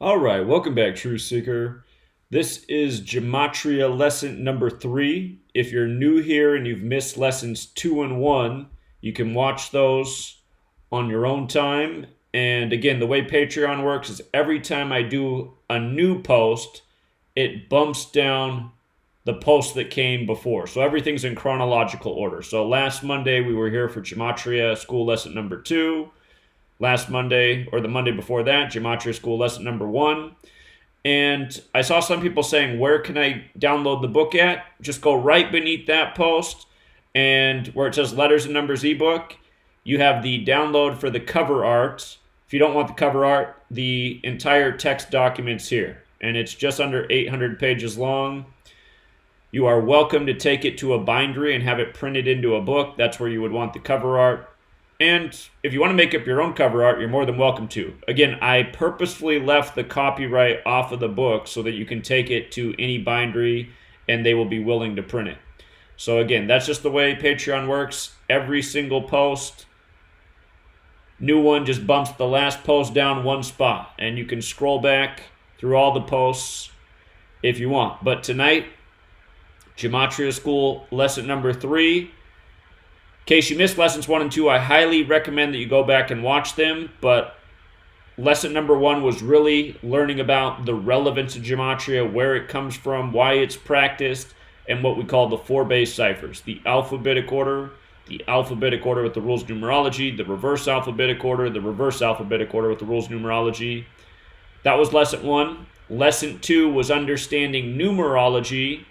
All right, welcome back, True Seeker. This is Gematria lesson number 3. If you're new here and you've missed lessons 2 and 1, you can watch those on your own time. And again, the way Patreon works is every time I do a new post, it bumps down the post that came before. So everything's in chronological order. So last Monday, we were here for Gematria School Lesson number 2. Last Monday, or the Monday before that, Gematria School Lesson number 1. And I saw some people saying, where can I download the book at? Just go right beneath that post, and where it says Letters and Numbers ebook, you have the download for the cover art. If you don't want the cover art, the entire text document's here. And it's just under 800 pages long. You are welcome to take it to a bindery and have it printed into a book. That's where you would want the cover art. And if you want to make up your own cover art, you're more than welcome to. Again, I purposefully left the copyright off of the book so that you can take it to any bindery and they will be willing to print it. So again, that's just the way Patreon works. Every single post, new one just bumps the last post down one spot. And you can scroll back through all the posts if you want. But tonight, Gematria School Lesson number 3. In case you missed lessons 1 and 2, I highly recommend that you go back and watch them, but lesson number 1 was really learning about the relevance of gematria, where it comes from, why it's practiced, and what we call the 4 base ciphers: the alphabetic order with the rules of numerology, the reverse alphabetic order with the rules of numerology. That was lesson 1. Lesson 2 was understanding numerology,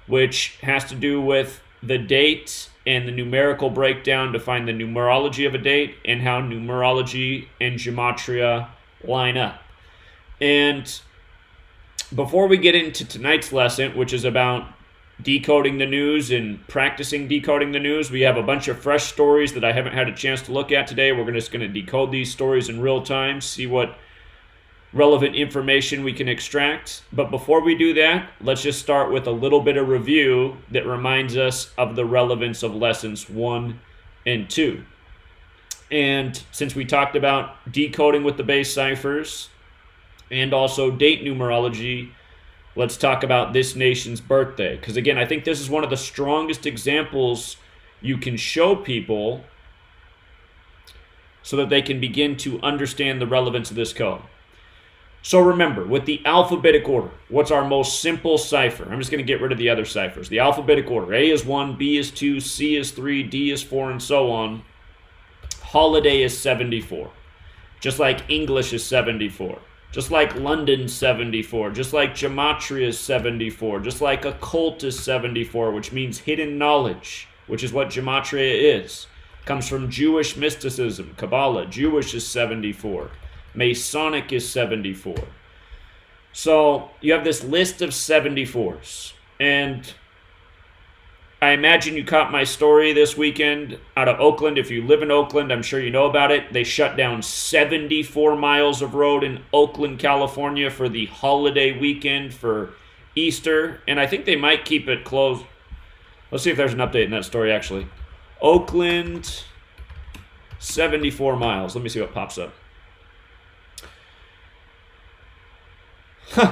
which has to do with the date and the numerical breakdown to find the numerology of a date and how numerology and gematria line up. And before we get into tonight's lesson, which is about decoding the news and practicing decoding the news, we have a bunch of fresh stories that I haven't had a chance to look at today. We're just going to decode these stories in real time, see what relevant information we can extract. But before we do that, let's just start with a little bit of review that reminds us of the relevance of lessons 1 and 2. And since we talked about decoding with the base ciphers and also date numerology, let's talk about this nation's birthday. Because again, I think this is one of the strongest examples you can show people so that they can begin to understand the relevance of this code. So remember, with the alphabetic order, what's our most simple cipher? I'm just going to get rid of the other ciphers. The alphabetic order: A is 1, B is 2, C is 3, D is 4, and so on. Holiday is 74. Just like English is 74. Just like London's 74. Just like Gematria is 74. Just like occult is 74, which means hidden knowledge, which is what Gematria is. Comes from Jewish mysticism, Kabbalah. Jewish is 74. Masonic is 74. So you have this list of 74s. And I imagine you caught my story this weekend out of Oakland. If you live in Oakland, I'm sure you know about it. They shut down 74 miles of road in Oakland, California for the holiday weekend for Easter. And I think they might keep it closed. Let's see if there's an update in that story, actually. Oakland, 74 miles. Let me see what pops up.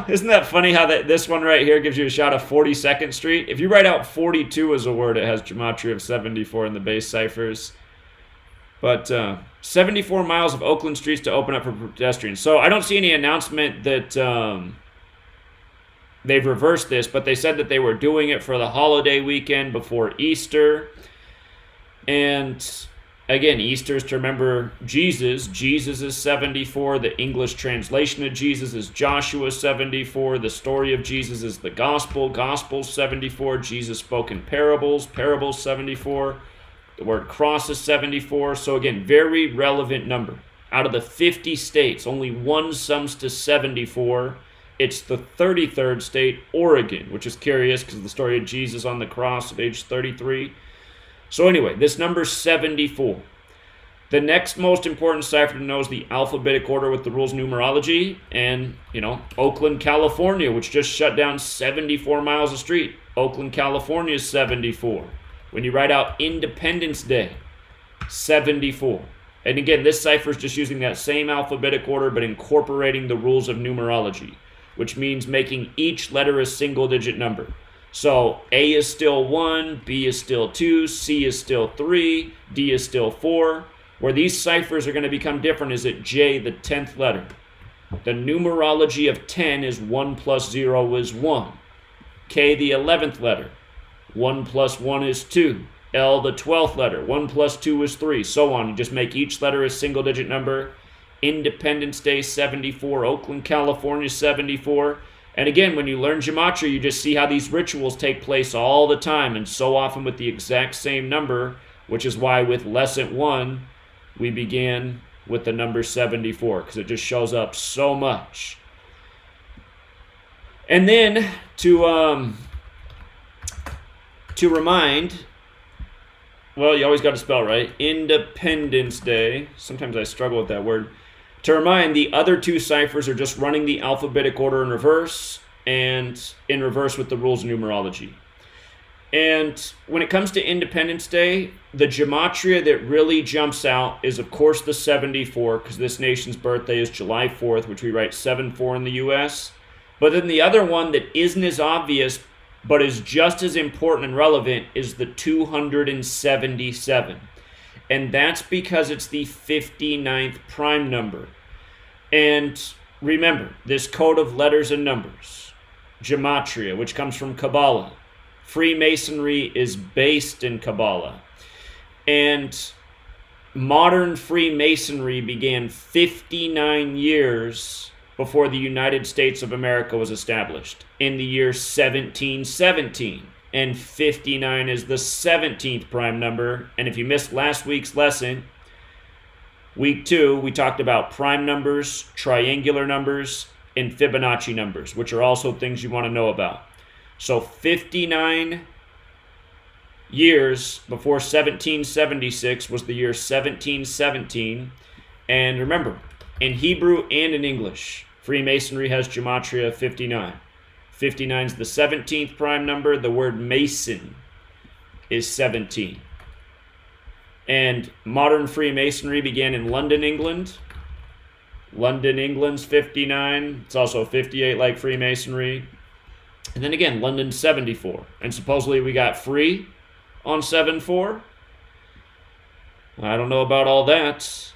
Isn't that funny how this one right here gives you a shot of 42nd Street? If you write out 42 as a word, it has gematria of 74 in the base ciphers. But 74 miles of Oakland streets to open up for pedestrians. So I don't see any announcement that they've reversed this, but they said that they were doing it for the holiday weekend before Easter. And again, Easter is to remember Jesus. Jesus is 74. The English translation of Jesus is Joshua 74. The story of Jesus is the gospel. Gospel 74. Jesus spoke in parables. Parables 74. The word cross is 74. So again, very relevant number. Out of the 50 states, only one sums to 74. It's the 33rd state, Oregon, which is curious because of the story of Jesus on the cross at age 33. So anyway, this number is 74. The next most important cipher to know is the alphabetic order with the rules of numerology. And, Oakland, California, which just shut down 74 miles of street. Oakland, California is 74. When you write out Independence Day, 74. And again, this cipher is just using that same alphabetic order, but incorporating the rules of numerology, which means making each letter a single-digit number. So A is still 1, B is still 2, C is still 3, D is still 4. Where these ciphers are going to become different is at J, the 10th letter. The numerology of 10 is 1 plus 0 is 1. K, the 11th letter. 1 plus 1 is 2. L, the 12th letter. 1 plus 2 is 3. So on. You just make each letter a single-digit number. Independence Day, 74. Oakland, California, 74. And again, when you learn Gematria, you just see how these rituals take place all the time, and so often with the exact same number, which is why with Lesson 1, we began with the number 74, because it just shows up so much. And then to remind, well, you always got to spell right, Independence Day. Sometimes I struggle with that word. To remind, the other two ciphers are just running the alphabetic order in reverse, and in reverse with the rules of numerology. And when it comes to Independence Day, the Gematria that really jumps out is, of course, the 74, because this nation's birthday is July 4th, which we write 7-4 in the U.S. But then the other one that isn't as obvious, but is just as important and relevant, is the 277. And that's because it's the 59th prime number. And remember, this code of letters and numbers, Gematria, which comes from Kabbalah. Freemasonry is based in Kabbalah. And modern Freemasonry began 59 years before the United States of America was established, in the year 1717. And 59 is the 17th prime number. And if you missed last week's lesson, week 2, we talked about prime numbers, triangular numbers, and Fibonacci numbers, which are also things you want to know about. So 59 years before 1776 was the year 1717. And remember, in Hebrew and in English, Freemasonry has Gematria 59. 59 is the 17th prime number. The word Mason is 17. And modern Freemasonry began in London, England. London, England's 59. It's also 58 like Freemasonry. And then again, London's 74. And supposedly we got free on 7-4. I don't know about all that.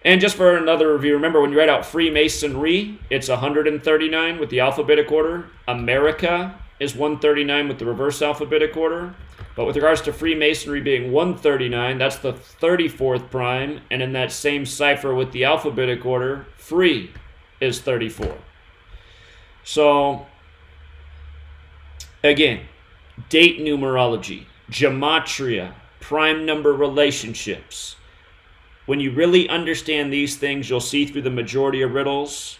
And just for another review, remember when you write out Freemasonry, it's 139 with the alphabetic order. America is 139 with the reverse alphabetic order. But with regards to Freemasonry being 139, that's the 34th prime. And in that same cipher with the alphabetic order, free is 34. So, again, date numerology, Gematria, prime number relationships. When you really understand these things, you'll see through the majority of riddles.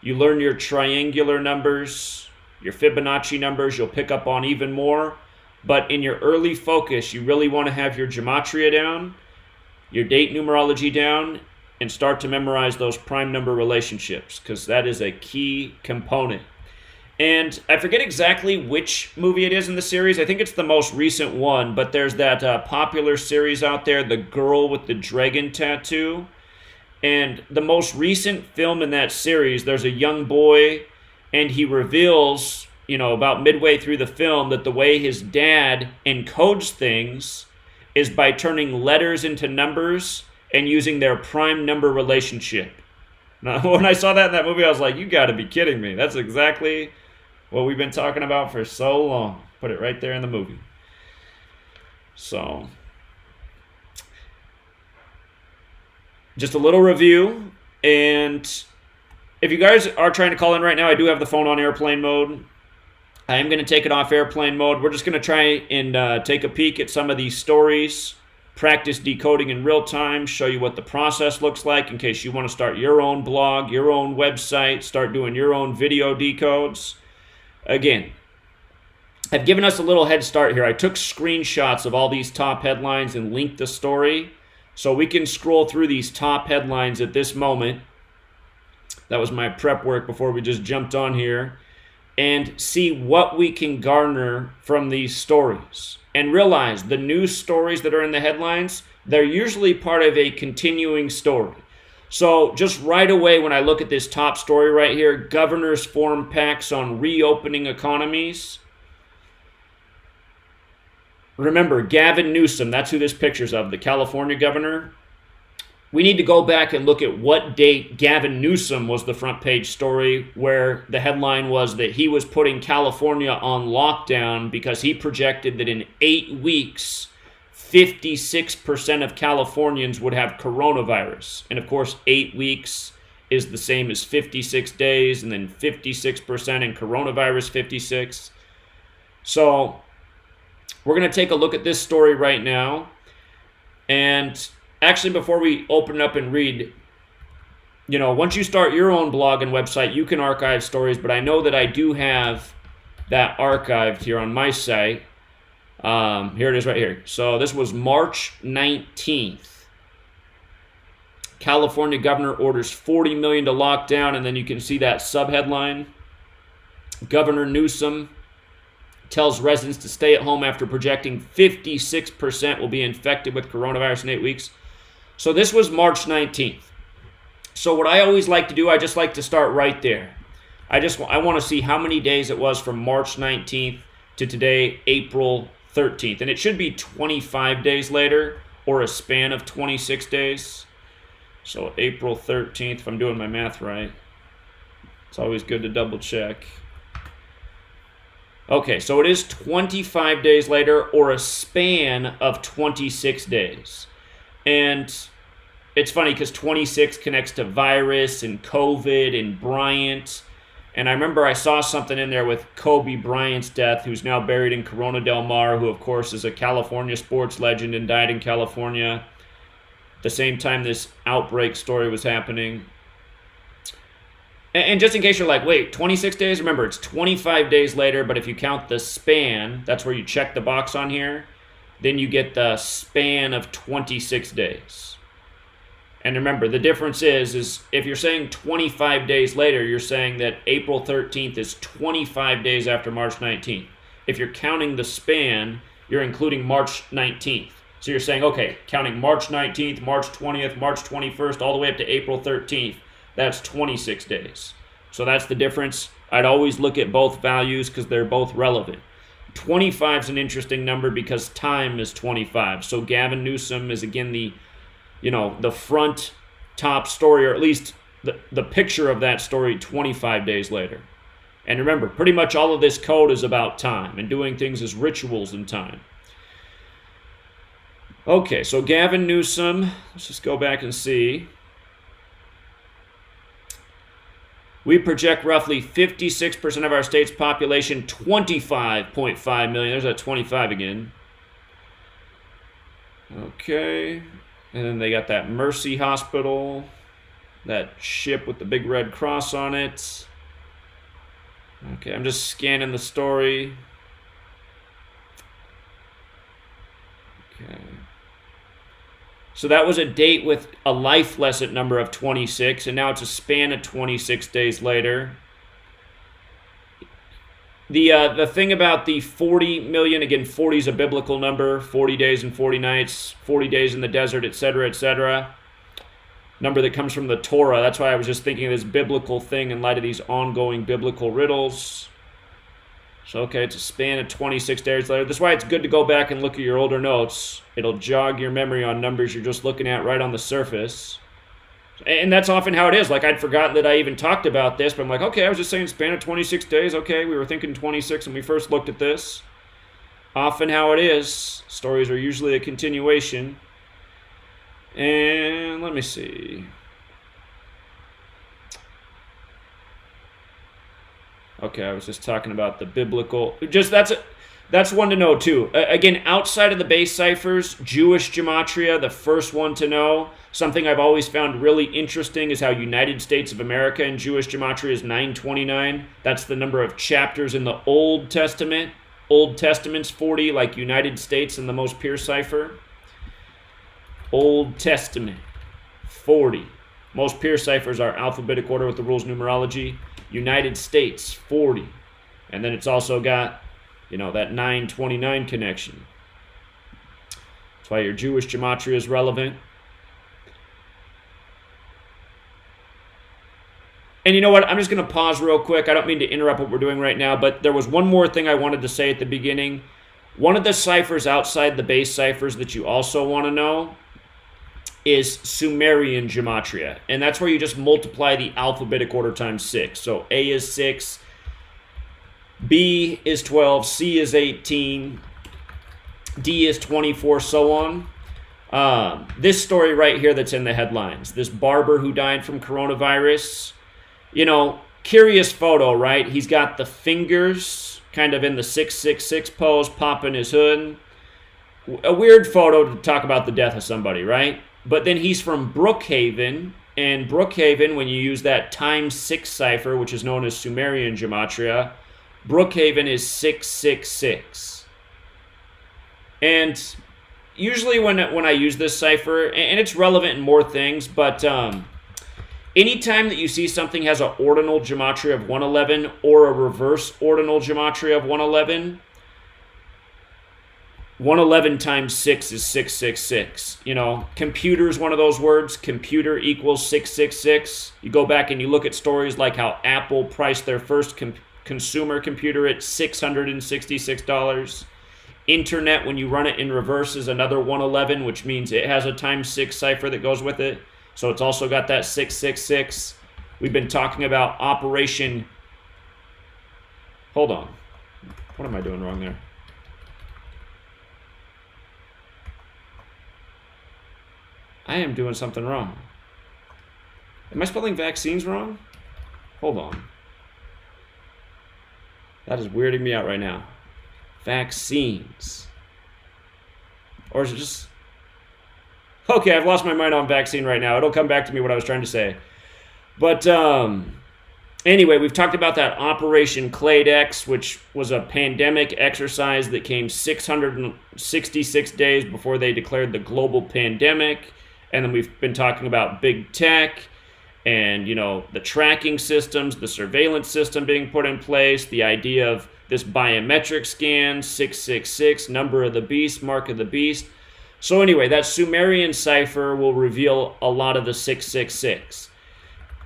You learn your triangular numbers, your Fibonacci numbers, you'll pick up on even more. But in your early focus, you really want to have your Gematria down, your date numerology down, and start to memorize those prime number relationships, because that is a key component. And I forget exactly which movie it is in the series. I think it's the most recent one, but there's that popular series out there, The Girl with the Dragon Tattoo. And the most recent film in that series, there's a young boy, and he reveals, about midway through the film, that the way his dad encodes things is by turning letters into numbers and using their prime number relationship. Now, when I saw that in that movie, I was like, you got to be kidding me. That's exactly what we've been talking about for so long. Put it right there in the movie. So, just a little review. And if you guys are trying to call in right now, I do have the phone on airplane mode. I am going to take it off airplane mode. We're just going to try and take a peek at some of these stories, practice decoding in real time, show you what the process looks like in case you want to start your own blog, your own website, start doing your own video decodes. Again, I've given us a little head start here. I took screenshots of all these top headlines and linked the story, so we can scroll through these top headlines at this moment. That was my prep work before we just jumped on here, and see what we can garner from these stories. And realize the news stories that are in the headlines, they're usually part of a continuing story. So just right away when I look at this top story right here, governors form pacts on reopening economies. Remember, Gavin Newsom, that's who this picture's of, the California governor. We need to go back and look at what date Gavin Newsom was the front page story, where the headline was that he was putting California on lockdown because he projected that in 8 weeks, 56% of Californians would have coronavirus. And of course, 8 weeks is the same as 56 days, and then 56% in coronavirus 56. So we're going to take a look at this story right now. And actually, before we open up and read, once you start your own blog and website, you can archive stories, but I know that I do have that archived here on my site. Here it is right here. So this was March 19th. California governor orders 40 million to lock down, and then you can see that subheadline. Governor Newsom tells residents to stay at home after projecting 56% will be infected with coronavirus in 8 weeks. So this was March 19th. So what I always like to do, I just like to start right there. I want to see how many days it was from March 19th to today, April 13th. And it should be 25 days later, or a span of 26 days. So April 13th, if I'm doing my math right. It's always good to double check. Okay, so it is 25 days later, or a span of 26 days. And it's funny because 26 connects to virus and COVID and Bryant. And I remember I saw something in there with Kobe Bryant's death, who's now buried in Corona del Mar, who of course is a California sports legend and died in California at the same time this outbreak story was happening. And just in case you're like, wait, 26 days? Remember, it's 25 days later, but if you count the span, that's where you check the box on here, then you get the span of 26 days. And remember, the difference is if you're saying 25 days later, you're saying that April 13th is 25 days after March 19th. If you're counting the span, you're including March 19th. So you're saying, okay, counting March 19th, March 20th, March 21st, all the way up to April 13th, that's 26 days. So that's the difference. I'd always look at both values because they're both relevant. 25 is an interesting number because time is 25. So Gavin Newsom is, again, the front top story, or at least the picture of that story 25 days later. And remember, pretty much all of this code is about time and doing things as rituals in time. Okay, so Gavin Newsom, let's just go back and see. We project roughly 56% of our state's population, 25.5 million. There's that 25 again. Okay. And then they got that Mercy Hospital, that ship with the big red cross on it. Okay, I'm just scanning the story. Okay. So that was a date with a life lesson number of 26, and now it's a span of 26 days later. The thing about the 40 million, again, 40 is a biblical number, 40 days and 40 nights, 40 days in the desert, etc., etc. Number that comes from the Torah. That's why I was just thinking of this biblical thing in light of these ongoing biblical riddles. So, okay, it's a span of 26 days later. That's why it's good to go back and look at your older notes. It'll jog your memory on numbers you're just looking at right on the surface. And that's often how it is. Like, I'd forgotten that I even talked about this, but I'm like, okay, I was just saying span of 26 days. Okay, we were thinking 26 when we first looked at this. Often how it is. Stories are usually a continuation. And let me see. Okay, I was just talking about the biblical. That's one to know too. Again, outside of the base ciphers, Jewish Gematria, the first one to know. Something I've always found really interesting is how United States of America in Jewish Gematria is 929. That's the number of chapters in the Old Testament. Old Testament's 40, like United States in the most pure cipher. Old Testament, 40. Most pure ciphers are alphabetic order with the rules numerology. United States, 40. And then it's also got, that 929 connection. That's why your Jewish gematria is relevant. And you know what? I'm just going to pause real quick. I don't mean to interrupt what we're doing right now, but there was one more thing I wanted to say at the beginning. One of the ciphers outside the base ciphers that you also want to know is Sumerian gematria. And that's where you just multiply the alphabetic order times 6. So A is 6, B is 12, C is 18, D is 24, so on. This story right here that's in the headlines, this barber who died from coronavirus, you know, curious photo, right? He's got the fingers kind of in the 666 pose, popping his hood. A weird photo to talk about the death of somebody, right? But then he's from Brookhaven, and Brookhaven, when you use that times 6 cipher, which is known as Sumerian gematria, Brookhaven is 666. And usually when I use this cipher, and it's relevant in more things, but anytime that you see something has an ordinal gematria of 111 or a reverse ordinal gematria of 111, 111 times 6 is 666. You know, computer is one of those words. Computer equals 666. You go back and you look at stories like how Apple priced their first consumer computer at $666. Internet, when you run it in reverse, is another 111, which means it has a times 6 cipher that goes with it. So it's also got that 666. We've been talking about Operation... Hold on. What am I doing wrong there? I am doing something wrong. Am I spelling vaccines wrong? Hold on. That is weirding me out right now. Vaccines. Or is it just... Okay, I've lost my mind on vaccine right now. It'll come back to me what I was trying to say. But anyway, we've talked about that Operation Cladex, which was a pandemic exercise that came 666 days before they declared the global pandemic. And then we've been talking about big tech and, you know, the tracking systems, the surveillance system being put in place, the idea of this biometric scan, 666, number of the beast, mark of the beast. So anyway, that Sumerian cipher will reveal a lot of the 666.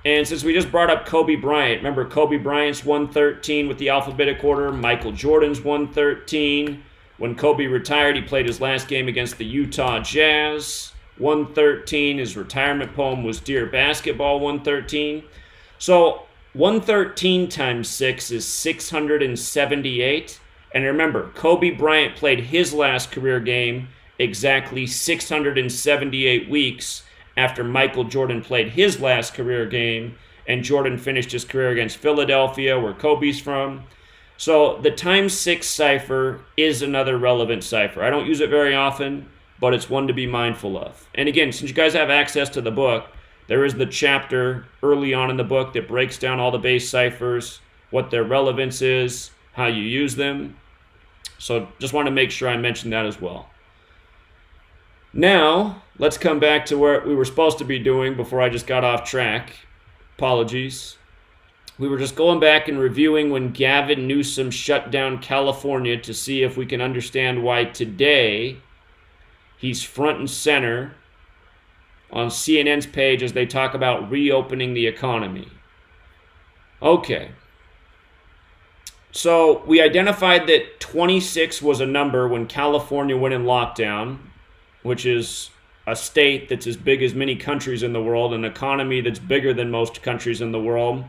And since we just brought up Kobe Bryant, remember Kobe Bryant's 113 with the alphabetic order, Michael Jordan's 113. When Kobe retired, he played his last game against the Utah Jazz. 113, his retirement poem was Dear Basketball 113. So 113 times 6 is 678. And remember, Kobe Bryant played his last career game exactly 678 weeks after Michael Jordan played his last career game, and Jordan finished his career against Philadelphia, where Kobe's from. So the times 6 cipher is another relevant cipher. I don't use it very often, but it's one to be mindful of. And again, since you guys have access to the book, there is the chapter early on in the book that breaks down all the base ciphers, what their relevance is, how you use them. So just want to make sure I mention that as well. Now, let's come back to where we were supposed to be doing before I just got off track. Apologies. We were just going back and reviewing when Gavin Newsom shut down California to see if we can understand why today he's front and center on CNN's page as they talk about reopening the economy. Okay. So we identified that 26 was a number when California went in lockdown, which is a state that's as big as many countries in the world, an economy that's bigger than most countries in the world.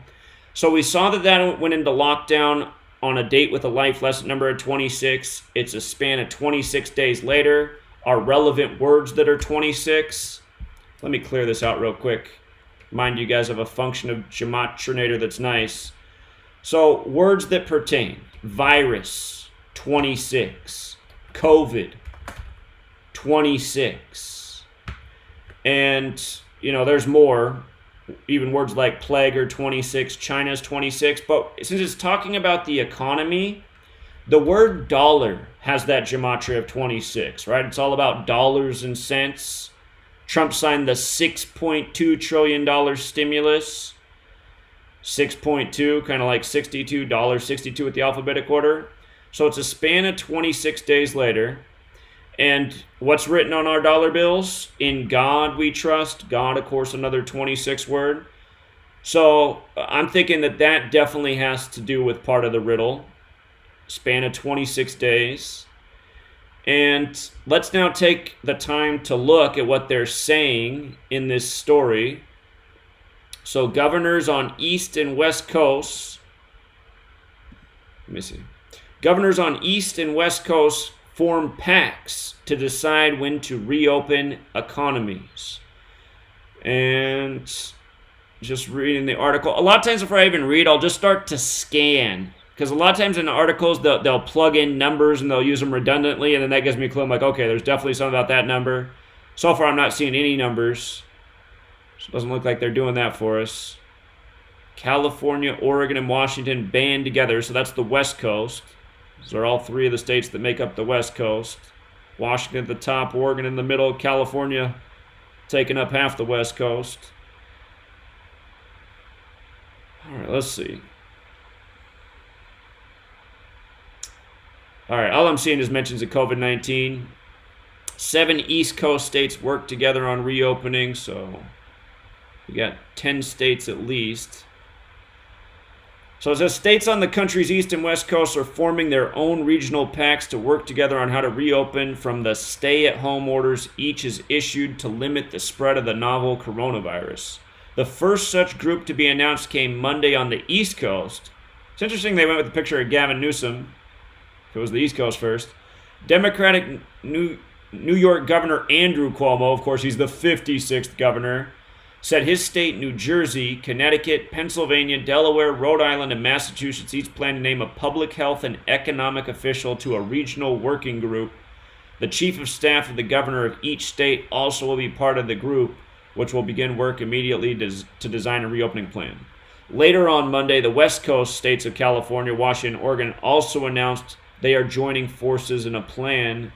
So we saw that went into lockdown on a date with a life lesson number of 26. It's a span of 26 days later. Our relevant words that are 26. Let me clear this out real quick. Mind you guys have a function of Gematrinator that's nice. So words that pertain. Virus, 26. COVID, 26. And, you know, there's more. Even words like plague are 26. China's 26. But since it's talking about the economy, the word dollar has that gematria of 26, right? It's all about dollars and cents. Trump signed the $6.2 trillion stimulus. 6.2, kind of like $62, 62 with the alphabetic order. So it's a span of 26 days later. And what's written on our dollar bills? In God we trust. God, of course, another 26 word. So I'm thinking that that definitely has to do with part of the riddle. Span of 26 days. And let's now take the time to look at what they're saying in this story. So governors on East and West Coasts. Let me see. Governors on East and West Coasts form pacts to decide when to reopen economies. And just reading the article. A lot of times before I even read, I'll just start to scan. Because a lot of times in the articles, they'll plug in numbers and they'll use them redundantly. And then that gives me a clue. I'm like, okay, there's definitely something about that number. So far, I'm not seeing any numbers. So it doesn't look like they're doing that for us. California, Oregon, and Washington band together. So that's the West Coast. Those are all three of the states that make up the West Coast. Washington at the top, Oregon in the middle, California taking up half the West Coast. All right, let's see. All right, all I'm seeing is mentions of COVID-19. 7 East Coast states work together on reopening, so we got 10 states at least. So it says states on the country's east and west coasts are forming their own regional pacts to work together on how to reopen from the stay-at-home orders each is issued to limit the spread of the novel coronavirus. The first such group to be announced came Monday on the East Coast. It's interesting they went with a picture of Gavin Newsom. If it was the East Coast first. Democratic New York Governor Andrew Cuomo, of course he's the 56th governor, said his state, New Jersey, Connecticut, Pennsylvania, Delaware, Rhode Island, and Massachusetts each plan to name a public health and economic official to a regional working group. The chief of staff of the governor of each state also will be part of the group, which will begin work immediately to design a reopening plan. Later on Monday, the West Coast states of California, Washington, and Oregon also announced they are joining forces in a plan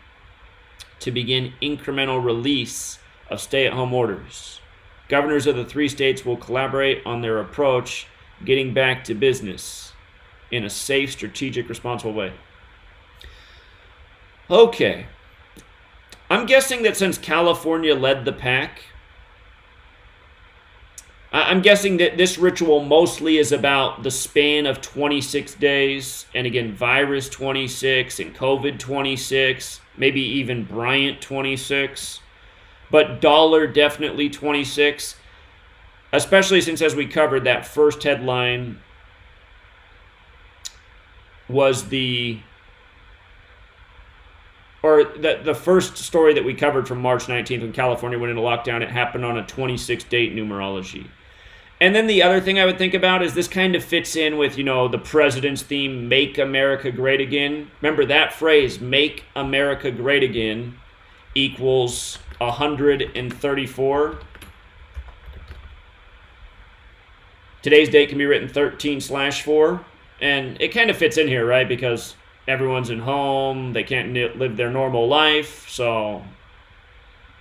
to begin incremental release of stay-at-home orders. Governors of the 3 states will collaborate on their approach, getting back to business in a safe, strategic, responsible way. Okay. I'm guessing that since California led the pack, I'm guessing that this ritual mostly is about the span of 26 days, and again, virus 26 and COVID 26, maybe even Bryant 26, but dollar definitely 26, especially since, as we covered, that first headline was the first story that we covered from March 19th when California went into lockdown. It happened on a 26-date numerology. And then the other thing I would think about is this kind of fits in with, the president's theme, Make America Great Again. Remember that phrase, Make America Great Again, equals 134. Today's date can be written 13/4. And it kind of fits in here, right? Because everyone's in home, they can't live their normal life, so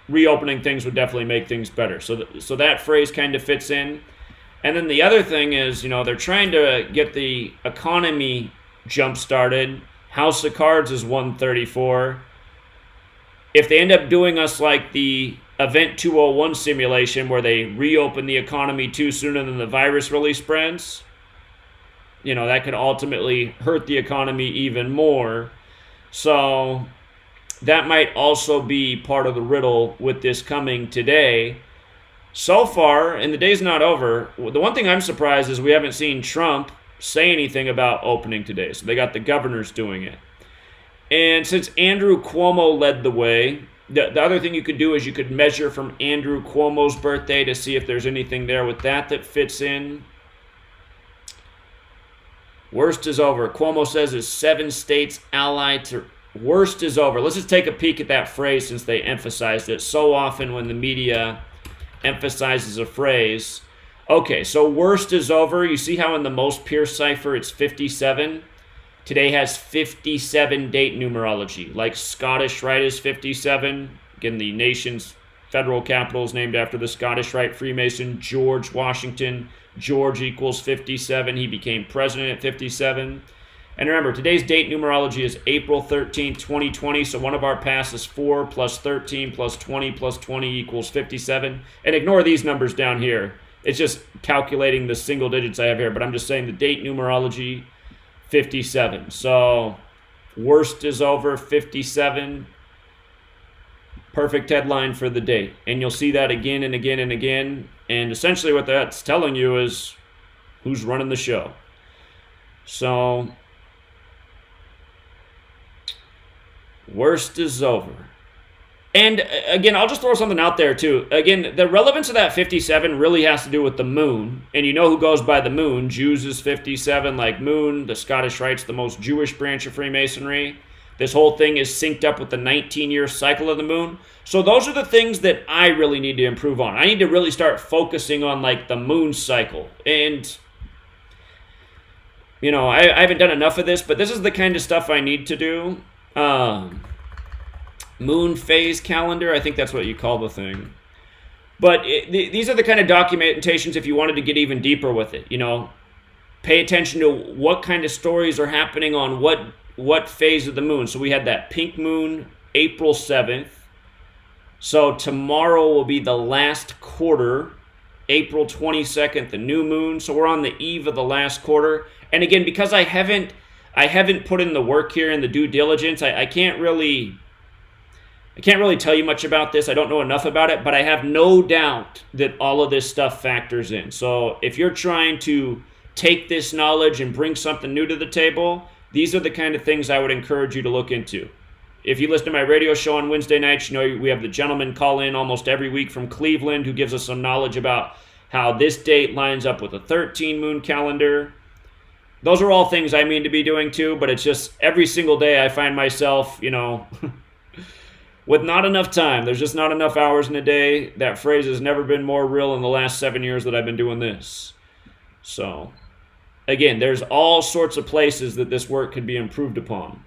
reopening things would definitely make things better. So that phrase kind of fits in. And then the other thing is, they're trying to get the economy jump-started. House of Cards is 134. If they end up doing us like the Event 201 simulation where they reopen the economy too soon and then the virus really spreads, that could ultimately hurt the economy even more. So that might also be part of the riddle with this coming today. So far, and the day's not over, the one thing I'm surprised is we haven't seen Trump say anything about opening today. So they got the governors doing it. And since Andrew Cuomo led the way, the other thing you could do is you could measure from Andrew Cuomo's birthday to see if there's anything there with that fits in. Worst is over. Cuomo says is 7 states allied to... Worst is over. Let's just take a peek at that phrase since they emphasized it so often when the media emphasizes a phrase. Okay, so worst is over. You see how in the most pierced cipher it's 57? Today has 57 date numerology. Like Scottish Rite is 57. Again, the nation's federal capital is named after the Scottish Rite Freemason, George Washington. George equals 57. He became president at 57. And remember, today's date numerology is April 13th, 2020. So one of our paths is 4 plus 13 plus 20 plus 20 equals 57. And ignore these numbers down here. It's just calculating the single digits I have here. But I'm just saying the date numerology, 57. So worst is over, 57. Perfect headline for the date. And you'll see that again and again and again. And essentially what that's telling you is who's running the show. So worst is over. And again, I'll just throw something out there too. Again, the relevance of that 57 really has to do with the moon. And you know who goes by the moon. Jews is 57, like moon. The Scottish Rite's the most Jewish branch of Freemasonry. This whole thing is synced up with the 19-year cycle of the moon. So those are the things that I really need to improve on. I need to really start focusing on like the moon cycle. And you know, I haven't done enough of this, but this is the kind of stuff I need to do. Moon phase calendar, I think that's what you call the thing. But these are the kind of documentations if you wanted to get even deeper with it. You know, pay attention to what kind of stories are happening on what phase of the moon. So we had that pink moon, April 7th. So tomorrow will be the last quarter, April 22nd, the new moon. So we're on the eve of the last quarter. And again, because I haven't put in the work here and the due diligence, I can't really tell you much about this. I don't know enough about it, but I have no doubt that all of this stuff factors in. So if you're trying to take this knowledge and bring something new to the table, these are the kind of things I would encourage you to look into. If you listen to my radio show on Wednesday nights, you know we have the gentleman call in almost every week from Cleveland who gives us some knowledge about how this date lines up with a 13 moon calendar. Those are all things I mean to be doing too, but it's just every single day I find myself, you know, with not enough time. There's just not enough hours in a day. That phrase has never been more real in the last 7 years that I've been doing this. So, again, there's all sorts of places that this work could be improved upon.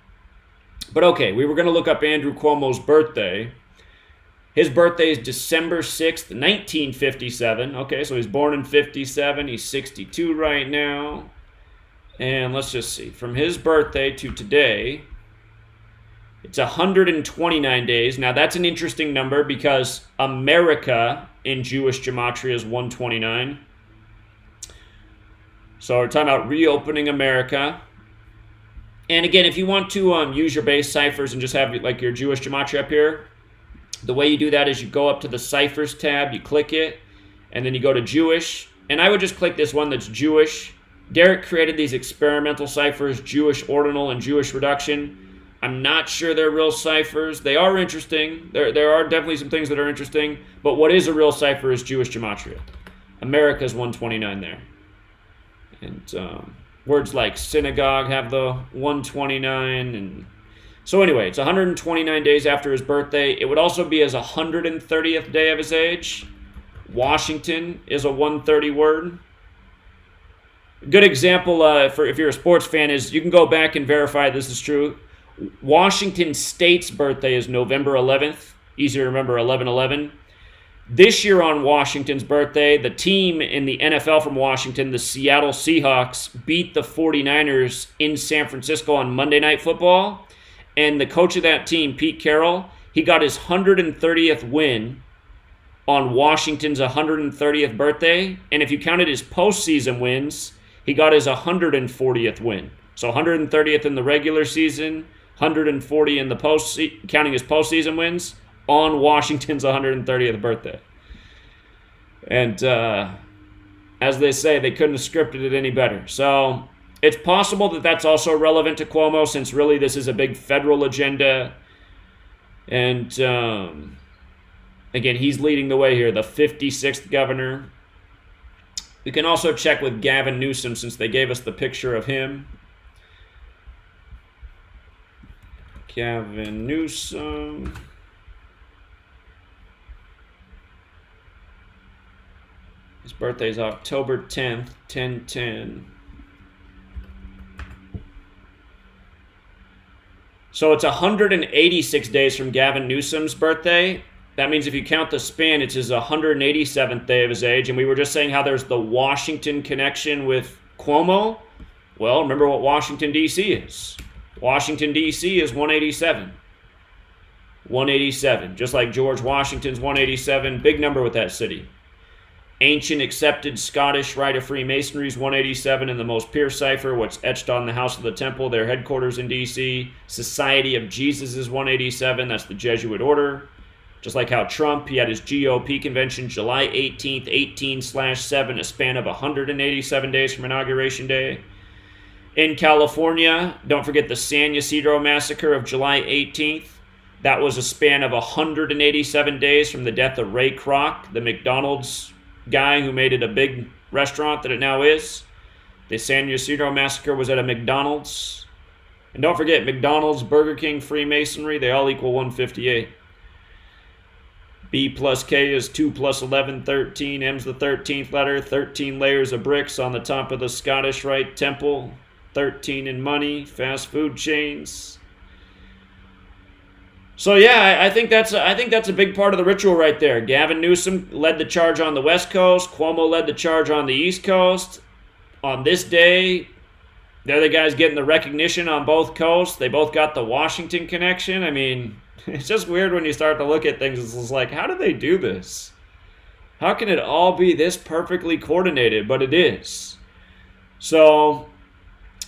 But okay, we were going to look up Andrew Cuomo's birthday. His birthday is December 6th, 1957. Okay, so he's born in 57. He's 62 right now. And let's just see. From his birthday to today, it's 129 days. Now, that's an interesting number because America in Jewish Gematria is 129. So we're talking about reopening America. And again, if you want to use your base ciphers and just have like your Jewish Gematria up here, the way you do that is you go up to the ciphers tab, you click it, and then you go to Jewish. And I would just click this one that's Jewish. Derek created these experimental ciphers, Jewish ordinal and Jewish reduction. I'm not sure they're real ciphers. They are interesting. There are definitely some things that are interesting. But what is a real cipher is Jewish Gematria. America's 129 there. And words like synagogue have the 129. And so anyway, it's 129 days after his birthday. It would also be his 130th day of his age. Washington is a 130 word. Good example for if you're a sports fan is you can go back and verify this is true. Washington State's birthday is November 11th. Easy to remember, 11/11. This year on Washington's birthday, the team in the NFL from Washington, the Seattle Seahawks, beat the 49ers in San Francisco on Monday Night Football. And the coach of that team, Pete Carroll, he got his 130th win on Washington's 130th birthday. And if you counted his postseason wins, he got his 140th win. So 130th in the regular season, 140 in the counting his postseason wins on Washington's 130th birthday. And as they say, they couldn't have scripted it any better. So it's possible that that's also relevant to Cuomo since really this is a big federal agenda. And again, he's leading the way here, the 56th governor. We can also check with Gavin Newsom since they gave us the picture of him. Gavin Newsom. His birthday is October 10th, 10/10. So it's 186 days from Gavin Newsom's birthday. That means if you count the span, it's his 187th day of his age. And we were just saying how there's the Washington connection with Cuomo. Well, remember what Washington, D.C. is. Washington, D.C. is 187. 187, just like George Washington's 187, big number with that city. Ancient accepted Scottish Rite of Freemasonry is 187, and the most pure cipher, what's etched on the House of the Temple, their headquarters in D.C. Society of Jesus is 187, that's the Jesuit order. Just like how Trump, he had his GOP convention July 18th, 18/7, a span of 187 days from Inauguration Day. In California, don't forget the San Ysidro Massacre of July 18th. That was a span of 187 days from the death of Ray Kroc, the McDonald's guy who made it a big restaurant that it now is. The San Ysidro Massacre was at a McDonald's. And don't forget, McDonald's, Burger King, Freemasonry, they all equal 158. B plus K is 2 plus 11, 13. M's the 13th letter. 13 layers of bricks on the top of the Scottish Rite Temple. 13 in money, fast food chains. So yeah, I think that's a big part of the ritual right there. Gavin Newsom led the charge on the West Coast. Cuomo led the charge on the East Coast. On this day, they're the guys getting the recognition on both coasts. They both got the Washington connection. I mean, it's just weird when you start to look at things. It's just like, how do they do this? How can it all be this perfectly coordinated? But it is. So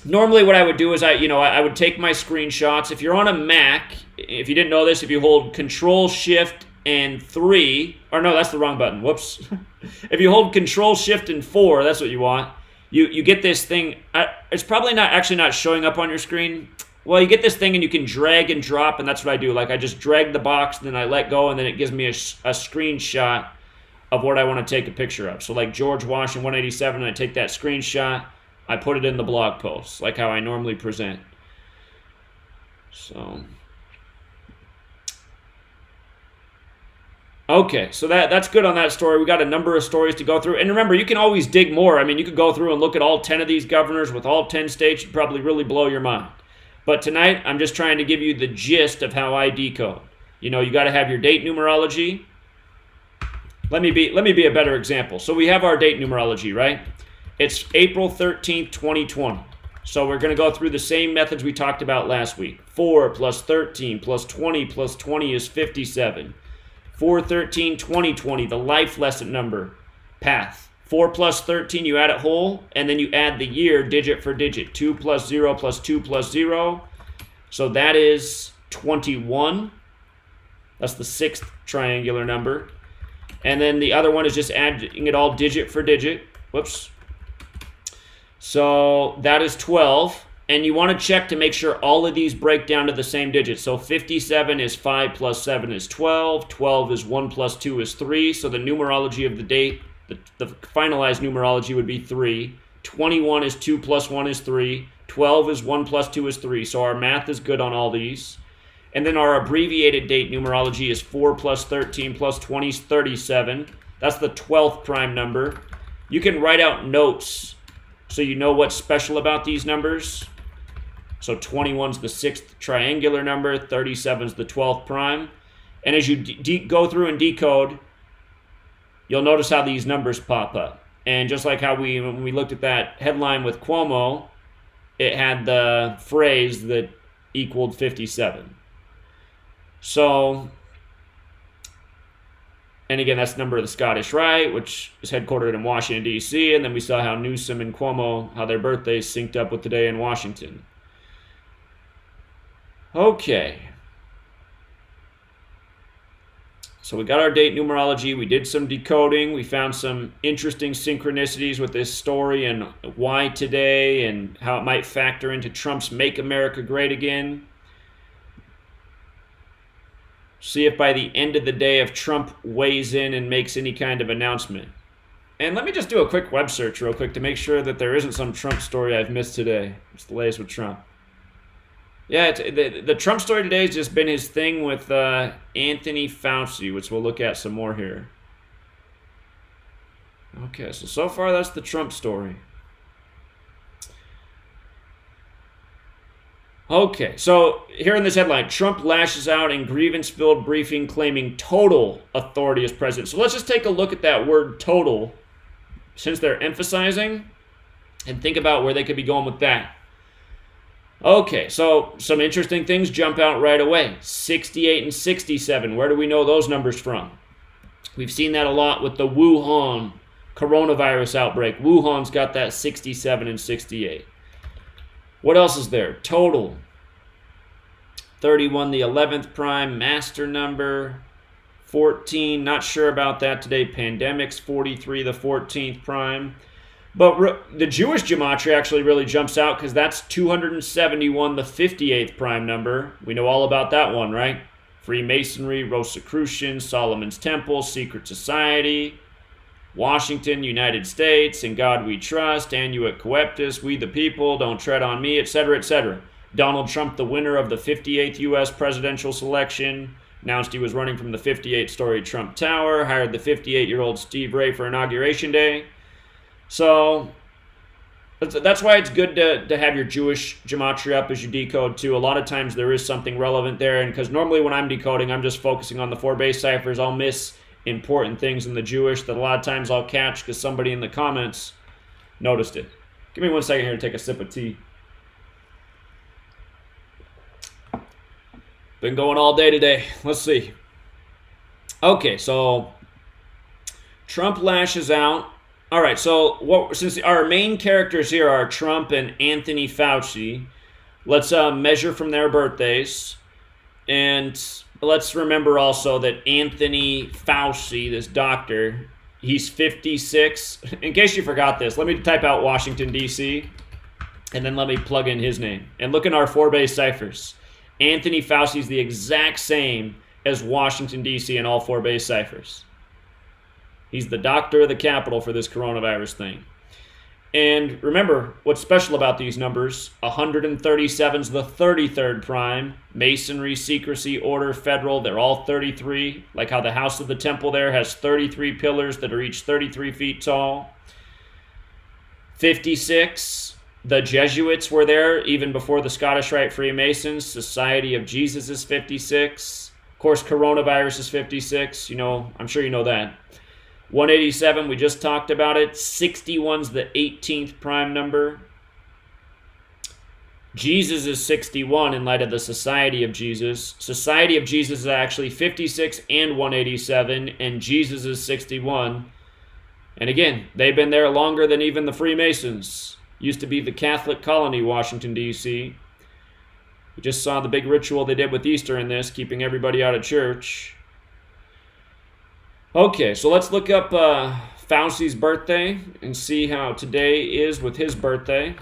normally what I would do is I would take my screenshots. If you're on a Mac, if you didn't know this, if you hold Control Shift and 3, or no, that's the wrong button. Whoops. If you hold Control Shift and 4, that's what you want. You get this thing. It's probably not showing up on your screen. Well, you get this thing and you can drag and drop, and that's what I do. Like I just drag the box, and then I let go, and then it gives me a screenshot of what I want to take a picture of. So like George Washington 187, I take that screenshot, I put it in the blog post, like how I normally present. So, okay, so that's good on that story. We got a number of stories to go through. And remember, you can always dig more. I mean, you could go through and look at all 10 of these governors with all 10 states. You'd probably really blow your mind. But tonight, I'm just trying to give you the gist of how I decode. You know, you got to have your date numerology. Let me be a better example. So we have our date numerology, right? It's April 13th, 2020. So we're going to go through the same methods we talked about last week. 4 plus 13 plus 20 plus 20 is 57. 413 2020, the life lesson number, path. 4 plus 13, you add it whole, and then you add the year digit for digit. 2 plus 0 plus 2 plus 0. So that is 21. That's the 6th triangular number. And then the other one is just adding it all digit for digit. Whoops. So that is 12. And you want to check to make sure all of these break down to the same digit. So 57 is 5 plus 7 is 12. 12 is 1 plus 2 is 3. So the numerology of the date, the finalized numerology would be 3. 21 is 2 plus 1 is 3. 12 is 1 plus 2 is 3. So our math is good on all these. And then our abbreviated date numerology is 4 plus 13 plus 20 is 37. That's the 12th prime number. You can write out notes so you know what's special about these numbers. So 21's the 6th triangular number, 37's the 12th prime. And as you go through and decode, you'll notice how these numbers pop up. And just like how when we looked at that headline with Cuomo, it had the phrase that equaled 57. So, and again, that's the number of the Scottish Rite, which is headquartered in Washington, D.C. And then we saw how Newsom and Cuomo, how their birthdays synced up with the day in Washington. Okay. So we got our date numerology. We did some decoding. We found some interesting synchronicities with this story and why today and how it might factor into Trump's Make America Great Again. See if by the end of the day, if Trump weighs in and makes any kind of announcement. And let me just do a quick web search real quick to make sure that there isn't some Trump story I've missed today. It's the latest with Trump. Yeah, the Trump story today has just been his thing with Anthony Fauci, which we'll look at some more here. Okay, so far that's the Trump story. Okay, so here in this headline, Trump lashes out in grievance-filled briefing claiming total authority as president. So let's just take a look at that word total, since they're emphasizing. and think about where they could be going with that. Okay, so some interesting things jump out right away. 68 and 67. Where do we know those numbers from? We've seen that a lot with the Wuhan coronavirus outbreak. Wuhan's got that 67 and 68. What else is there? Total. 31, the 11th prime, master number. 14, not sure about that today. Pandemics, 43, the 14th prime. But the Jewish gematria actually really jumps out because that's 271, the 58th prime number. We know all about that one, right? Freemasonry, Rosicrucian, Solomon's Temple, Secret Society, Washington, United States, In God We Trust, Annuit Coeptus, We the People, Don't Tread on Me, etc., etc. Donald Trump, the winner of the 58th U.S. presidential selection, announced he was running from the 58-story Trump Tower, hired the 58-year-old Steve Ray for Inauguration Day. So that's why it's good to have your Jewish gematria up as you decode too. A lot of times there is something relevant there, and because normally when I'm decoding, I'm just focusing on the 4 base ciphers. I'll miss important things in the Jewish that a lot of times I'll catch because somebody in the comments noticed it. Give me 1 second here to take a sip of tea. Been going all day today. Let's see. Okay, so Trump lashes out. All right, so since our main characters here are Trump and Anthony Fauci, let's measure from their birthdays. And let's remember also that Anthony Fauci, this doctor, he's 56. In case you forgot this, let me type out Washington, D.C., and then let me plug in his name. And look in our 4 base ciphers. Anthony Fauci is the exact same as Washington, D.C. in all 4 base ciphers. He's the doctor of the capital for this coronavirus thing. And remember, what's special about these numbers, 137's the 33rd prime, Masonry, Secrecy, Order, Federal, they're all 33, like how the House of the Temple there has 33 pillars that are each 33 feet tall. 56, the Jesuits were there even before the Scottish Rite Freemasons. Society of Jesus is 56. Of course, coronavirus is 56. You know, I'm sure you know that. 187, we just talked about it. 61's the 18th prime number. Jesus is 61 in light of the Society of Jesus. Society of Jesus is actually 56 and 187, and Jesus is 61. And again, they've been there longer than even the Freemasons. Used to be the Catholic colony, Washington, D.C. We just saw the big ritual they did with Easter in this, keeping everybody out of church. Okay, so let's look up Fauci's birthday and see how today is with his birthday.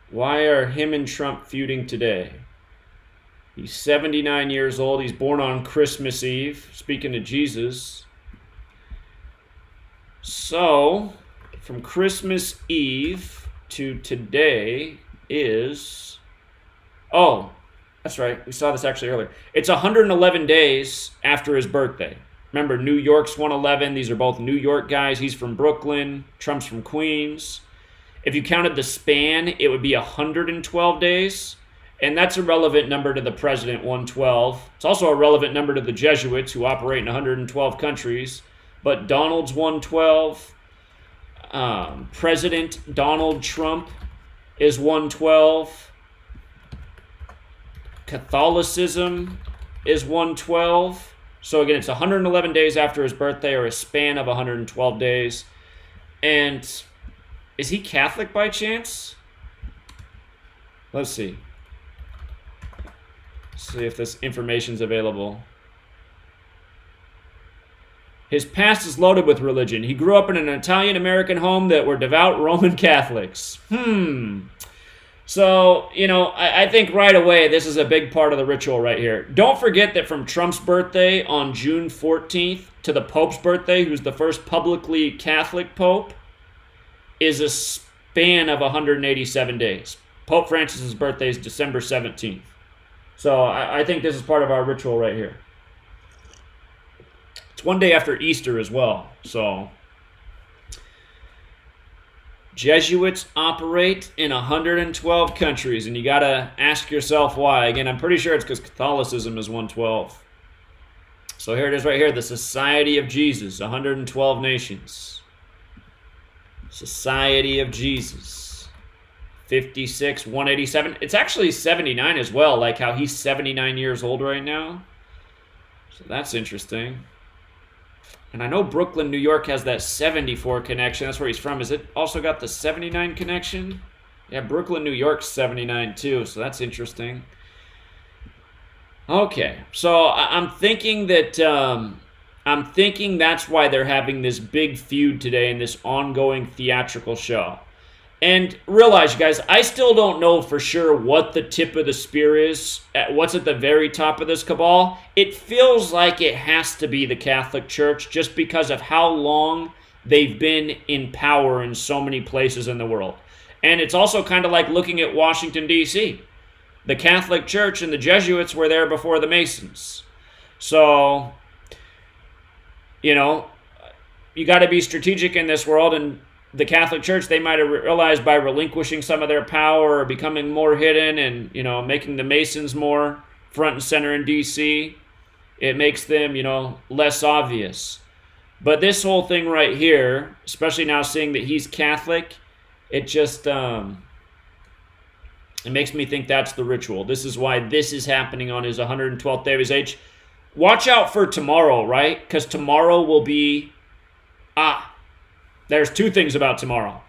Why are him and Trump feuding today? He's 79 years old. He's born on Christmas Eve, speaking of Jesus. So, from Christmas Eve to today is... Oh, that's right. We saw this actually earlier. It's 111 days after his birthday. Remember, New York's 111. These are both New York guys. He's from Brooklyn. Trump's from Queens. If you counted the span, it would be 112 days. And that's a relevant number to the president, 112. It's also a relevant number to the Jesuits, who operate in 112 countries. But Donald's 112. President Donald Trump is 112. Catholicism is 112. So again, it's 111 days after his birthday, or a span of 112 days. And is he Catholic by chance? Let's see. See if this information's available. His past is loaded with religion. He grew up in an Italian-American home that were devout Roman Catholics. So, you know, I think right away this is a big part of the ritual right here. Don't forget that from Trump's birthday on June 14th to the Pope's birthday, who's the first publicly Catholic Pope, is a span of 187 days. Pope Francis's birthday is December 17th. So I think this is part of our ritual right here. It's one day after Easter as well, so... Jesuits operate in 112 countries, and you got to ask yourself why. Again, I'm pretty sure it's because Catholicism is 112. So So here it is right here, the Society of Jesus, 112 nations. Society of Jesus, 56, 187. It's actually 79 as well, like how he's 79 years old right now. So that's interesting. And I know Brooklyn, New York has that 74 connection. That's where he's from. Is it also got the 79 connection? Yeah, Brooklyn, New York's 79 too, so that's interesting. Okay, so I'm thinking that that's why they're having this big feud today in this ongoing theatrical show. And realize, you guys, I still don't know for sure what the tip of the spear is, what's at the very top of this cabal. It feels like it has to be the Catholic Church just because of how long they've been in power in so many places in the world. And it's also kind of like looking at Washington, D.C. The Catholic Church and the Jesuits were there before the Masons. So, you know, you got to be strategic in this world, and the Catholic Church, they might have realized by relinquishing some of their power or becoming more hidden and, you know, making the Masons more front and center in D.C., it makes them, you know, less obvious. But this whole thing right here, especially now seeing that he's Catholic, it just, it makes me think that's the ritual. This is why this is happening on his 112th day of his age. Watch out for tomorrow, right? Because tomorrow will be, there's two things about tomorrow.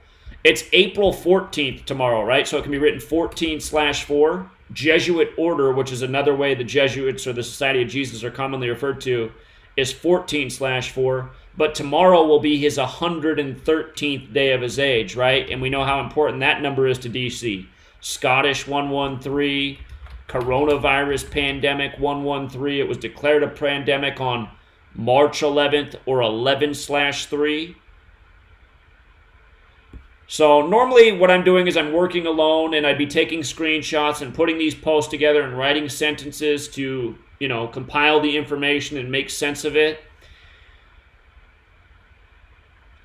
It's April 14th tomorrow, right? So it can be written 14/4. Jesuit order, which is another way the Jesuits or the Society of Jesus are commonly referred to, is 14/4. But tomorrow will be his 113th day of his age, right? And we know how important that number is to DC. Scottish 113, coronavirus pandemic 113. It was declared a pandemic on March 11th or 11/3. So normally what I'm doing is I'm working alone and I'd be taking screenshots and putting these posts together and writing sentences to, you know, compile the information and make sense of it.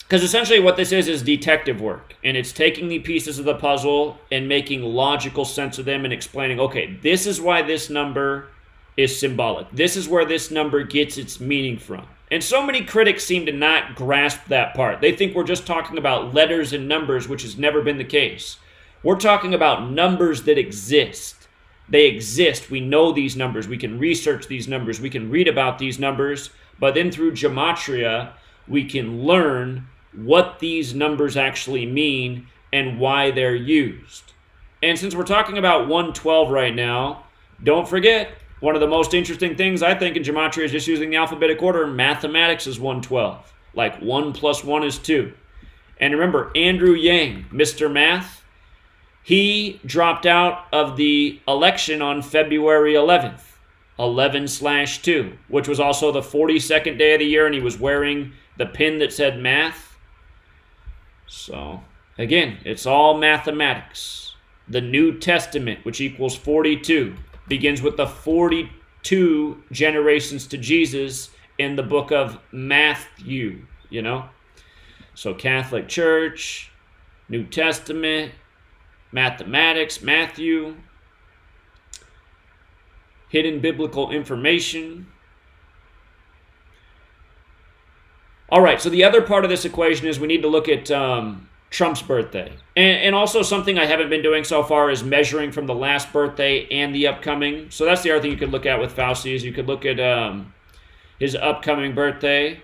Because essentially what this is detective work. And it's taking the pieces of the puzzle and making logical sense of them and explaining, okay, this is why this number is symbolic. This is where this number gets its meaning from. And so many critics seem to not grasp that part. They think we're just talking about letters and numbers, which has never been the case. We're talking about numbers that exist. They exist. We know these numbers. We can research these numbers. We can read about these numbers. But then through Gematria, we can learn what these numbers actually mean and why they're used. And since we're talking about 112 right now, don't forget, one of the most interesting things I think in Gematria is just using the alphabetic order. Mathematics is 112. Like 1 + 1 is 2. And remember, Andrew Yang, Mr. Math, he dropped out of the election on February 11th, 11/2, which was also the 42nd day of the year, and he was wearing the pin that said math. So, again, it's all mathematics. The New Testament, which equals 42, begins with the 42 generations to Jesus in the book of Matthew, you know? So Catholic Church, New Testament, mathematics, Matthew, hidden biblical information. All right, so the other part of this equation is we need to look at Trump's birthday. And also something I haven't been doing so far is measuring from the last birthday and the upcoming. So that's the other thing you could look at with Fauci is you could look at his upcoming birthday.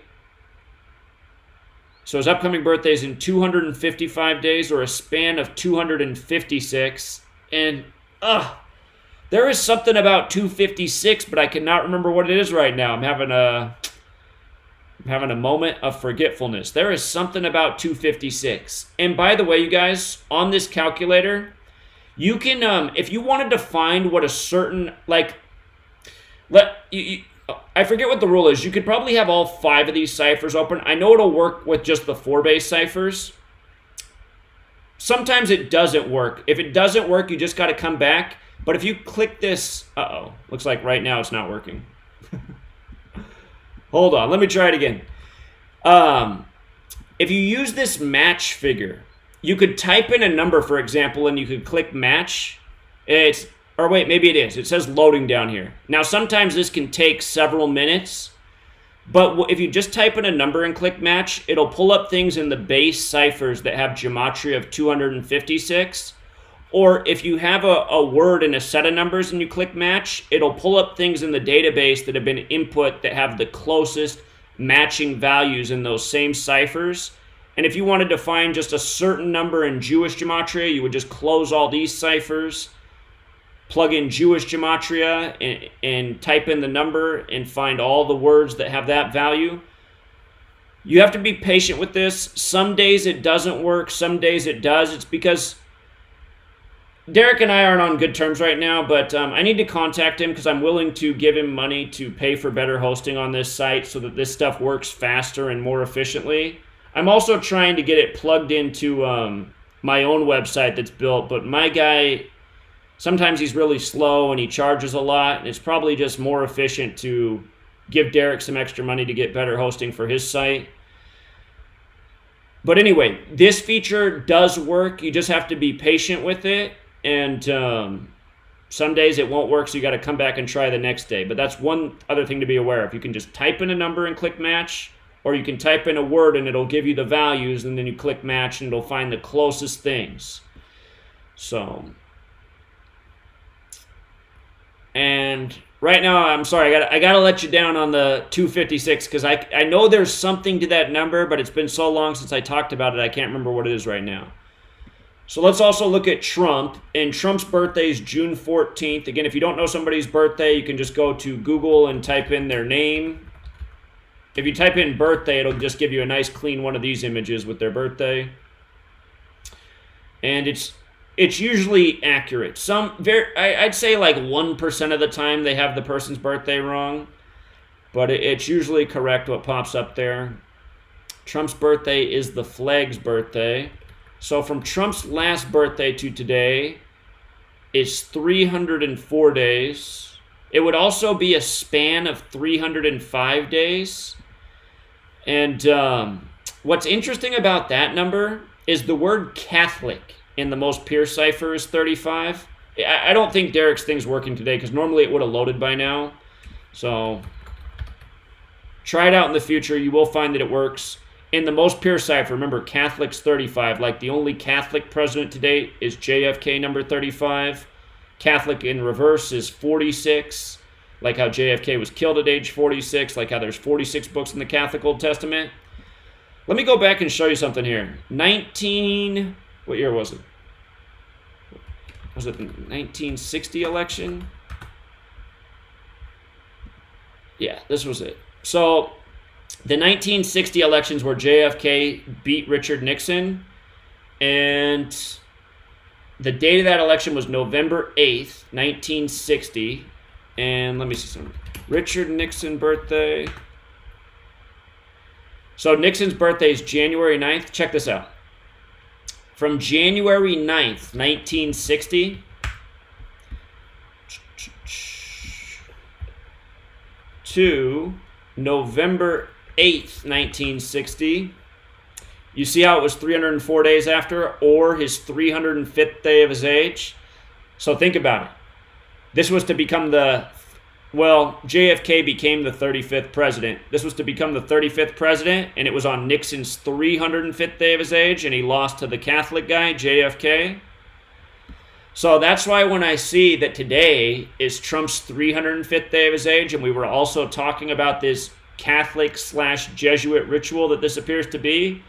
So his upcoming birthday is in 255 days or a span of 256. And there is something about 256, but I cannot remember what it is right now. I'm having a moment of forgetfulness. There is something about 256. And by the way, you guys, on this calculator, you can, if you wanted to find what a certain, like, I forget what the rule is. You could probably have all 5 of these ciphers open. I know it'll work with just the 4 base ciphers. Sometimes it doesn't work. If it doesn't work, you just got to come back. But if you click this, looks like right now it's not working. Hold on, let me try it again. If you use this match figure, you could type in a number, for example, and you could click match. Or wait, maybe it is. It says loading down here. Now, sometimes this can take several minutes. But if you just type in a number and click match, it'll pull up things in the base ciphers that have gematria of 256. Or if you have a word and a set of numbers and you click match, it'll pull up things in the database that have been input that have the closest matching values in those same ciphers. And if you wanted to find just a certain number in Jewish gematria, you would just close all these ciphers, plug in Jewish gematria, and type in the number and find all the words that have that value. You have to be patient with this. Some days it doesn't work, some days it does. It's because Derek and I aren't on good terms right now, but I need to contact him because I'm willing to give him money to pay for better hosting on this site so that this stuff works faster and more efficiently. I'm also trying to get it plugged into my own website that's built, but my guy, sometimes he's really slow and he charges a lot, and it's probably just more efficient to give Derek some extra money to get better hosting for his site. But anyway, this feature does work. You just have to be patient with it. And some days it won't work, so you got to come back and try the next day. But that's one other thing to be aware of. You can just type in a number and click match, or you can type in a word and it'll give you the values, and then you click match and it'll find the closest things. So, and right now, I'm sorry, I got to let you down on the 256 because I know there's something to that number, but it's been so long since I talked about it, I can't remember what it is right now. So let's also look at Trump, and Trump's birthday is June 14th. Again, if you don't know somebody's birthday, you can just go to Google and type in their name. If you type in birthday, it'll just give you a nice clean one of these images with their birthday. And it's usually accurate. I'd say like 1% of the time they have the person's birthday wrong, but it's usually correct what pops up there. Trump's birthday is the flag's birthday. So from Trump's last birthday to today is 304 days. It would also be a span of 305 days. And what's interesting about that number is the word Catholic in the most pure cipher is 35. I don't think Derek's thing's working today because normally it would have loaded by now. So try it out in the future. You will find that it works. In the most pure cipher, remember, Catholic's 35. Like the only Catholic president to date is JFK, number 35. Catholic in reverse is 46. Like how JFK was killed at age 46. Like how there's 46 books in the Catholic Old Testament. Let me go back and show you something here. What year was it? Was it the 1960 election? Yeah, this was it. So the 1960 elections where JFK beat Richard Nixon, and the date of that election was November 8th, 1960. And let me see some. Richard Nixon birthday. So Nixon's birthday is January 9th. Check this out. From January 9th, 1960 to November 8th, 1960. You see how it was 304 days after, or his 305th day of his age? So think about it. This was to become JFK became the 35th president. This was to become the 35th president, and it was on Nixon's 305th day of his age, and he lost to the Catholic guy, JFK. So that's why when I see that today is Trump's 305th day of his age, and we were also talking about this Catholic/Jesuit ritual that this appears to be,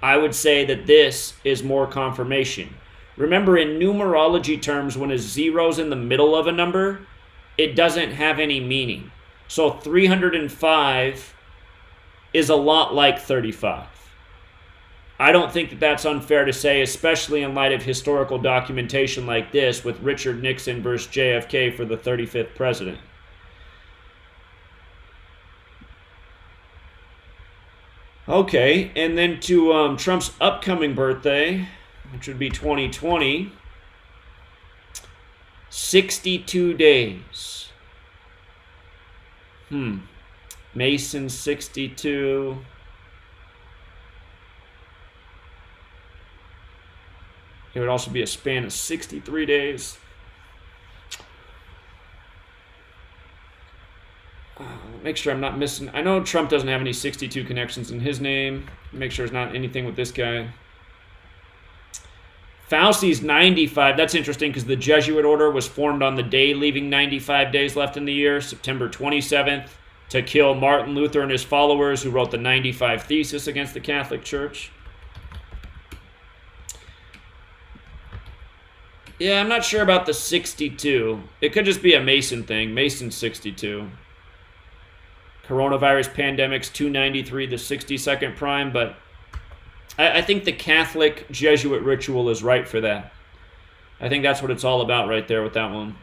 I would say that this is more confirmation. Remember, in numerology terms, when a zero's in the middle of a number, it doesn't have any meaning. So 305 is a lot like 35. I don't think that that's unfair to say, especially in light of historical documentation like this with Richard Nixon versus JFK for the 35th president. Okay, and then to Trump's upcoming birthday, which would be 2020, 62 days. Mason 62. It would also be a span of 63 days. make sure I'm not missing. I know Trump doesn't have any 62 connections in his name. Make sure there's not anything with this guy. Fauci's 95. That's interesting because the Jesuit order was formed on the day leaving 95 days left in the year, September 27th, to kill Martin Luther and his followers who wrote the 95 Thesis against the Catholic Church. Yeah, I'm not sure about the 62. It could just be a Mason thing. Mason's 62. Coronavirus pandemic's 293, the 62nd prime, but I think the Catholic Jesuit ritual is right for that. I think that's what it's all about right there with that one.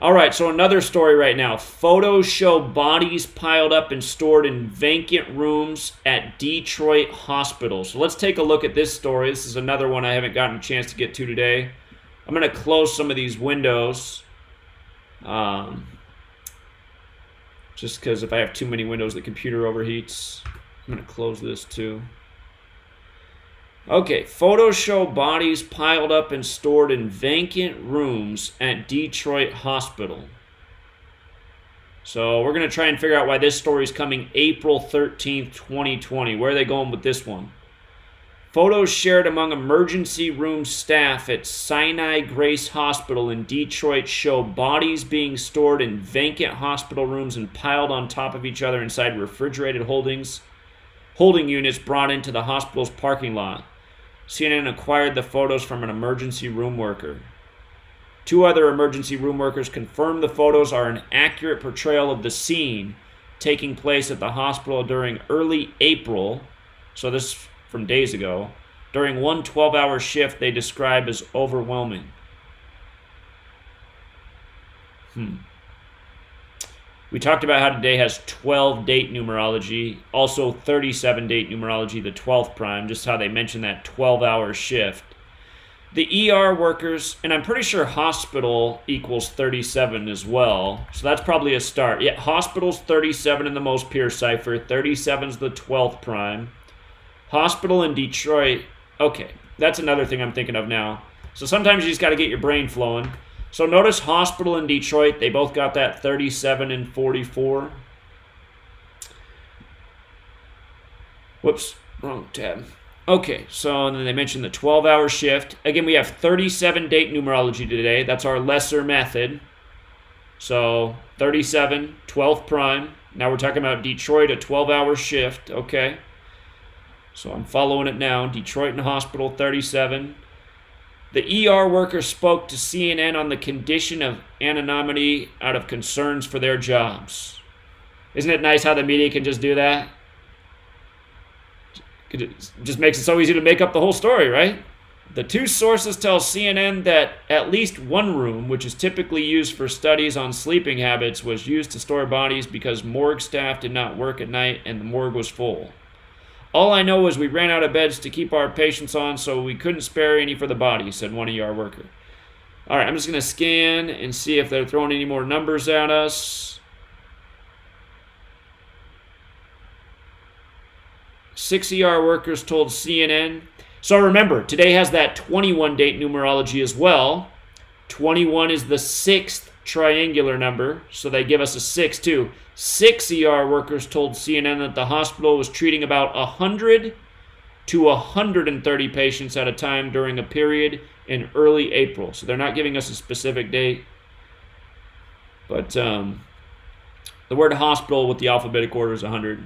All right, so another story right now. Photos show bodies piled up and stored in vacant rooms at Detroit hospital. So let's take a look at this story. This is another one I haven't gotten a chance to get to today. I'm going to close some of these windows. Just because if I have too many windows, the computer overheats. I'm going to close this too. Okay, photos show bodies piled up and stored in vacant rooms at Detroit hospital. So we're going to try and figure out why this story is coming April 13th, 2020. Where are they going with this one? Photos shared among emergency room staff at Sinai Grace Hospital in Detroit show bodies being stored in vacant hospital rooms and piled on top of each other inside refrigerated holding units brought into the hospital's parking lot. CNN acquired the photos from an emergency room worker. 2 other emergency room workers confirmed the photos are an accurate portrayal of the scene taking place at the hospital during early April, so this is from days ago, during one 12-hour shift they describe as overwhelming. We talked about how today has 12 date numerology, also 37 date numerology, the 12th prime, just how they mentioned that 12-hour shift. The ER workers, and I'm pretty sure hospital equals 37 as well, so that's probably a start. Yeah, hospital's 37 in the most pure cipher, 37's the 12th prime. Hospital in Detroit, okay, that's another thing I'm thinking of now. So sometimes you just got to get your brain flowing. So notice hospital in Detroit, they both got that 37 and 44. Whoops, wrong tab. Okay, so then they mentioned the 12-hour shift. Again, we have 37 date numerology today. That's our lesser method. So 37, 12th prime. Now we're talking about Detroit, a 12-hour shift. Okay. So I'm following it now. Detroit and hospital, 37. The ER worker spoke to CNN on the condition of anonymity out of concerns for their jobs. Isn't it nice how the media can just do that? It just makes it so easy to make up the whole story, right? The 2 sources tell CNN that at least one room, which is typically used for studies on sleeping habits, was used to store bodies because morgue staff did not work at night and the morgue was full. All I know is we ran out of beds to keep our patients on, so we couldn't spare any for the bodies, said one ER worker. All right, I'm just going to scan and see if they're throwing any more numbers at us. 6 ER workers told CNN. So remember, today has that 21 date numerology as well. 21 is the 6th triangular number, so they give us a 6 too. 6 ER workers told CNN that the hospital was treating about 100 to 130 patients at a time during a period in early April. So they're not giving us a specific date. But the word hospital with the alphabetic order is 100.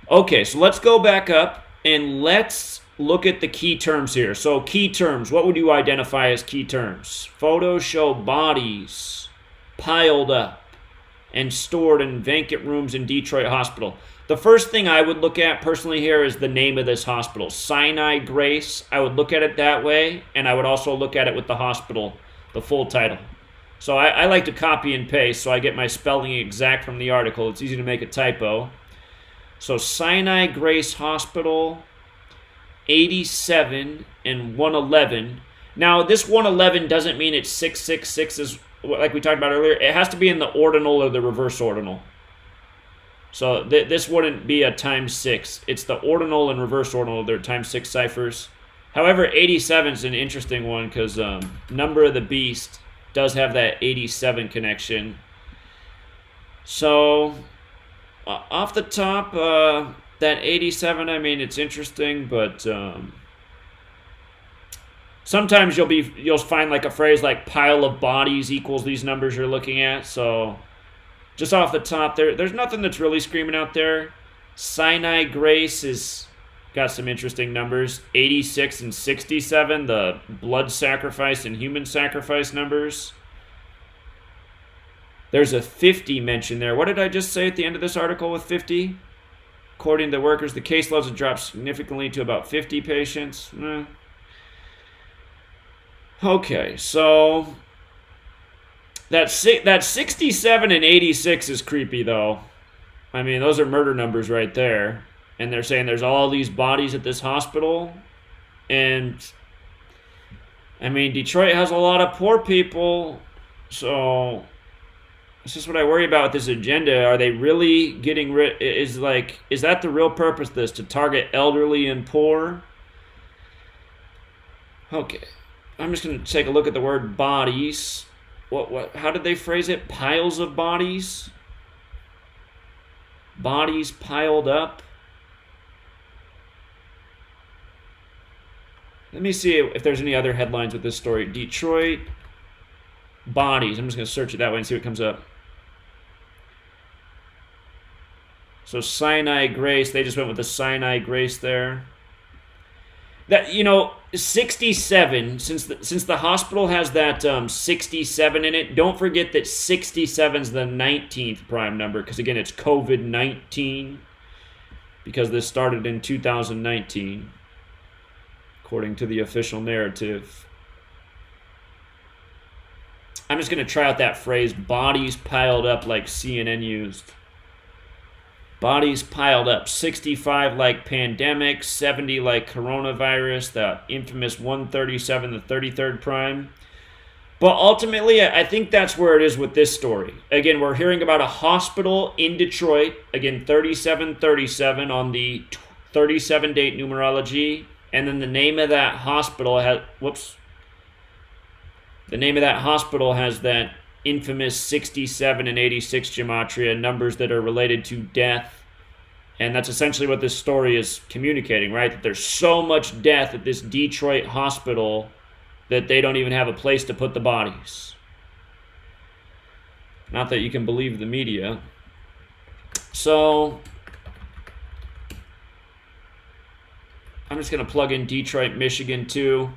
Okay, so let's go back up and let's look at the key terms here. So key terms, what would you identify as key terms? Photos show bodies piled up and stored in vacant rooms in Detroit hospital. The first thing I would look at personally here is the name of this hospital. Sinai Grace. I would look at it that way, and I would also look at it with the hospital, the full title. So I like to copy and paste so I get my spelling exact from the article. It's easy to make a typo. So Sinai Grace Hospital, 87 and 111. Now, this 111 doesn't mean it's 666 is like we talked about earlier. It has to be in the ordinal or the reverse ordinal. So this wouldn't be a times 6. It's the ordinal and reverse ordinal. They're times 6 ciphers. However, 87 is an interesting one because Number of the Beast does have that 87 connection. So, off the top, that 87, I mean, it's interesting, but sometimes you'll find like a phrase like pile of bodies equals these numbers you're looking at. So, just off the top, there's nothing that's really screaming out there. Sinai Grace is got some interesting numbers. 86 and 67, the blood sacrifice and human sacrifice numbers. There's a 50 mentioned there. What did I just say at the end of this article with 50? According to the workers, the caseloads have dropped significantly to about 50 patients. Okay, so that 67 and 86 is creepy, though. I mean, those are murder numbers right there. And they're saying there's all these bodies at this hospital. And, I mean, Detroit has a lot of poor people, so it's just what I worry about with this agenda. Are they really getting rid? Is that the real purpose of this, to target elderly and poor? Okay, I'm just going to take a look at the word bodies. How did they phrase it? Piles of bodies? Bodies piled up? Let me see if there's any other headlines with this story. Detroit bodies. I'm just going to search it that way and see what comes up. So Sinai Grace, they just went with the Sinai Grace there. That, 67, since the hospital has that 67 in it, don't forget that 67 is the 19th prime number, because again, it's COVID-19, because this started in 2019, according to the official narrative. I'm just going to try out that phrase, bodies piled up, like CNN used. Bodies piled up. 65 like pandemic, 70 like coronavirus, the infamous 137, the 33rd prime. But ultimately, I think that's where it is with this story. Again, we're hearing about a hospital in Detroit. Again, 3737 on the 37 date numerology. And then the name of that hospital the name of that hospital has that infamous 67 and 86 gematria, numbers that are related to death. And that's essentially what this story is communicating, right? That there's so much death at this Detroit hospital that they don't even have a place to put the bodies. Not that you can believe the media. So I'm just going to plug in Detroit, Michigan, too.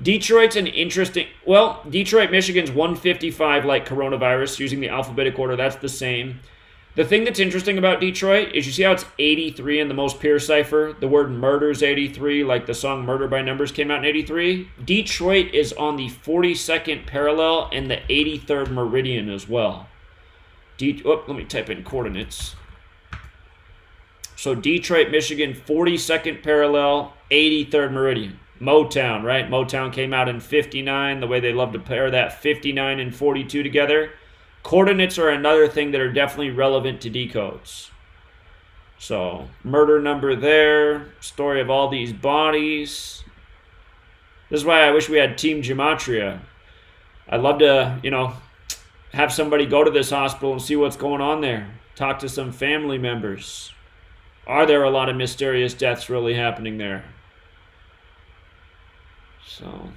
Detroit's an interesting... Well, Detroit, Michigan's 155 like coronavirus, using the alphabetic order. That's the same. The thing that's interesting about Detroit is you see how it's 83 in the most pure cipher? The word murder's 83, like the song Murder by Numbers came out in 83. Detroit is on the 42nd parallel and the 83rd meridian as well. Let me type in coordinates. So Detroit, Michigan, 42nd parallel, 83rd meridian. Motown, right? Motown came out in 59, the way they love to pair that 59 and 42 together. Coordinates are another thing that are definitely relevant to decodes. So, murder number there, story of all these bodies. This is why I wish we had Team Gematria. I'd love to, have somebody go to this hospital and see what's going on there. Talk to some family members. Are there a lot of mysterious deaths really happening there? So,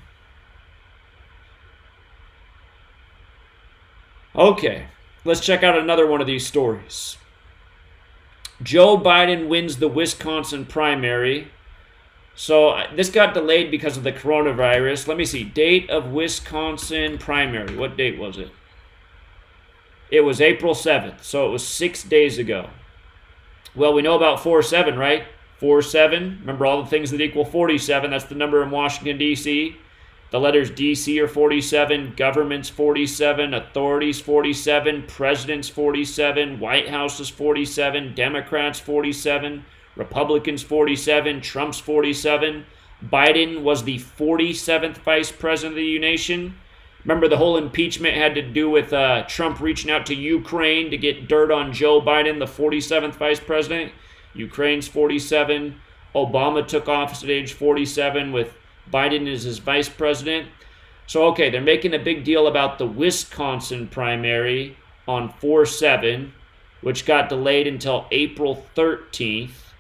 okay, let's check out another one of these stories. Joe Biden wins the Wisconsin primary. So this got delayed because of the coronavirus. Let me see, date of Wisconsin primary. What date was it? It was April 7th, so it was 6 days ago. Well, we know about 4-7, right? 4-7, remember all the things that equal 47, that's the number in Washington, D.C. The letters D.C. are 47, government's 47, authorities 47, president's 47, White House is 47, Democrats 47, Republicans 47, Trump's 47. Biden was the 47th vice president of the nation. Remember the whole impeachment had to do with Trump reaching out to Ukraine to get dirt on Joe Biden, the 47th vice president. Ukraine's 47. Obama took office at age 47 with Biden as his vice president. So, okay, they're making a big deal about the Wisconsin primary on 4/7, which got delayed until April 13th.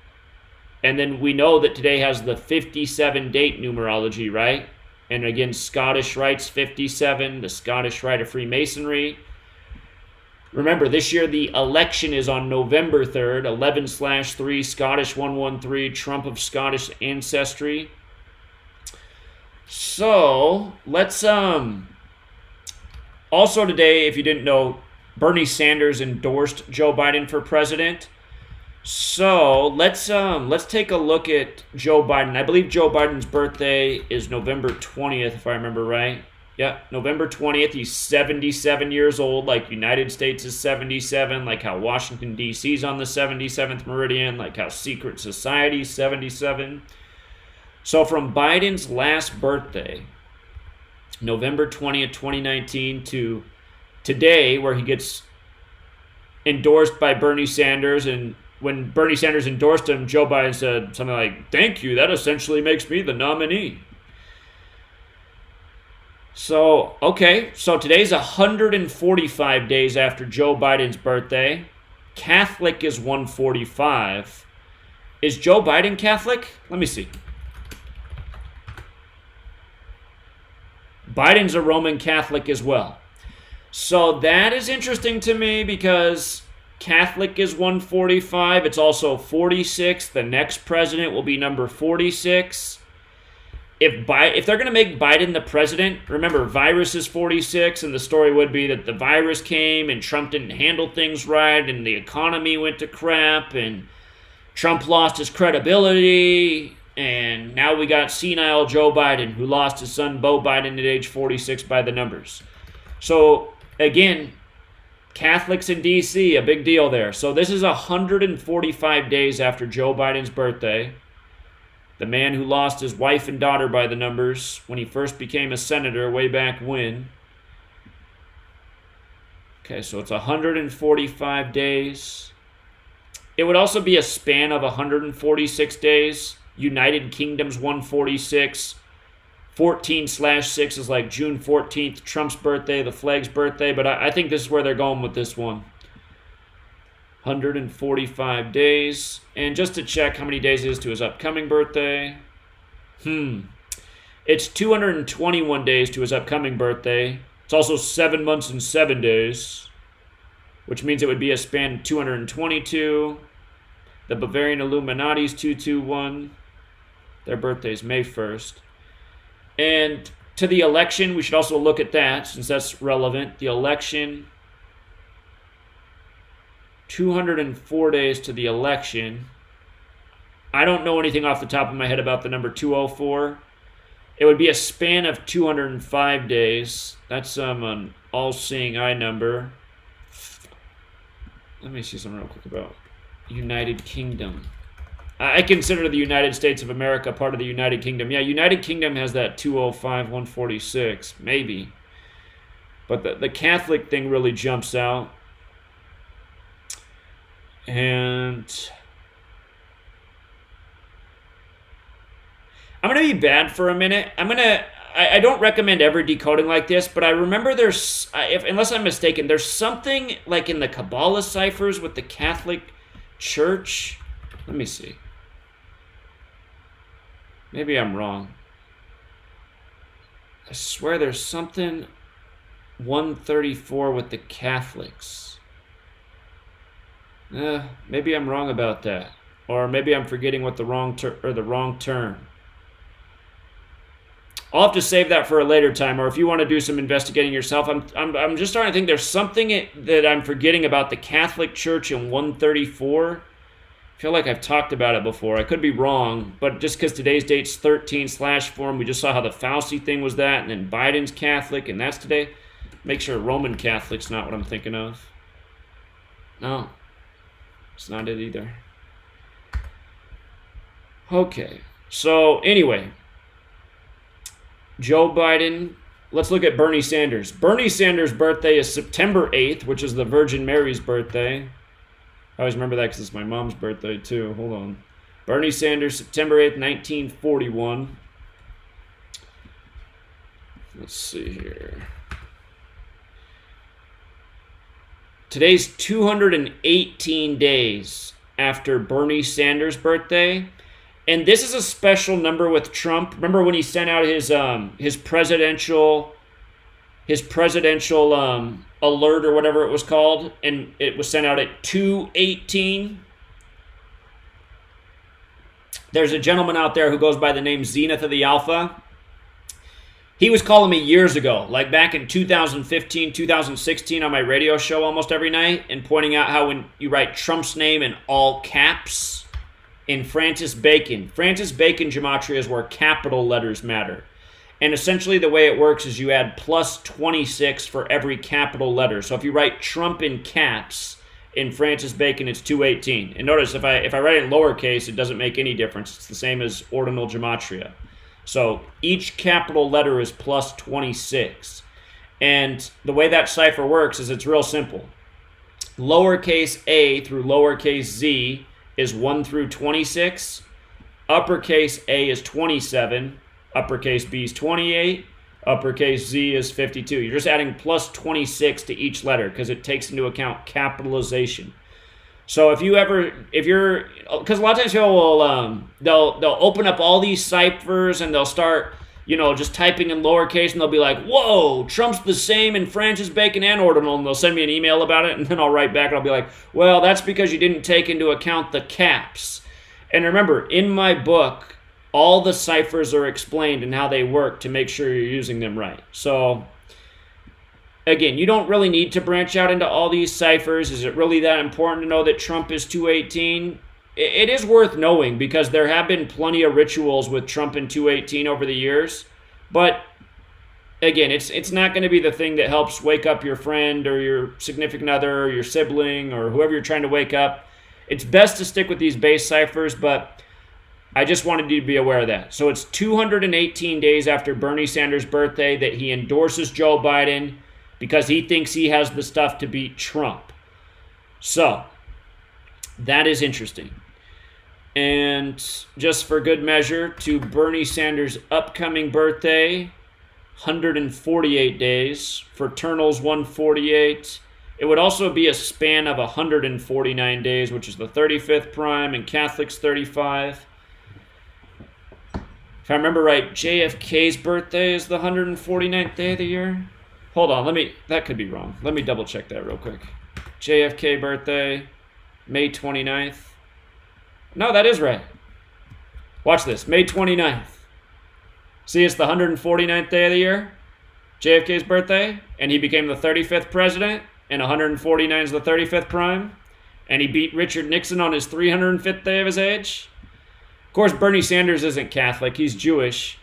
And then we know that today has the 57 date numerology, right? And again, Scottish Rite's 57, the Scottish Rite of Freemasonry. Remember, this year the election is on November 3rd, 11/3, Scottish 113, Trump of Scottish ancestry. So, let's, also today, if you didn't know, Bernie Sanders endorsed Joe Biden for president. So, let's take a look at Joe Biden. I believe Joe Biden's birthday is November 20th, if I remember right. Yeah, November 20th. He's 77 years old, like United States is 77, like how Washington, D.C. is on the 77th meridian, like how secret society is 77. So from Biden's last birthday, November 20th, 2019, to today, where he gets endorsed by Bernie Sanders, and when Bernie Sanders endorsed him, Joe Biden said something like, "Thank you, that essentially makes me the nominee." So, okay, so today's 145 days after Joe Biden's birthday. Catholic is 145. Is Joe Biden Catholic? Let me see. Biden's a Roman Catholic as well. So that is interesting to me because Catholic is 145. It's also 46. The next president will be number 46. If they're going to make Biden the president, remember, virus is 46, and the story would be that the virus came and Trump didn't handle things right, and the economy went to crap, and Trump lost his credibility, and now we got senile Joe Biden, who lost his son Beau Biden at age 46 by the numbers. So, again, Catholics in D.C., a big deal there. So this is 145 days after Joe Biden's birthday. The man who lost his wife and daughter by the numbers when he first became a senator way back when. Okay, so it's 145 days. It would also be a span of 146 days. United Kingdom's 146. 14/6 is like June 14th, Trump's birthday, the flag's birthday. But I think this is where they're going with this one. 145 days. And just to check how many days it is to his upcoming birthday. It's 221 days to his upcoming birthday. It's also 7 months and 7 days, which means it would be a span of 222. The Bavarian Illuminati's 221. Their birthday is May 1st. And to the election, we should also look at that since that's relevant. The election, 204 days to the election. I don't know anything off the top of my head about the number 204. It would be a span of 205 days. That's an all-seeing eye number. Let me see something real quick about United Kingdom. I consider the United States of America part of the United Kingdom. Yeah, United Kingdom has that 205, 146, maybe. But the Catholic thing really jumps out. And I'm going to be bad for a minute. I don't recommend ever decoding like this, but I remember unless I'm mistaken, there's something like in the Kabbalah ciphers with the Catholic Church. Let me see. Maybe I'm wrong. I swear there's something 134 with the Catholics. Maybe I'm wrong about that. Or maybe I'm forgetting what the wrong term. I'll have to save that for a later time, or if you want to do some investigating yourself. I'm just starting to think there's something that I'm forgetting about the Catholic Church in 134. I feel like I've talked about it before. I could be wrong, but just because today's date's 13/4, we just saw how the Fauci thing was that, and then Biden's Catholic, and that's today. Make sure Roman Catholic's not what I'm thinking of. No, it's not it either. Okay, so anyway, Joe Biden. Let's look at Bernie Sanders. Bernie Sanders' birthday is September 8th, which is the Virgin Mary's birthday. I always remember that because it's my mom's birthday, too. Hold on. Bernie Sanders, September 8th, 1941. Let's see here. Today's 218 days after Bernie Sanders' birthday. And this is a special number with Trump. Remember when he sent out his presidential alert or whatever it was called, and it was sent out at 2:18. There's a gentleman out there who goes by the name Zenith of the Alpha. He was calling me years ago, like back in 2015, 2016 on my radio show almost every night, and pointing out how when you write Trump's name in all caps in Francis Bacon Gematria is where capital letters matter. And essentially the way it works is you add plus 26 for every capital letter. So if you write Trump in caps in Francis Bacon, it's 218. And notice if I write it in lowercase, it doesn't make any difference. It's the same as ordinal gematria. So each capital letter is plus 26. And the way that cipher works is it's real simple. Lowercase a through lowercase z is 1 through 26. Uppercase a is 27. Uppercase b is 28. Uppercase z is 52. You're just adding plus 26 to each letter because it takes into account capitalization. So because a lot of times people will, they'll open up all these ciphers and they'll start, just typing in lowercase, and they'll be like, whoa, Trump's the same in Francis Bacon and ordinal, and they'll send me an email about it, and then I'll write back and I'll be like, well, that's because you didn't take into account the caps. And remember, in my book, all the ciphers are explained and how they work to make sure you're using them right. So again, you don't really need to branch out into all these ciphers. Is it really that important to know that Trump is 218? It is worth knowing because there have been plenty of rituals with Trump and 218 over the years. But again, it's not going to be the thing that helps wake up your friend or your significant other or your sibling or whoever you're trying to wake up. It's best to stick with these base ciphers, but I just wanted you to be aware of that. So it's 218 days after Bernie Sanders' birthday that he endorses Joe Biden because he thinks he has the stuff to beat Trump. So that is interesting. And just for good measure, to Bernie Sanders' upcoming birthday, 148 days. Fraternals, 148. It would also be a span of 149 days, which is the 35th prime, and Catholics 35. If I remember right, JFK's birthday is the 149th day of the year. Hold on, that could be wrong. Let me double check that real quick. JFK birthday, May 29th. No, that is right. Watch this, May 29th. See, it's the 149th day of the year, JFK's birthday, and he became the 35th president, and 149 is the 35th prime, and he beat Richard Nixon on his 305th day of his age. Of course, Bernie Sanders isn't Catholic, he's Jewish.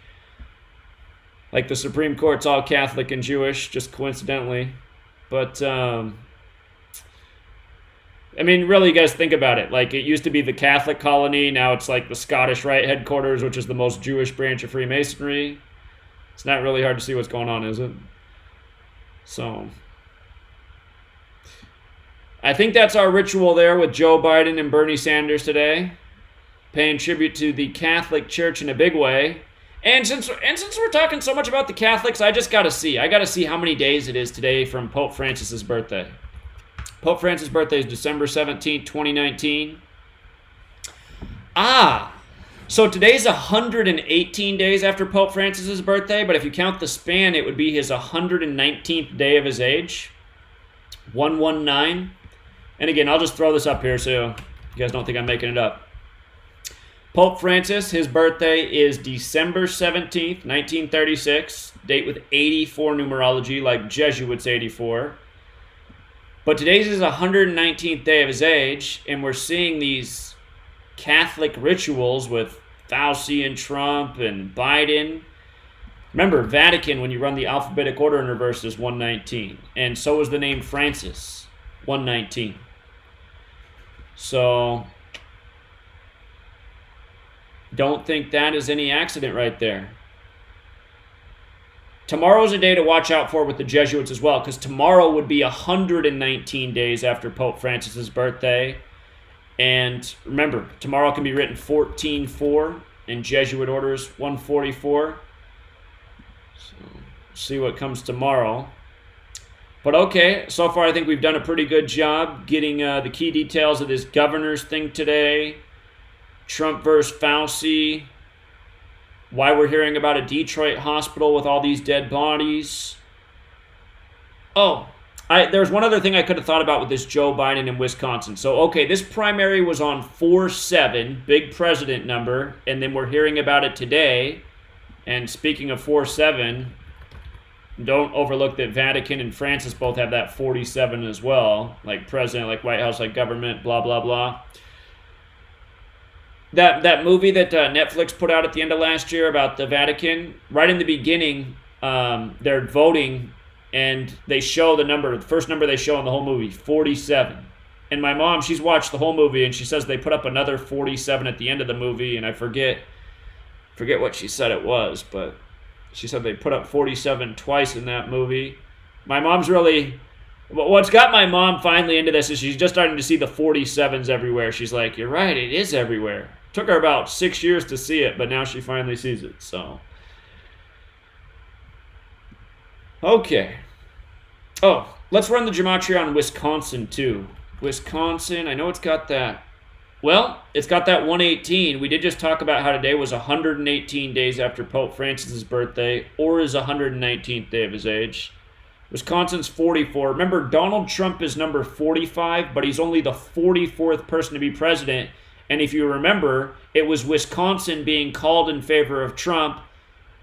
Like the Supreme Court's all Catholic and Jewish, just coincidentally. But, really, you guys think about it. Like, it used to be the Catholic colony. Now it's like the Scottish Rite headquarters, which is the most Jewish branch of Freemasonry. It's not really hard to see what's going on, is it? So, I think that's our ritual there with Joe Biden and Bernie Sanders today. Paying tribute to the Catholic Church in a big way. And since we're talking so much about the Catholics, I got to see how many days it is today from Pope Francis's birthday. Pope Francis' birthday is December 17th, 2019. So today's 118 days after Pope Francis' birthday, but if you count the span, it would be his 119th day of his age. 119. And again, I'll just throw this up here so you guys don't think I'm making it up. Pope Francis, his birthday is December 17th, 1936. Date with 84 numerology, like Jesuits 84. But today's his 119th day of his age, and we're seeing these Catholic rituals with Fauci and Trump and Biden. Remember, Vatican, when you run the alphabetic order in reverse, is 119. And so is the name Francis, 119. So don't think that is any accident right there. Tomorrow's a day to watch out for with the Jesuits as well, because tomorrow would be 119 days after Pope Francis's birthday. And remember, tomorrow can be written 14-4 in Jesuit orders 144. So see what comes tomorrow. But okay, so far I think we've done a pretty good job getting the key details of this governor's thing today. Trump versus Fauci. Why we're hearing about a Detroit hospital with all these dead bodies. Oh, there's one other thing I could have thought about with this Joe Biden in Wisconsin. So, okay, this primary was on 4-7, big president number, and then we're hearing about it today. And speaking of 4-7, don't overlook that Vatican and Francis both have that 47 as well, like president, like White House, like government, blah, blah, blah. That movie that Netflix put out at the end of last year about the Vatican, right in the beginning, they're voting, and they show the number, the first number they show in the whole movie, 47. And my mom, she's watched the whole movie, and she says they put up another 47 at the end of the movie, and I forget what she said it was, but she said they put up 47 twice in that movie. My mom's really... What's got my mom finally into this is she's just starting to see the 47s everywhere. She's like, you're right, it is everywhere. Took her about 6 years to see it, but now she finally sees it, so... Okay. Oh, let's run the gematria on Wisconsin, too. Wisconsin, I know it's got that... Well, it's got that 118. We did just talk about how today was 118 days after Pope Francis's birthday, or his 119th day of his age. Wisconsin's 44. Remember, Donald Trump is number 45, but he's only the 44th person to be president. And if you remember, it was Wisconsin being called in favor of Trump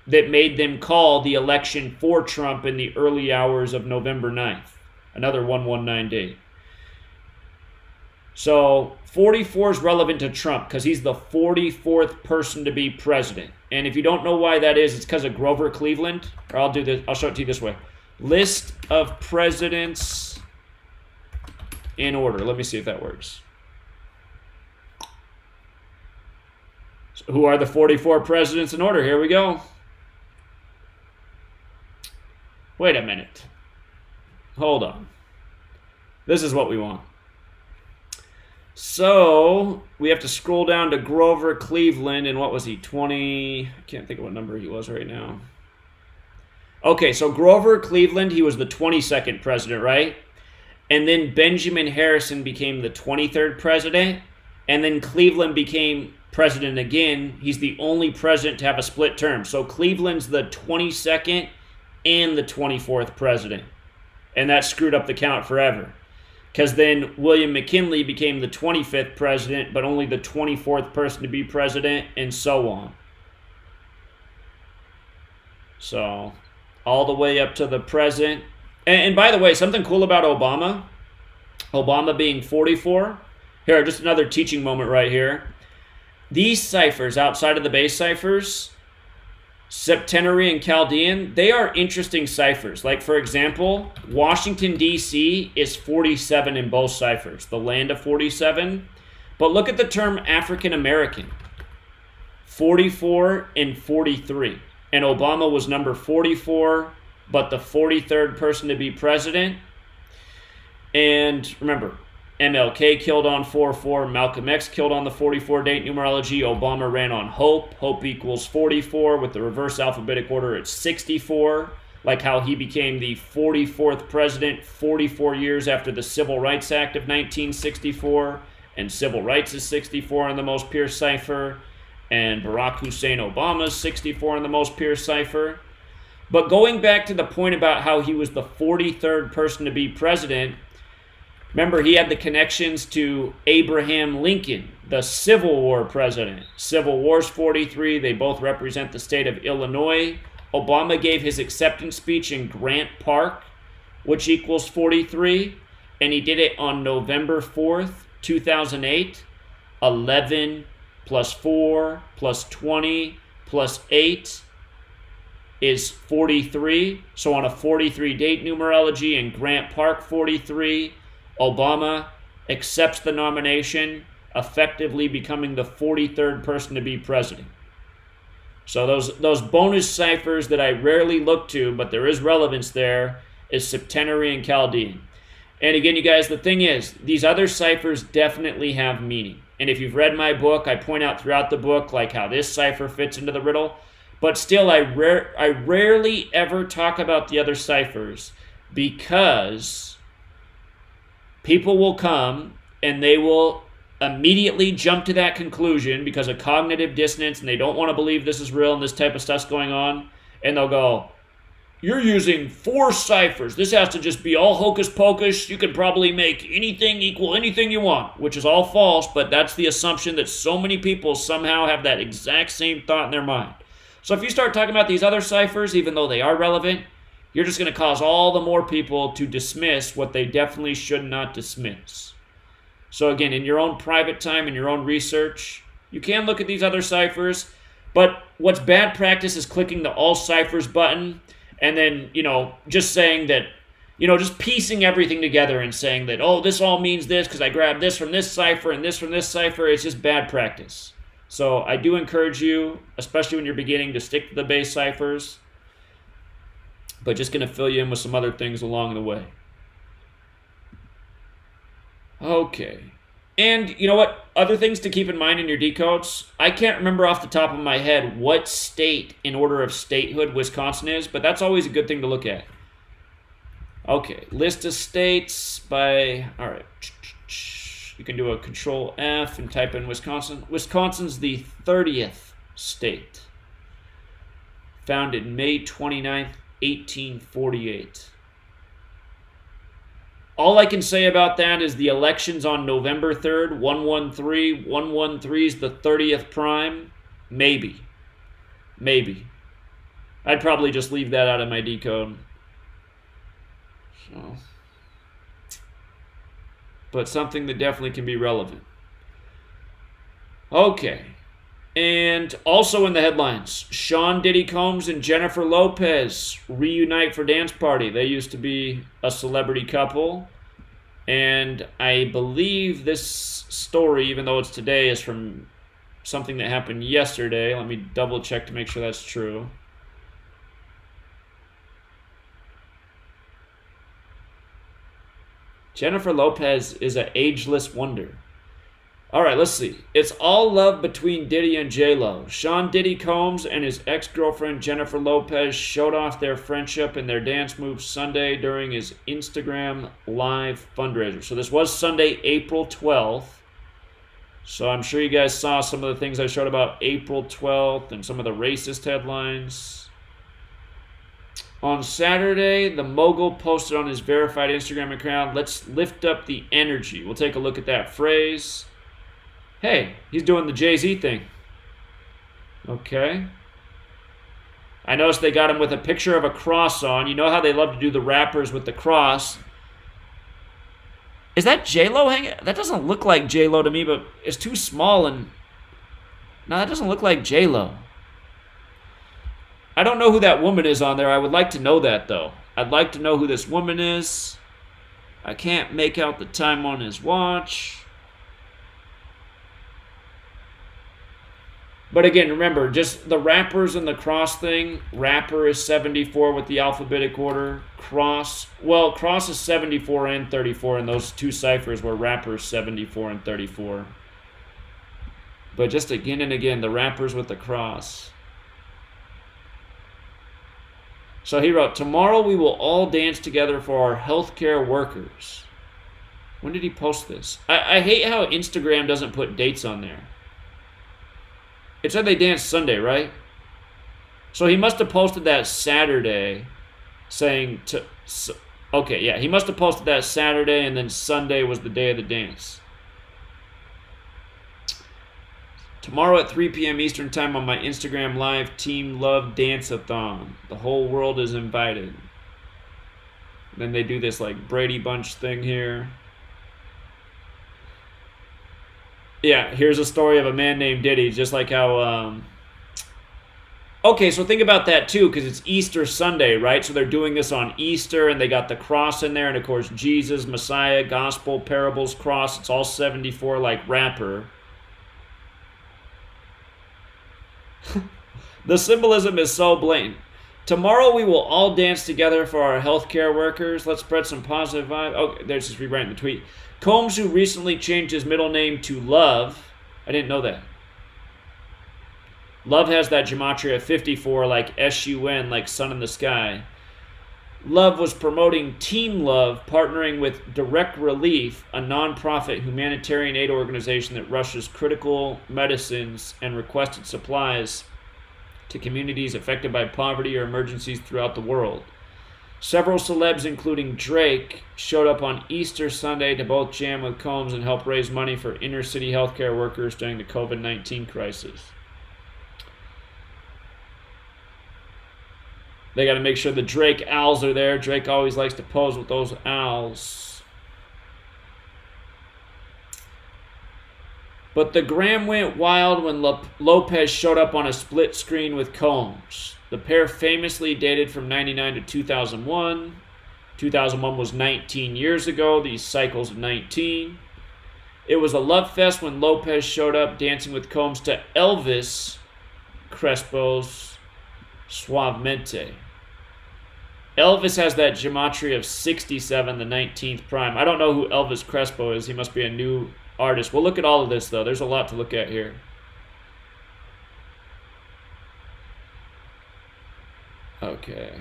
that made them call the election for Trump in the early hours of November 9th. Another 119 day. So 44 is relevant to Trump because he's the 44th person to be president. And if you don't know why that is, it's because of Grover Cleveland. Or I'll do this. I'll show it to you this way. List of presidents in order. Let me see if that works. So who are the 44 presidents in order? Here we go. Wait a minute. Hold on. This is what we want. So, we have to scroll down to Grover Cleveland, and what was he, 20? I can't think of what number he was right now. Okay, so Grover Cleveland, he was the 22nd president, right? And then Benjamin Harrison became the 23rd president, and then Cleveland became president again. He's the only president to have a split term. So Cleveland's the 22nd and the 24th president. And that screwed up the count forever. Because then William McKinley became the 25th president, but only the 24th person to be president, and so on. So, all the way up to the present. And by the way, something cool about Obama being 44. Here, just another teaching moment right here. These ciphers, outside of the base ciphers, Septenary and Chaldean, they are interesting ciphers. Like, for example, Washington, D.C. is 47 in both ciphers, the land of 47. But look at the term African American, 44 and 43. And Obama was number 44, but the 43rd person to be president. And remember, MLK killed on 4-4, Malcolm X killed on the 44 date numerology, Obama ran on hope, hope equals 44, with the reverse alphabetic order it's 64, like how he became the 44th president 44 years after the Civil Rights Act of 1964, and civil rights is 64 in the most pure cipher, and Barack Hussein Obama's 64 in the most pure cipher. But going back to the point about how he was the 43rd person to be president, remember, he had the connections to Abraham Lincoln, the Civil War president. Civil War's 43. They both represent the state of Illinois. Obama gave his acceptance speech in Grant Park, which equals 43. And he did it on November 4th, 2008. 11 plus 4 plus 20 plus 8 is 43. So on a 43 date numerology in Grant Park 43, Obama accepts the nomination, effectively becoming the 43rd person to be president. So those bonus ciphers that I rarely look to, but there is relevance there, is Septenary and Chaldean. And again, you guys, the thing is, these other ciphers definitely have meaning. And if you've read my book, I point out throughout the book like how this cipher fits into the riddle. But still, I rarely ever talk about the other ciphers because people will come and they will immediately jump to that conclusion because of cognitive dissonance, and they don't want to believe this is real and this type of stuff's going on, and they'll go, you're using 4 ciphers. This has to just be all hocus pocus. You can probably make anything equal anything you want, which is all false, but that's the assumption that so many people somehow have that exact same thought in their mind. So if you start talking about these other ciphers, even though they are relevant, you're just going to cause all the more people to dismiss what they definitely should not dismiss. So again, in your own private time, in your own research, you can look at these other ciphers, but what's bad practice is clicking the all ciphers button and then, just saying that, just piecing everything together and saying that, oh, this all means this because I grabbed this from this cipher and this from this cipher. It's just bad practice. So I do encourage you, especially when you're beginning, to stick to the base ciphers, but just going to fill you in with some other things along the way. Okay. And you know what? Other things to keep in mind in your decodes. I can't remember off the top of my head what state in order of statehood Wisconsin is, but that's always a good thing to look at. Okay, list of states by, all right. You can do a Control F and type in Wisconsin. Wisconsin's the 30th state. Founded May 29th, 1848. All I can say about that is the election's on November 3rd, 113. 113 is the 30th prime. Maybe. I'd probably just leave that out of my decode. So, but something that definitely can be relevant. Okay. And also in the headlines, Sean Diddy Combs and Jennifer Lopez reunite for dance party. They used to be a celebrity couple. And I believe this story, even though it's today, is from something that happened yesterday. Let me double check to make sure that's true. Jennifer Lopez is an ageless wonder. All right, let's see. It's all love between Diddy and J-Lo. Sean Diddy Combs and his ex-girlfriend Jennifer Lopez showed off their friendship and their dance moves Sunday during his Instagram Live fundraiser. So this was Sunday, April 12th. So I'm sure you guys saw some of the things I showed about April 12th and some of the racist headlines. On Saturday, the mogul posted on his verified Instagram account, "Let's lift up the energy." We'll take a look at that phrase. Hey, he's doing the Jay-Z thing. Okay. I noticed they got him with a picture of a cross on. You know how they love to do the rappers with the cross. Is that J-Lo hanging? That doesn't look like J-Lo to me, but it's too small and... No, that doesn't look like J-Lo. I don't know who that woman is on there. I would like to know that, though. I'd like to know who this woman is. I can't make out the time on his watch. But again, remember, just the rappers and the cross thing. Rapper is 74 with the alphabetic order. Cross is 74 and 34 in those two ciphers where rapper is 74 and 34. But just again and again, the rappers with the cross. So he wrote, "Tomorrow we will all dance together for our healthcare workers." When did he post this? I hate how Instagram doesn't put dates on there. It said they danced Sunday, right? So he must have posted that Saturday saying to... Okay, yeah, he must have posted that Saturday and then Sunday was the day of the dance. "Tomorrow at 3 p.m. Eastern Time on my Instagram Live Team Love Dance-a-thon. The whole world is invited." Then they do this like Brady Bunch thing here. Yeah, here's a story of a man named Diddy, just like how... Okay, so think about that too, because it's Easter Sunday, right? So they're doing this on Easter, and they got the cross in there, and of course Jesus, Messiah, Gospel, Parables, Cross. It's all 74 like rapper. The symbolism is so blatant. "Tomorrow we will all dance together for our healthcare workers. Let's spread some positive vibe." Okay, there's just rewriting the tweet. Combs, who recently changed his middle name to Love. I didn't know that. Love has that gematria 54, like S-U-N, like sun in the sky. Love was promoting Team Love, partnering with Direct Relief, a nonprofit humanitarian aid organization that rushes critical medicines and requested supplies to communities affected by poverty or emergencies throughout the world. Several celebs, including Drake, showed up on Easter Sunday to both jam with Combs and help raise money for inner-city healthcare workers during the COVID-19 crisis. They got to make sure the Drake owls are there. Drake always likes to pose with those owls. But the gram went wild when Lopez showed up on a split screen with Combs. The pair famously dated from 99 to 2001. 2001 was 19 years ago, these cycles of 19. It was a love fest when Lopez showed up dancing with Combs to Elvis Crespo's Suavemente. Elvis has that gematria of 67, the 19th prime. I don't know who Elvis Crespo is. He must be a new artist. We'll look at all of this, though. There's a lot to look at here. Okay.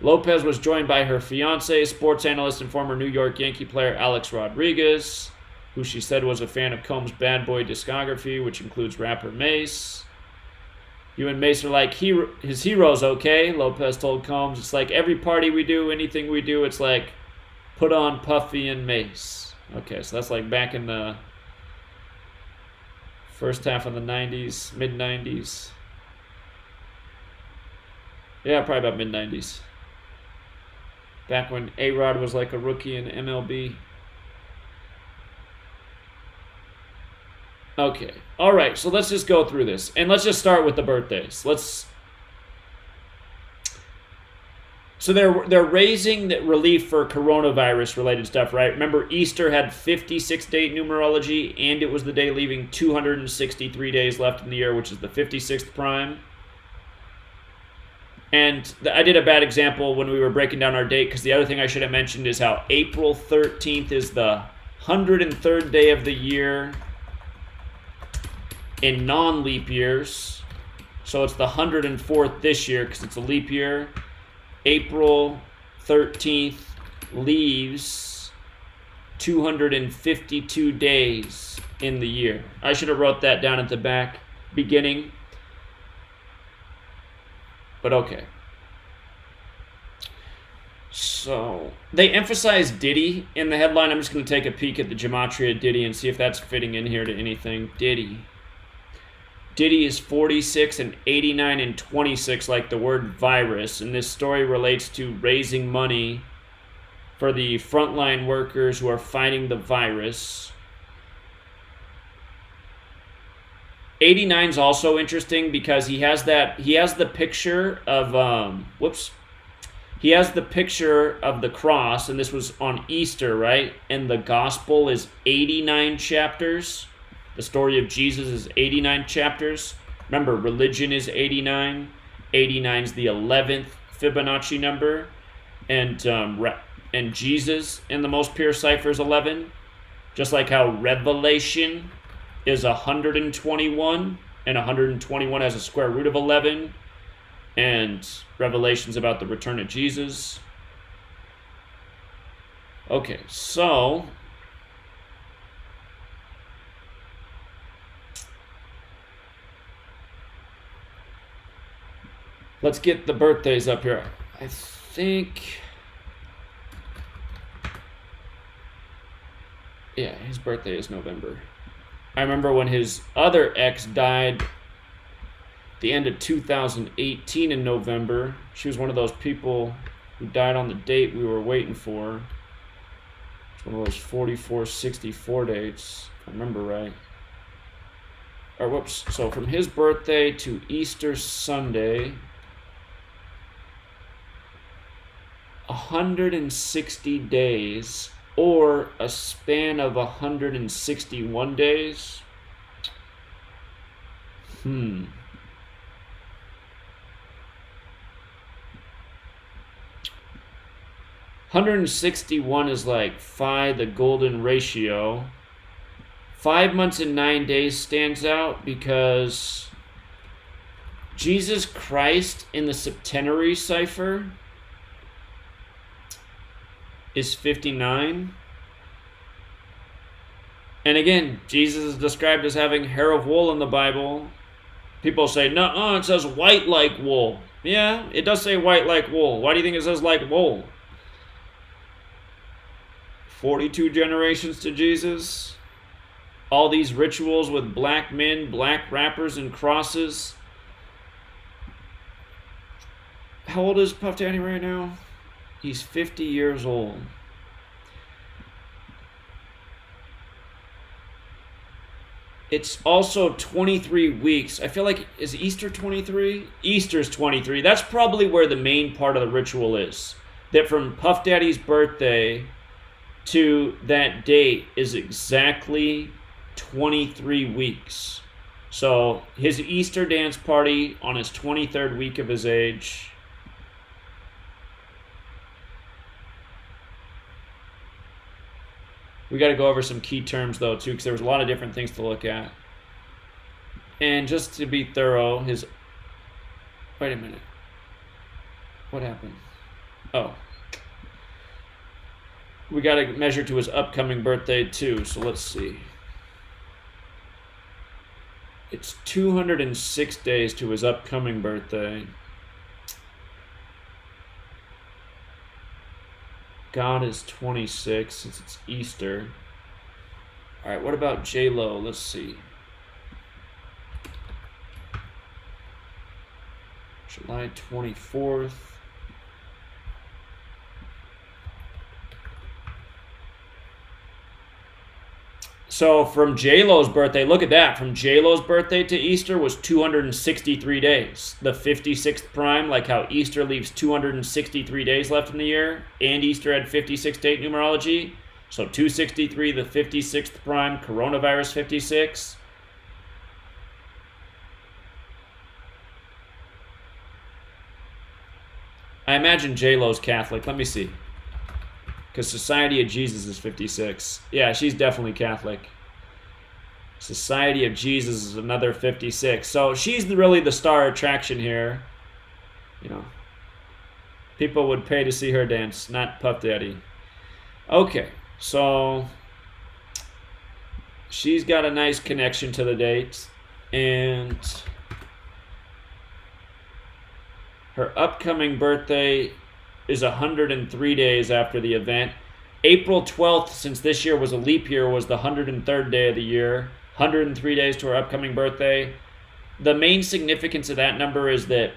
Lopez was joined by her fiance, sports analyst and former New York Yankee player Alex Rodriguez, who she said was a fan of Combs' bad boy discography, which includes rapper Mace. You and Mace are like his heroes, okay? Lopez told Combs. It's like every party we do, anything we do, it's like put on Puffy and Mace. Okay, so that's like back in the first half of the 90s, mid-90s. Yeah, probably about mid-90s. Back when A-Rod was like a rookie in MLB. Okay. All right. So let's just go through this. And let's just start with the birthdays. So they're raising the relief for coronavirus related stuff, right? Remember, Easter had 56-day numerology, and it was the day leaving 263 days left in the year, which is the 56th prime. And I did a bad example when we were breaking down our date, because the other thing I should have mentioned is how April 13th is the 103rd day of the year in non-leap years. So it's the 104th this year because it's a leap year. April 13th leaves 252 days in the year. I should have wrote that down at the beginning. But okay. So they emphasize Diddy in the headline. I'm just going to take a peek at the gematria Diddy and see if that's fitting in here to anything. Diddy is 46 and 89 and 26, like the word virus. And this story relates to raising money for the frontline workers who are fighting the virus. 89 is also interesting because he has the picture of he has the picture of the cross, and this was on Easter, right? And the gospel is 89 chapters. The story of Jesus is 89 chapters. Remember, religion is 89. 89 is the 11th Fibonacci number, and Jesus in the most pure cipher is 11. Just like how Revelation is 121, and 121 has a square root of 11, and Revelation's about the return of Jesus. Okay, so let's get the birthdays up here. I think, yeah, his birthday is November. I remember when his other ex died the end of 2018 in November. She was one of those people who died on the date we were waiting for. It's one of those 4464 dates, if I remember right. Or whoops. So from his birthday to Easter Sunday, 160 days, or a span of 161 days. 161 is like phi, the golden ratio. 5 months and 9 days stands out because Jesus Christ in the septenary cipher is 59. And again, Jesus is described as having hair of wool in the Bible. People say, no, it says white like wool. Yeah, it does say white like wool. Why do you think it says like wool? 42 generations to Jesus. All these rituals with black men, black wrappers, and crosses. How old is Puff Daddy right now? He's 50 years old. It's also 23 weeks. I feel like, is Easter 23? Easter's 23. That's probably where the main part of the ritual is. That from Puff Daddy's birthday to that date is exactly 23 weeks. So his Easter dance party on his 23rd week of his age. We got to go over some key terms, though, too, because there was a lot of different things to look at. And just to be thorough, his... Wait a minute. What happened? Oh. We got to measure to his upcoming birthday, too, so let's see. It's 206 days to his upcoming birthday. God is 26 since it's Easter. All right, what about J-Lo? Let's see. July 24th. So from J-Lo's birthday, look at that. From J-Lo's birthday to Easter was 263 days. The 56th prime, like how Easter leaves 263 days left in the year, and Easter had 56 date numerology. So 263, the 56th prime, coronavirus 56. I imagine J-Lo's Catholic. Let me see. Because Society of Jesus is 56. Yeah, she's definitely Catholic. Society of Jesus is another 56. So she's really the star attraction here. You know, people would pay to see her dance, not Puff Daddy. Okay, so she's got a nice connection to the date. And her upcoming birthday is 103 days after the event. April 12th, since this year was a leap year, was the 103rd day of the year. 103 days to her upcoming birthday. The main significance of that number is that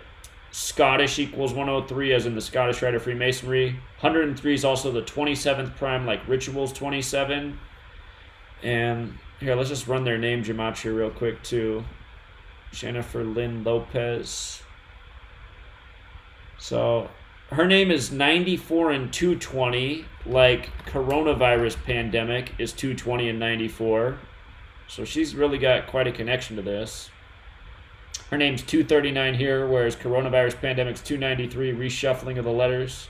Scottish equals 103, as in the Scottish Rite of Freemasonry. 103 is also the 27th prime, like Rituals 27. And here, let's just run their name gematria real quick, too. Jennifer Lynn Lopez. So her name is 94 and 220, like coronavirus pandemic is 220 and 94. So she's really got quite a connection to this. Her name's 239 here, whereas coronavirus pandemic's 293, reshuffling of the letters.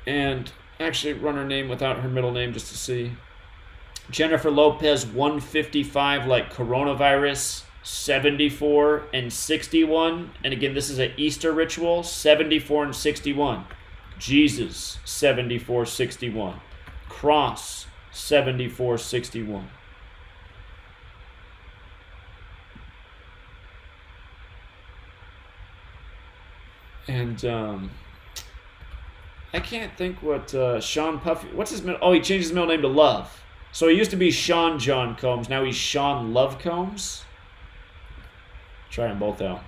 And actually run her name without her middle name just to see. Jennifer Lopez, 155, like coronavirus, 74 and 61. And again, this is an Easter ritual, 74 and 61. Jesus, 74, 61. Cross, 74, 61. And I can't think what Sean Puffy, what's his middle, oh, he changed his middle name to Love. So he used to be Sean John Combs, now he's Sean Love Combs. Try them both out.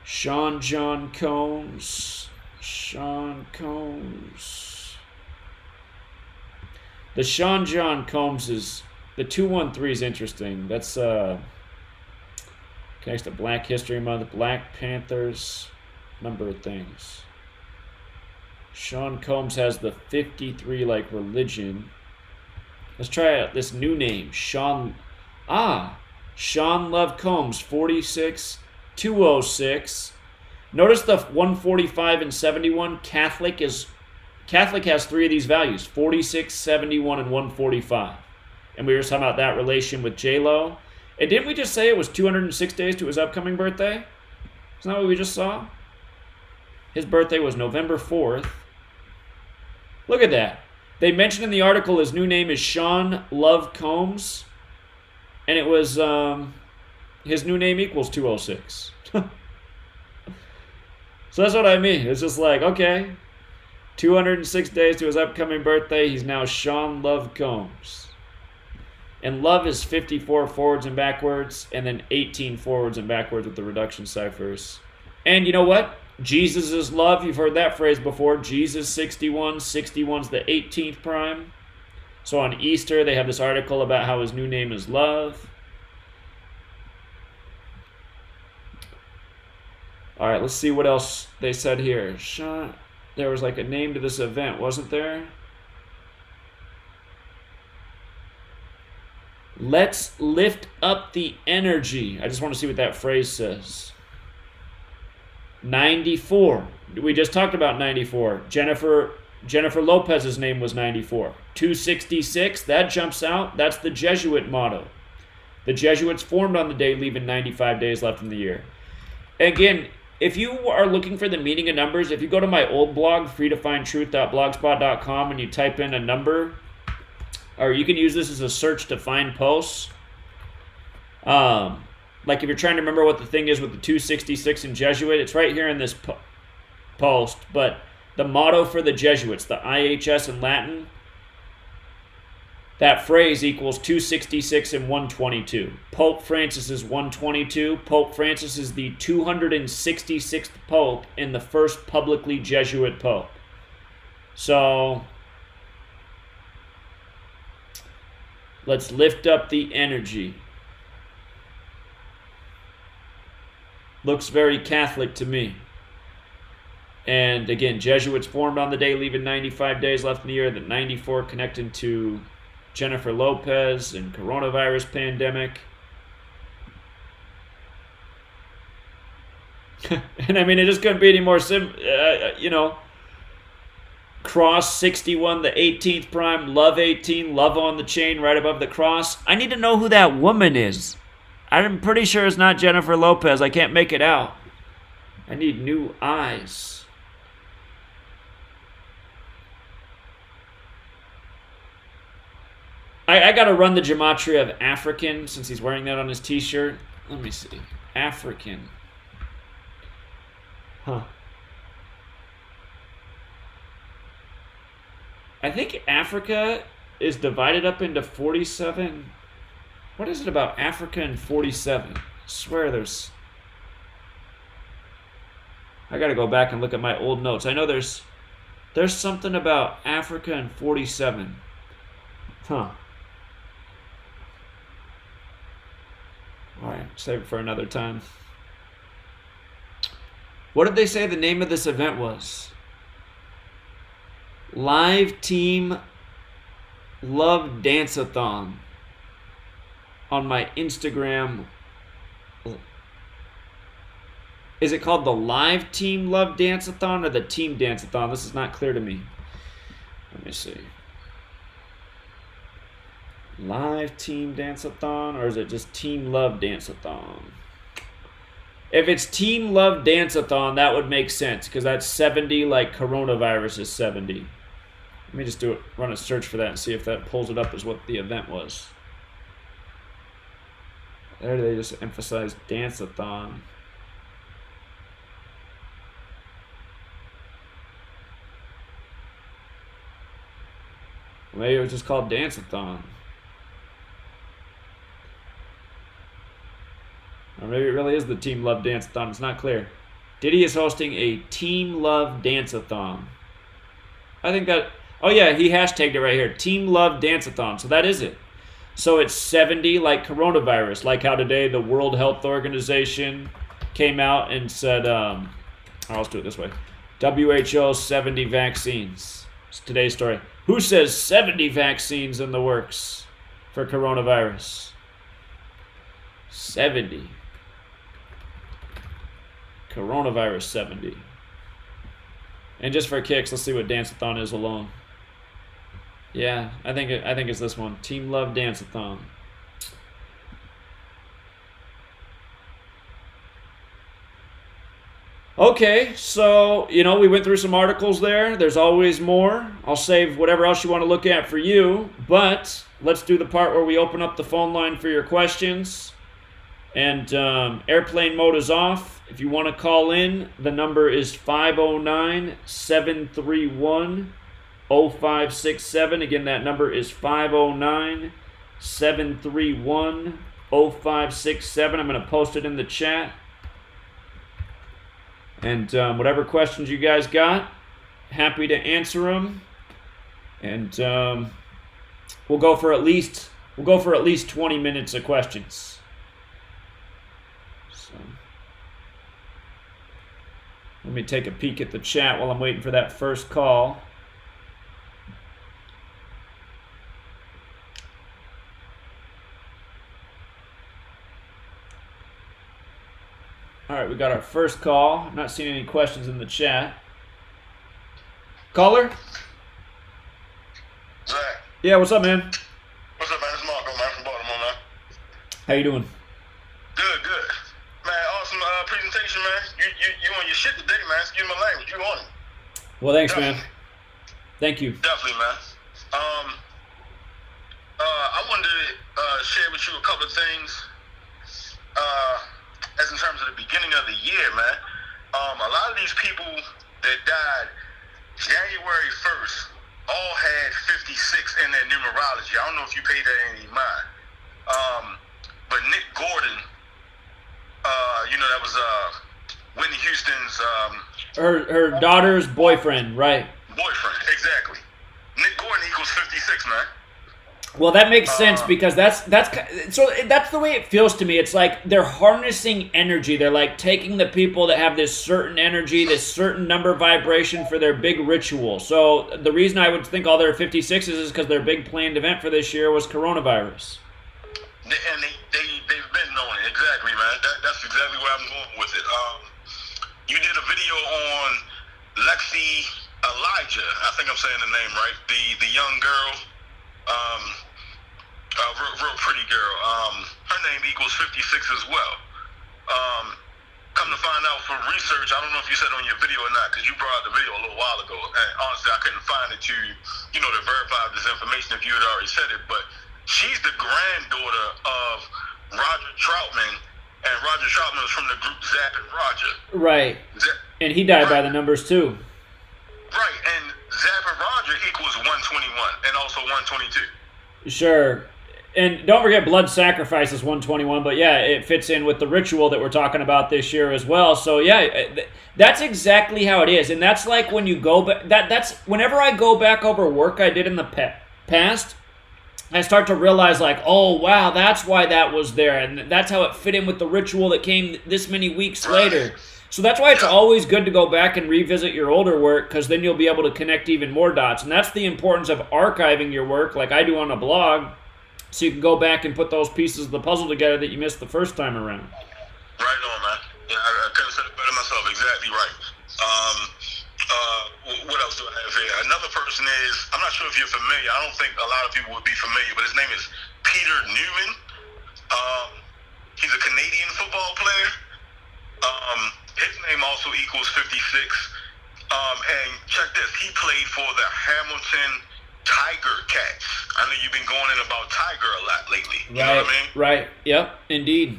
Sean John Combs. Sean Combs. The Sean John Combs is, the 213 is interesting. That's connects to Black History Month, Black Panthers, number of things. Sean Combs has the 53 like religion. Let's try out this new name. Sean Love Combs, 46, 206. Notice the 145 and 71. Catholic has three of these values, 46, 71, and 145. And we were talking about that relation with J-Lo. And didn't we just say it was 206 days to his upcoming birthday? Isn't that what we just saw? His birthday was November 4th. Look at that. They mentioned in the article his new name is Sean Love Combs. And it was, his new name equals 206. So that's what I mean. It's just like, okay, 206 days to his upcoming birthday. He's now Sean Love Combs. And love is 54 forwards and backwards, and then 18 forwards and backwards with the reduction ciphers. And you know what? Jesus is love. You've heard that phrase before. Jesus 61. 61's the 18th prime. So on Easter, they have this article about how his new name is love. All right, let's see what else they said here. There was like a name to this event, wasn't there? Let's lift up the energy. I just want to see what that phrase says. 94. We just talked about 94. Jennifer Lopez's name was 94. 266, that jumps out. That's the Jesuit motto. The Jesuits formed on the day, leaving 95 days left in the year. Again, if you are looking for the meaning of numbers, if you go to my old blog, freetofindtruth.blogspot.com, and you type in a number, or you can use this as a search to find posts. Like if you're trying to remember what the thing is with the 266 in Jesuit, it's right here in this post. But the motto for the Jesuits, the IHS in Latin, that phrase equals 266 and 122. Pope Francis is 122. Pope Francis is the 266th Pope and the first publicly Jesuit Pope. So let's lift up the energy. Looks very Catholic to me. And again, Jesuits formed on the day, leaving 95 days left in the year. The 94 connecting to Jennifer Lopez and coronavirus pandemic. And I mean, it just couldn't be any more cross 61, the 18th prime, love 18, love on the chain right above the cross. I need to know who that woman is. I'm pretty sure it's not Jennifer Lopez. I can't make it out. I need new eyes. I got to run the Gematria of African since he's wearing that on his t-shirt. Let me see. African. Huh. I think Africa is divided up into 47. What is it about Africa and 47? I swear there's... I got to go back and look at my old notes. I know there's something about Africa and 47. Huh. All right, save it for another time. What did they say the name of this event was? Live Team Love Dance-a-thon on my Instagram. Is it called the Live Team Love Dance-a-thon or the Team Dance-a-thon? This is not clear to me. Let me see. Live Team Dance-a-thon, or is it just Team Love Dance-a-thon? If it's Team Love Dance-a-thon, that would make sense, because that's 70 like coronavirus is 70. Let me just run a search for that and see if that pulls it up as what the event was. There they just emphasized Dance-a-thon. Maybe it was just called Dance-a-thon. Or maybe it really is the Team Love Dance-a-thon. It's not clear. Diddy is hosting a Team Love Dance-a-thon. I think that... Oh, yeah, he hashtagged it right here. Team Love Dance-a-thon. So that is it. So it's 70 like coronavirus. Like how today the World Health Organization came out and said... let's do it this way. WHO 70 vaccines. It's today's story. Who says 70 vaccines in the works for coronavirus? 70. Coronavirus 70. And just for kicks, let's see what Dance-a-thon is alone. Yeah, I think it's this one. Team Love Dance-a-thon. Okay, so, we went through some articles there. There's always more. I'll save whatever else you want to look at for you. But let's do the part where we open up the phone line for your questions. And airplane mode is off. If you want to call in, the number is 509-731-0567. Again, that number is 509-731-0567. I'm going to post it in the chat. And whatever questions you guys got, happy to answer them. And we'll go for at least 20 minutes of questions. So let me take a peek at the chat while I'm waiting for that first call. All right, we got our first call. I'm not seeing any questions in the chat. Caller? Zach. Yeah, what's up, man? What's up, man? It's Marco, man, from Baltimore, man. How you doing? Good. Man, awesome presentation, man. You on your shit today, man. Excuse my language. You on it. Well, thanks, Definitely. man. Thank you. Definitely, man. I wanted to share with you a couple of things. As in terms of the beginning of the year, man. A lot of these people that died January 1st all had 56 in their numerology. I don't know if you paid that any mind. But Nick Gordon, that was Whitney Houston's Her daughter's boyfriend, right? boyfriend, exactly. Nick Gordon equals 56, man. Well, that makes sense because that's the way it feels to me. It's like they're harnessing energy. They're like taking the people that have this certain energy, this certain number vibration for their big ritual. So the reason I would think all their 56s is because their big planned event for this year was coronavirus. And they've been knowing it. Exactly, man. That's exactly where I'm going with it. You did a video on Lexi Elijah. I think I'm saying the name right. The young girl. Real pretty girl. Her name equals 56 as well. Come to find out from research, I don't know if you said on your video or not, because you brought out the video a little while ago, and honestly, I couldn't find it to verify this information if you had already said it, but she's the granddaughter of Roger Troutman, and Roger Troutman was from the group Zapp and Roger. Right. And he died by the numbers, too. Right, and Zapp and Roger equals 121, and also 122. Sure. And don't forget blood sacrifice is 121, but yeah, it fits in with the ritual that we're talking about this year as well. So yeah, that's exactly how it is. And that's like when you go back, that's whenever I go back over work I did in the past, I start to realize like, oh wow, that's why that was there. And that's how it fit in with the ritual that came this many weeks later. So that's why it's always good to go back and revisit your older work, because then you'll be able to connect even more dots. And that's the importance of archiving your work like I do on a blog, so you can go back and put those pieces of the puzzle together that you missed the first time around. Right on, man. Yeah, I couldn't have said it better myself. Exactly right. What else do I have here? Another person is, I'm not sure if you're familiar. I don't think a lot of people would be familiar, but his name is Peter Newman. He's a Canadian football player. His name also equals 56. And check this. He played for the Hamilton Tiger Cats. I know you've been going in about Tiger a lot lately. You know what I mean? Right. Yep. Indeed.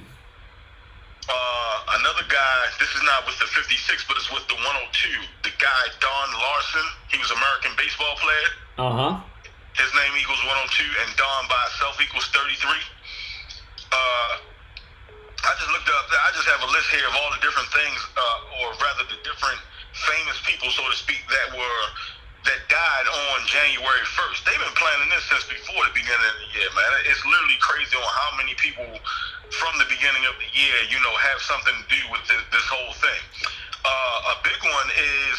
Another guy, this is not with the 56, but it's with the 102. The guy, Don Larson, he was an American baseball player. Uh-huh. His name equals 102, and Don by itself equals 33. I just looked up, I just have a list here of all the different things, or rather the different famous people, so to speak, that died on January 1st. They've been planning this since before the beginning of the year, man. It's literally crazy on how many people from the beginning of the year, have something to do with this whole thing. A big one is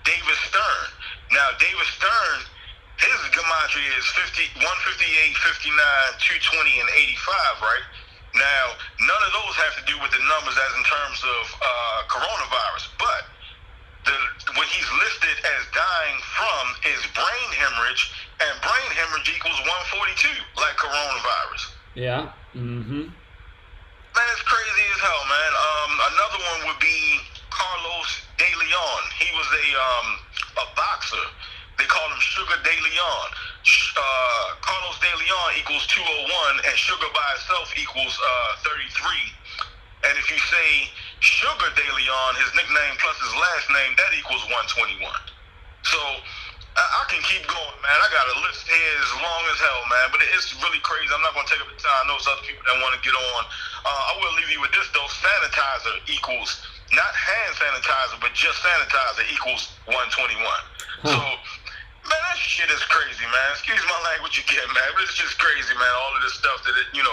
David Stern. Now, David Stern, his gematria is 158, 59, 220, and 85, right? Now, none of those have to do with the numbers as in terms of coronavirus, but what he's listed as dying from is brain hemorrhage, and brain hemorrhage equals 142, like coronavirus. Yeah. Mm-hmm. Man, it's crazy as hell, man. Another one would be Carlos De Leon. He was a boxer. They call him Sugar De Leon. Carlos De Leon equals 201, and Sugar by itself equals 33. And if you say Sugar De Leon, his nickname plus his last name, that equals 121. So I can keep going, man. I got a list here as long as hell, man. But it's really crazy. I'm not going to take up the time. I know there's other people that want to get on. I will leave you with this, though. Sanitizer equals, not hand sanitizer, but just sanitizer equals 121. So, man, that shit is crazy, man. Excuse my language again, man. But it's just crazy, man. All of this stuff that, you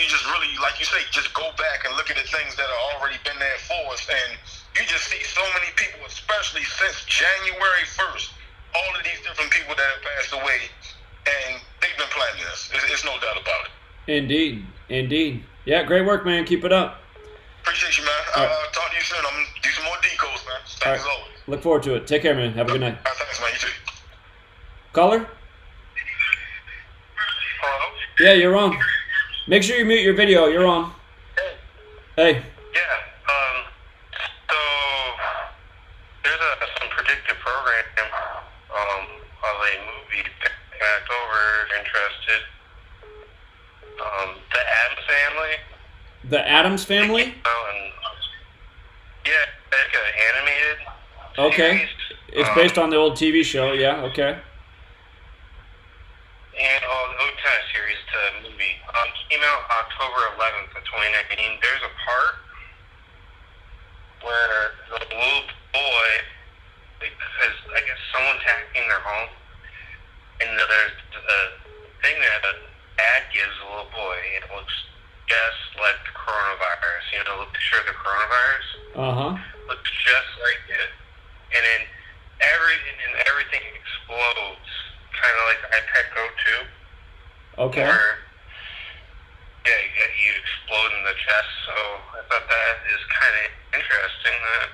just really, like you say, just go back and look at the things that have already been there for us. And you just see so many people, especially since January 1st, all of these different people that have passed away, and they've been planning this. It's no doubt about it. Indeed. Yeah, great work, man. Keep it up. Appreciate you, man. I'll talk to you soon. I'm going to do some more decodes, man. Thanks as always. Look forward to it. Take care, man. Have a good night. All right, thanks, man. You too. Caller? Hello? Yeah, you're on. Make sure you mute your video. You're on. Hey. Yeah. So there's some predictive program of a movie back over. Interested. The Addams Family. The Addams Family? Yeah, like an animated. Okay. Series. It's based on the old TV show. Yeah. Okay. And the old kind of series to movie. Came out October 11th of 2019. There's a part where the little boy, because I guess someone's hacking their home, and there's a thing that the ad gives the little boy, and it looks just like the coronavirus. The picture of the coronavirus. Looks just like it, and then everything explodes, kind of like the iPad Pro 2. Okay. Where, you explode in the chest. So I thought that is kind of interesting that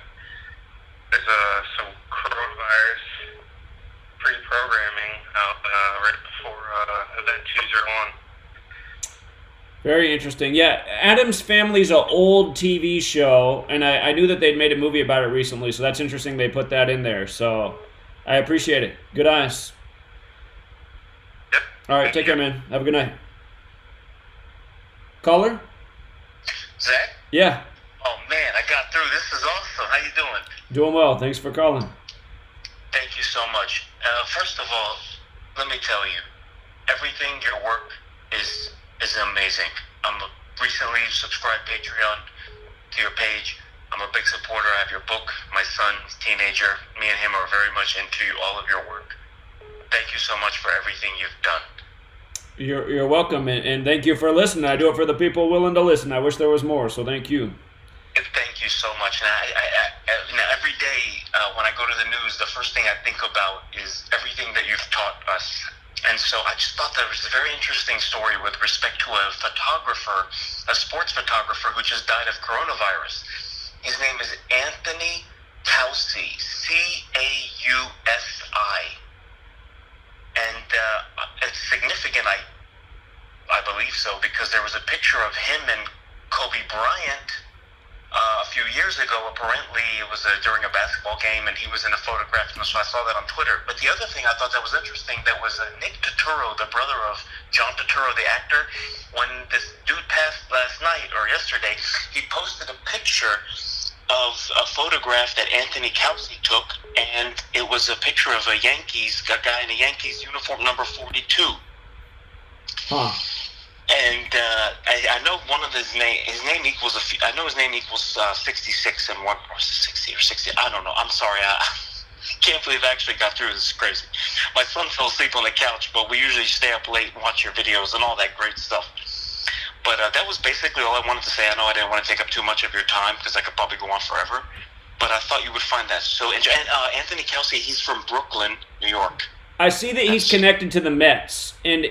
there's some coronavirus pre-programming out right before Event 201. Very interesting. Yeah, Addams Family's an old TV show, and I knew that they'd made a movie about it recently, so that's interesting they put that in there. So I appreciate it. Good eyes. Yep. All right, take care, man. Have a good night. Caller? Zach? Yeah. Oh, man, I got through. This is awesome. How you doing? Doing well. Thanks for calling. Thank you so much. First of all, let me tell you, everything, your work is amazing. I'm recently subscribed Patreon to your page. I'm a big supporter. I have your book. My son's teenager. Me and him are very much into all of your work. Thank you so much for everything you've done. You're welcome, and thank you for listening. I do it for the people willing to listen. I wish there was more, so thank you. Thank you so much. And every day when I go to the news, the first thing I think about is everything that you've taught us. And so I just thought there was a very interesting story with respect to a photographer, a sports photographer who just died of coronavirus. His name is Anthony Fauci, Causi. And it's significant, I believe so, because there was a picture of him and Kobe Bryant a few years ago. Apparently, it was during a basketball game, and he was in a photograph, and so I saw that on Twitter. But the other thing I thought that was interesting, that was Nick Turturro, the brother of John Turturro, the actor. When this dude passed last night or yesterday, he posted a picture of a photograph that Anthony Fauci took, and it was a picture of a guy in a Yankees uniform, number 42. Huh. And I know one of his name equals, I know his name equals 66 and 1, or 60 or 60, I don't know. I'm sorry, I can't believe I actually got through. This is crazy. My son fell asleep on the couch, but we usually stay up late and watch your videos and all that great stuff. But that was basically all I wanted to say. I know I didn't want to take up too much of your time because I could probably go on forever. But I thought you would find that so interesting. And Anthony Fauci, he's from Brooklyn, New York. I see that he's connected to the Mets, and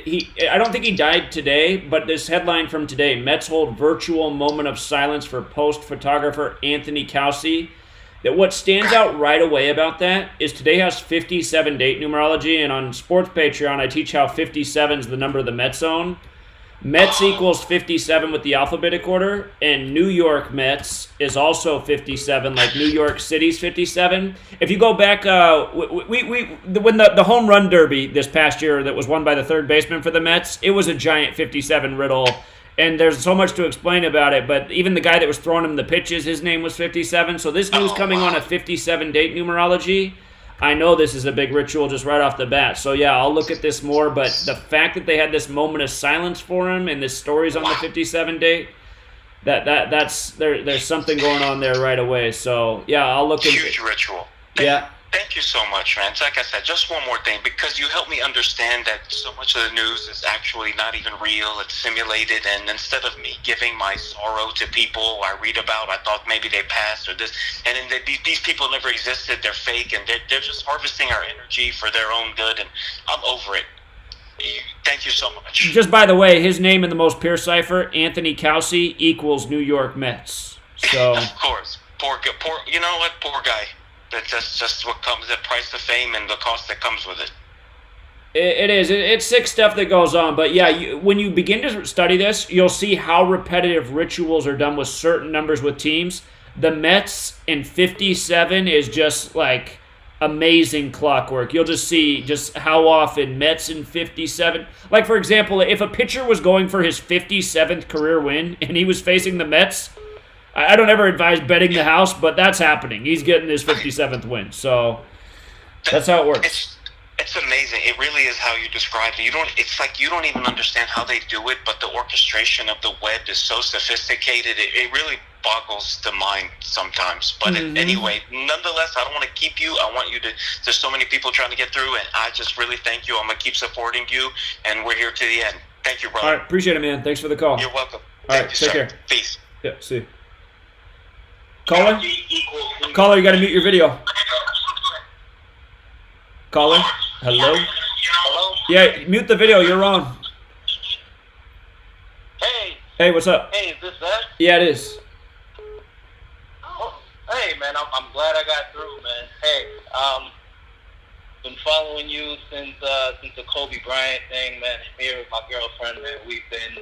I don't think he died today, but this headline from today, Mets hold virtual moment of silence for post-photographer Anthony Fauci. That what stands out right away about that is today has 57 date numerology, and on Sports Patreon I teach how 57 is the number of the Mets own. Mets equals 57 with the alphabetic order, and New York Mets is also 57, like New York City's 57. If you go back, when the home run derby this past year that was won by the third baseman for the Mets, it was a giant 57 riddle, and there's so much to explain about it, but even the guy that was throwing him the pitches, his name was 57, so this news coming on a 57 date numerology, I know this is a big ritual just right off the bat. So, yeah, I'll look at this more. But the fact that they had this moment of silence for him and this story's on the 57 date, there's something going on there right away. So, yeah, I'll look into it. Huge ritual. Yeah. Thank you so much, man. Like I said, just one more thing, because you helped me understand that so much of the news is actually not even real. It's simulated, and instead of me giving my sorrow to people I read about, I thought maybe they passed or this, and then these people never existed. They're fake, and they're just harvesting our energy for their own good, and I'm over it. Thank you so much. Just by the way, his name in the most pure cipher, Anthony Fauci, equals New York Mets. So of course. Poor, you know what? Poor guy. That's just what comes, the price of fame and the cost that comes with it. It is. It's sick stuff that goes on. But yeah, when you begin to study this, you'll see how repetitive rituals are done with certain numbers with teams. The Mets in 57 is just like amazing clockwork. You'll just see just how often Mets in 57. Like, for example, if a pitcher was going for his 57th career win and he was facing the Mets, I don't ever advise betting the house, but that's happening. He's getting his 57th win. So that's how it works. It's amazing. It really is how you described it. It's like you don't even understand how they do it, but the orchestration of the web is so sophisticated. It really boggles the mind sometimes. But anyway, nonetheless, I don't want to keep you. I want you to. There's so many people trying to get through, and I just really thank you. I'm gonna keep supporting you, and we're here to the end. Thank you, brother. All right, appreciate it, man. Thanks for the call. You're welcome. All right, take care. Peace. Yeah, see you. Caller, you got to mute your video. Caller, hello. Hello. Yeah, mute the video. You're on. Hey, what's up? Hey, is this that? Yeah, it is. Oh, hey, man, I'm glad I got through, man. Hey, been following you since the Kobe Bryant thing, man. Here with my girlfriend, man, we've been,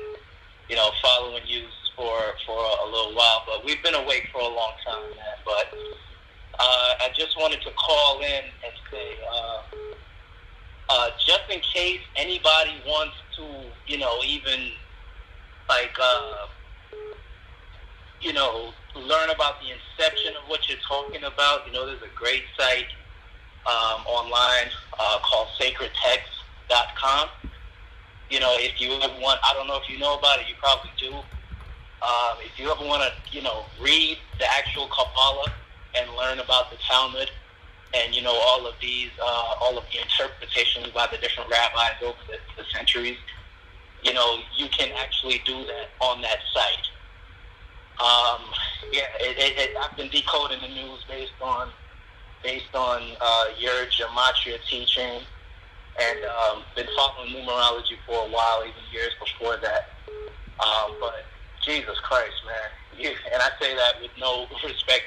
following you for a little while, but we've been awake for a long time, man. But I just wanted to call in and say, just in case anybody wants to, even like, learn about the inception of what you're talking about. There's a great site online called sacredtext.com. If you ever want, I don't know if you know about it, you probably do. If you ever want to, read the actual Kabbalah and learn about the Talmud and, all of the interpretations by the different rabbis over the centuries, you can actually do that on that site. I've been decoding the news based on your Gematria teaching, and been following numerology for a while, even years before that. But Jesus Christ, man, and I say that with no respect,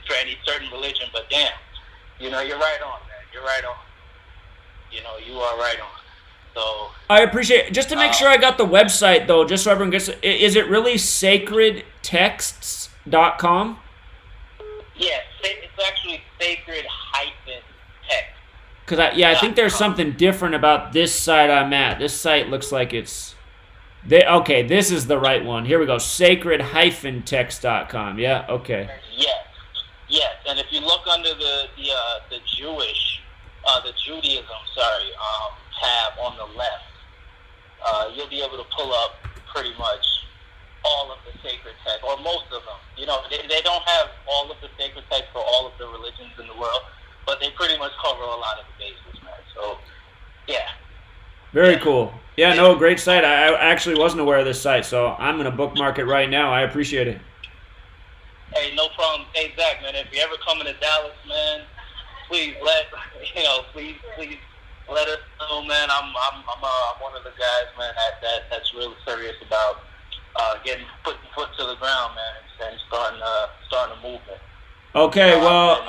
for any certain religion, but damn, you're right on, man. You're right on. You are right on. So I appreciate it. Just to make sure I got the website, though, just so everyone gets it, is it really sacredtexts.com? Yeah, it's actually sacred-text. Because I think there's something different about this site I'm at. This site looks like it's... Okay, this is the right one. Here we go. Sacred-text.com. Yeah, okay. Yes. And if you look under the Judaism, tab on the left, you'll be able to pull up pretty much all of the sacred texts, or most of them. They don't have all of the sacred texts for all of the religions in the world, but they pretty much cover a lot of the bases, man. So, yeah. Very cool. Yeah, no, great site. I actually wasn't aware of this site, so I'm going to bookmark it right now. I appreciate it. Hey, no problem. Hey, Zach, man, if you ever coming to Dallas, man, please let us know, man. I'm one of the guys, man, that's really serious about getting putting foot to the ground, man, and starting a movement. Okay, well,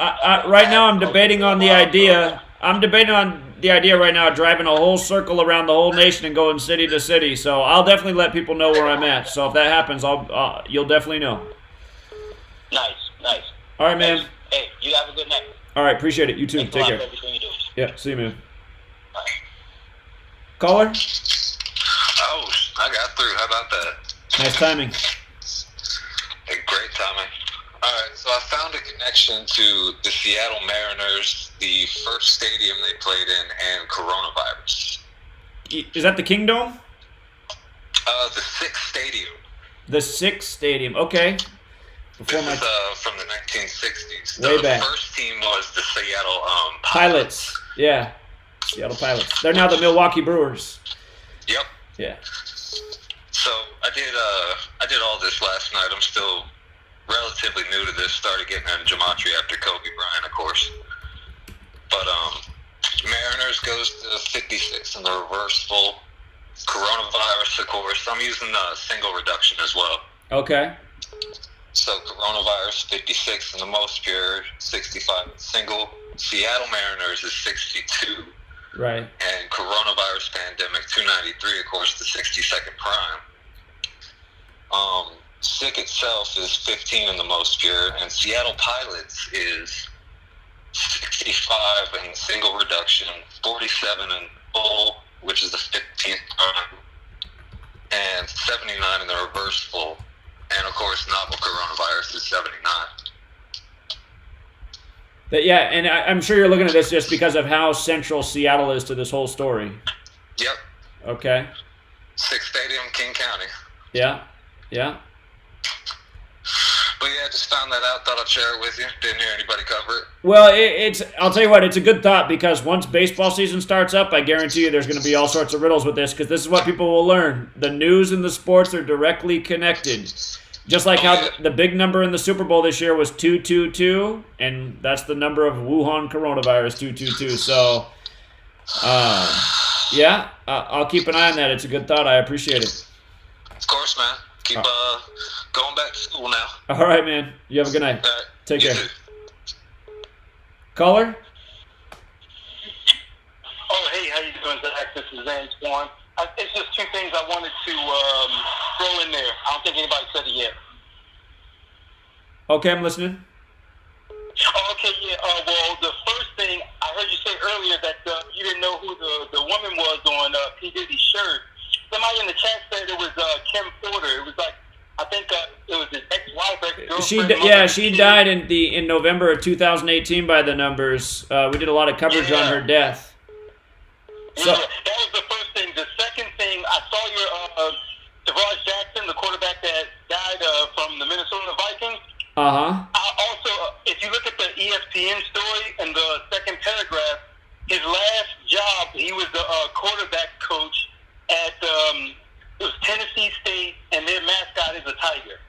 right now I'm debating on the idea. I'm debating on the idea right now of driving a whole circle around the whole nation and going city to city. So I'll definitely let people know where I'm at. So if that happens, you'll definitely know. Nice. All right, man. Hey, you have a good night. All right, appreciate it. You too. Thanks Take a lot care. for everything you do. Yeah, see you, man. Bye. Caller? Oh, I got through. How about that? Nice timing. Great timing. All right, so I found a connection to the Seattle Mariners, the first stadium they played in, and coronavirus. Is that the Kingdom? The sixth stadium. The sixth stadium. Okay. This is from the 1960s. Way the back. first team was the Seattle Pilots. Yeah. Seattle Pilots. They're now the Milwaukee Brewers. Yep. Yeah. So I did all this last night. I'm still relatively new to this. Started getting into Gematria after Kobe Bryant, of course. But Mariners goes to 56 in the reversible. Coronavirus, of course. I'm using the single reduction as well. Okay. So coronavirus 56 in the most pure, 65 single. Seattle Mariners is 62. Right. And coronavirus pandemic 293, of course, the 62nd prime. Sick itself is 15 in the most pure, and Seattle Pilots is 65 in single reduction, 47 in full, which is the 15th prime, and 79 in the reversible. And of course, novel coronavirus is 79. Yeah, and I'm sure you're looking at this just because of how central Seattle is to this whole story. Yep. Okay. Sixth stadium, King County. Yeah. But yeah, I just found that out. Thought I'd share it with you. Didn't hear anybody cover it. Well, I'll tell you what, it's a good thought because once baseball season starts up, I guarantee you there's going to be all sorts of riddles with this because this is what people will learn. The news and the sports are directly connected. Just like how the big number in the Super Bowl this year was 222, and that's the number of Wuhan coronavirus, 222. So, yeah, I'll keep an eye on that. It's a good thought. I appreciate it. Of course, man. Keep going back to school now. All right, man. You have a good night. All right. Take You care. too. Caller? Oh, hey, how you doing, Zach? This is Antoine. It's just two things I wanted to throw in there. I don't think anybody said it yet. Okay, I'm listening. Oh, okay, yeah. Well, the first thing, I heard you say earlier that you didn't know who the woman was on P. Diddy's shirt. Somebody in the chat said it was Kim Porter. It was like, I think it was his ex-wife, ex-girlfriend. She died in November of 2018 by the numbers. We did a lot of coverage on her death. So, yeah, that was the first thing. The second thing, I saw your DeVarge Jackson, the quarterback that died from the Minnesota Vikings. Also, if you look at the ESPN story in the second paragraph, his last job, he was the quarterback coach at it was Tennessee State, and their mascot is a tiger.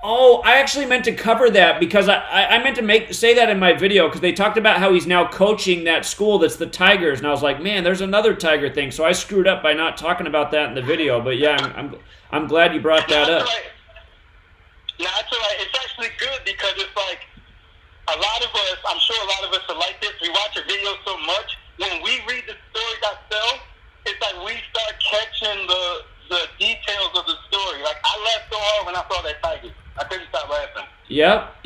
Oh, I actually meant to cover that because I meant to say that in my video because they talked about how he's now coaching that school that's the Tigers, and I was like, man, there's another Tiger thing. So I screwed up by not talking about that in the video. But yeah, I'm glad you brought that up. No, that's all right. It's actually good because it's like a lot of us, I'm sure a lot of us are like this. We watch a video so much. When we read the story ourselves, it's like we start catching the details of the story. Like I laughed so hard when I saw that tiger. I couldn't stop laughing. Yep.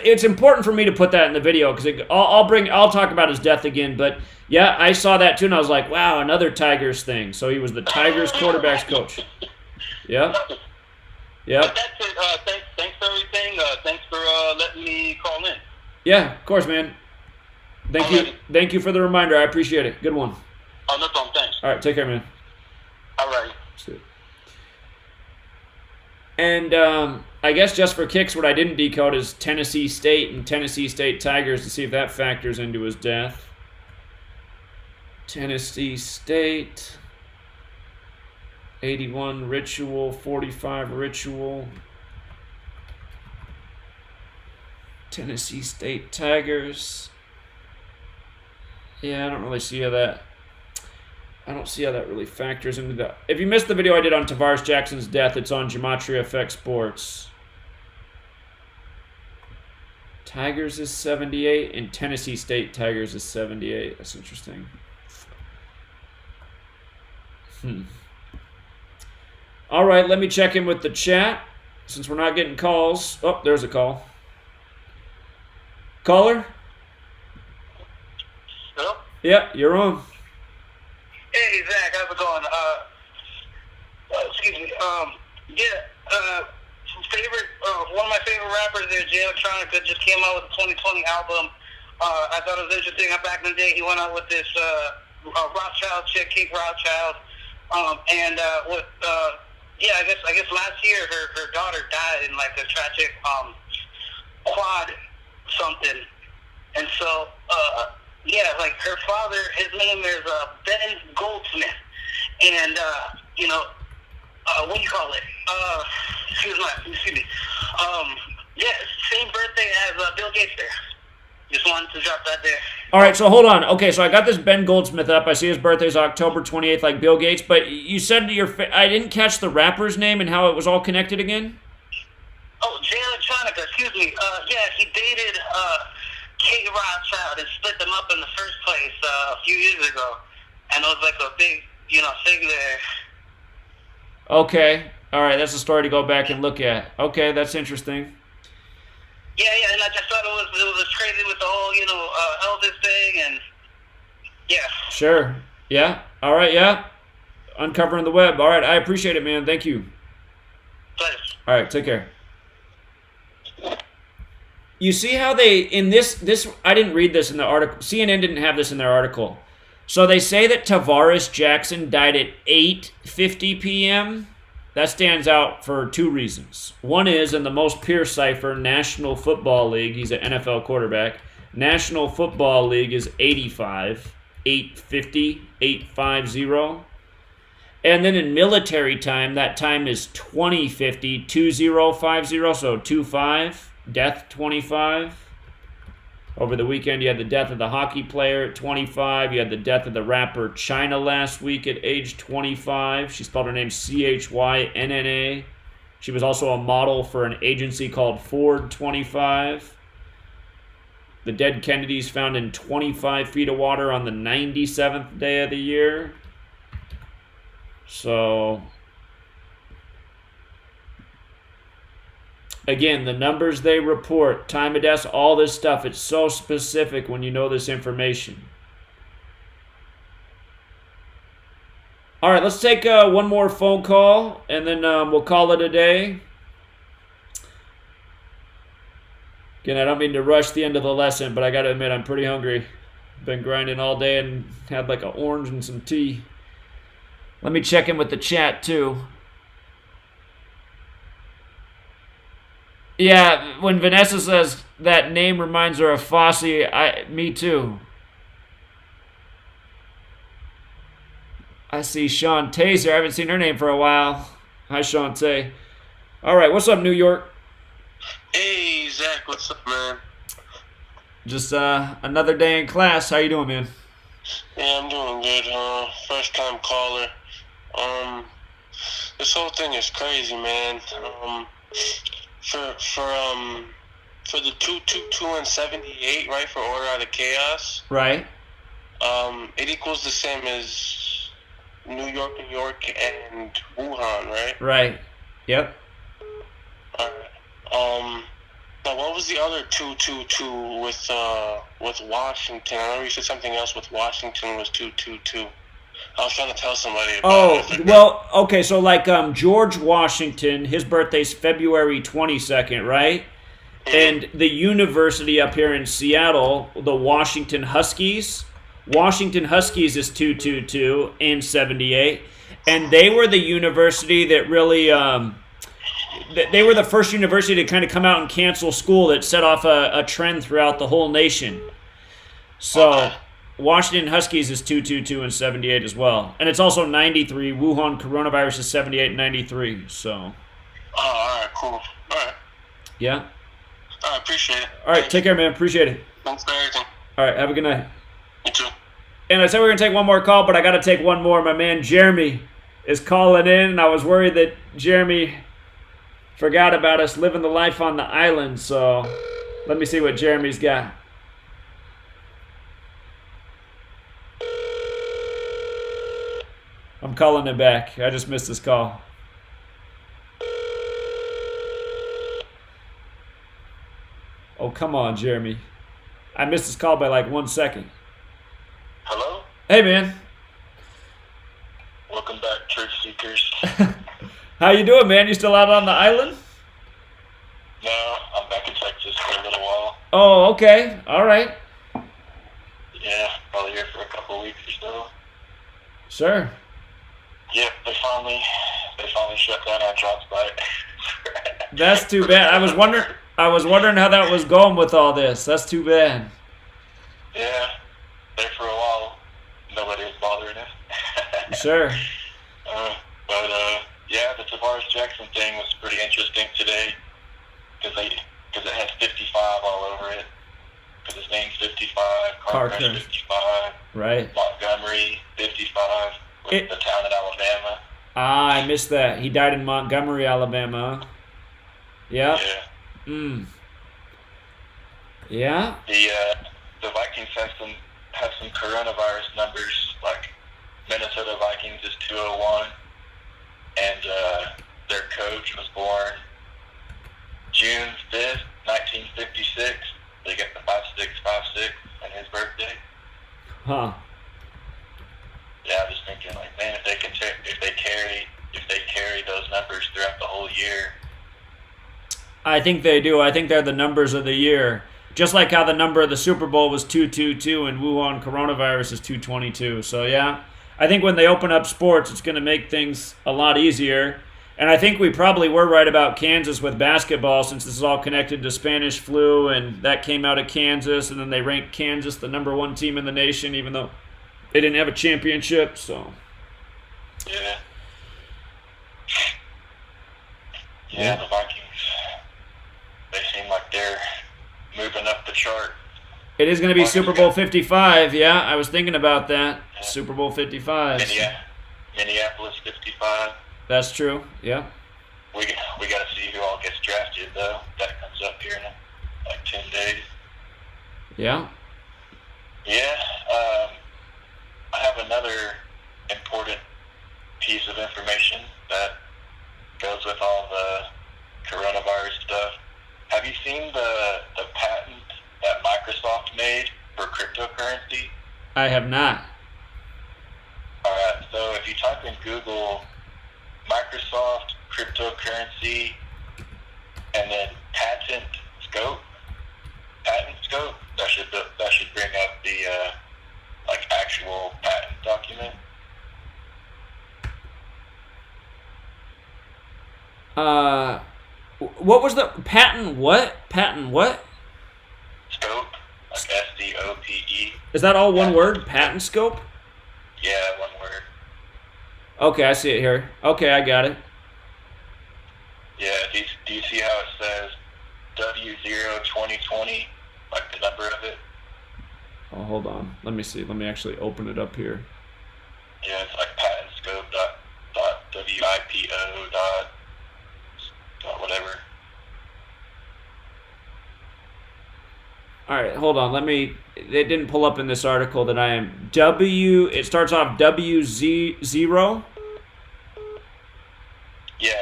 It's important for me to put that in the video because I'll talk about his death again. But yeah, I saw that too, and I was like, wow, another Tigers thing. So he was the Tigers quarterbacks coach. Yep. Yep. But that's it. Thanks for everything. Thanks for letting me call in. Yeah, of course, man. Thank you for the reminder. I appreciate it. Good one. Oh, no problem. Thanks. All right, take care, man. All right. And I guess just for kicks, what I didn't decode is Tennessee State and Tennessee State Tigers to see if that factors into his death. Tennessee State, 81 ritual, 45 ritual. Tennessee State Tigers. Yeah, I don't really see how that. I don't see how that really factors into that. If you missed the video I did on Tavares Jackson's death, it's on Gematria Effect Sports. Tigers is 78, and Tennessee State Tigers is 78. That's interesting. All right, let me check in with the chat since we're not getting calls. Oh, there's a call. Caller? Hello? Yeah, you're on. Hey, Zach, how's it going? Excuse me. One of my favorite rappers there, Gematria, just came out with a 2020 album. I thought it was interesting. Back in the day, he went out with this Rothschild chick, Kate Rothschild, I guess last year her daughter died in like a tragic quad something, and so like her father, his name is Ben Goldsmith, and what do you call it? Excuse me. Same birthday as Bill Gates there. Just wanted to drop that there. All right, so hold on. Okay, so I got this Ben Goldsmith up. I see his birthday's October 28th, like Bill Gates. But you said I didn't catch the rapper's name and how it was all connected again? Oh, Jay Electronica, excuse me. He dated Kate Rothschild and split them up in the first place a few years ago. And it was like a big, thing there. Okay. All right, that's a story to go back and look at. Okay, that's interesting. Yeah, and I just thought it was crazy with the whole, Elvis thing, and yeah. Sure. Yeah. All right. Yeah. Uncovering the web. All right. I appreciate it, man. Thank you. Pleasure. All right. Take care. You see how they in this? I didn't read this in the article. CNN didn't have this in their article. So they say that Tavares Jackson died at 8:50 p.m. That stands out for two reasons. One is in the most pure cipher, National Football League, he's an NFL quarterback. National Football League is 85, 850, 850. And then in military time, that time is 2050, 2050, so 25, death 25. Over the weekend, you had the death of the hockey player at 25. You had the death of the rapper China last week at age 25. She spelled her name Chynna. She was also a model for an agency called Ford 25. The dead Kennedys found in 25 feet of water on the 97th day of the year. So, again, the numbers they report, time of death, all this stuff, it's so specific when you know this information. All right, let's take one more phone call, and then we'll call it a day. Again, I don't mean to rush the end of the lesson, but I got to admit I'm pretty hungry. Been grinding all day and had like an orange and some tea. Let me check in with the chat, too. Yeah, when Vanessa says that name reminds her of Fauci, me too. I see Shantae's here. I haven't seen her name for a while. Hi, Shantae. All right, what's up, New York? Hey, Zach, what's up, man? Just another day in class. How you doing, man? Yeah, I'm doing good. First time caller. This whole thing is crazy, man. For the 222 and 78, right, for order out of chaos. Right. It equals the same as New York, and Wuhan, right? Right. Yep. Alright. Now what was the other 222 with Washington? I know you said something else with Washington was 222. I was trying to tell somebody about it. Well, okay, so like George Washington, his birthday's February 22nd, right? Mm-hmm. And the university up here in Seattle, the Washington Huskies is 222 and 78. And they were the university that really, they were the first university to kind of come out and cancel school that set off a trend throughout the whole nation. So... Okay. Washington Huskies is 222 and 78 as well. And it's also 93. Wuhan coronavirus is 78 and 93. So. Oh, all right, cool. All right. Yeah? I appreciate it. All right, take care, man. Appreciate it. Thanks for everything. All right, have a good night. You too. And I said we are going to take one more call, but I got to take one more. My man Jeremy is calling in, and I was worried that Jeremy forgot about us living the life on the island. So Let me see what Jeremy's got. I'm calling him back. I just missed his call. Oh, come on, Jeremy. I missed his call by like 1 second. Hello? Hey, man. Welcome back, truth seekers. How you doing, man? You still out on the island? No, I'm back in Texas for a little while. Oh, okay. All right. Yeah, probably here for a couple of weeks or so. Sure. Yep, they finally shut down our job site. That's too bad. I was wondering how that was going with all this. That's too bad. Yeah, there for a while, nobody was bothering us. Sure. Yeah, the Tavares Jackson thing was pretty interesting today because it has 55 all over it. Because his name's 55, Carter's 55, right? Montgomery 55, with the town in Alabama. Ah, I missed that. He died in Montgomery, Alabama. Yeah. Yeah. Yeah. The Vikings have some coronavirus numbers. Like Minnesota Vikings is 201, and their coach was born June 5th, 1956. They get the 5656 on his birthday. Huh. Yeah, I was thinking, like, man, if they carry those numbers throughout the whole year. I think they do. I think they're the numbers of the year. Just like how the number of the Super Bowl was 222 and Wuhan coronavirus is 222. So, yeah, I think when they open up sports, it's going to make things a lot easier. And I think we probably were right about Kansas with basketball, since this is all connected to Spanish flu, and that came out of Kansas, and then they ranked Kansas the #1 team in the nation, even though they didn't have a championship. So, yeah, the Vikings, they seem like they're moving up the chart. It is going to be Super Bowl 55. Yeah, I was thinking about that. Yeah. Super Bowl 55. Minneapolis 55. That's true. Yeah. We got to see who all gets drafted, though. That comes up here in like 10 days. Yeah. Yeah. I have another important piece of information that goes with all the coronavirus stuff. Have you seen the patent that Microsoft made for cryptocurrency? I have not. All right. So if you type in Google Microsoft cryptocurrency and then patent scope, that should bring up the like actual patent document. What was the patent? What patent? What? Scope, like SCOPE. Is that all one word? Patent scope? Yeah, one word. Okay, I see it here. Okay, I got it. Yeah, do you see how it says W02020, like the number of it? Oh, hold on. Let me see. Let me actually open it up here. Yeah, it's like patentscope dot WIPO dot whatever. All right, hold on. It didn't pull up in this article that I am. It starts off WZ0. Yeah,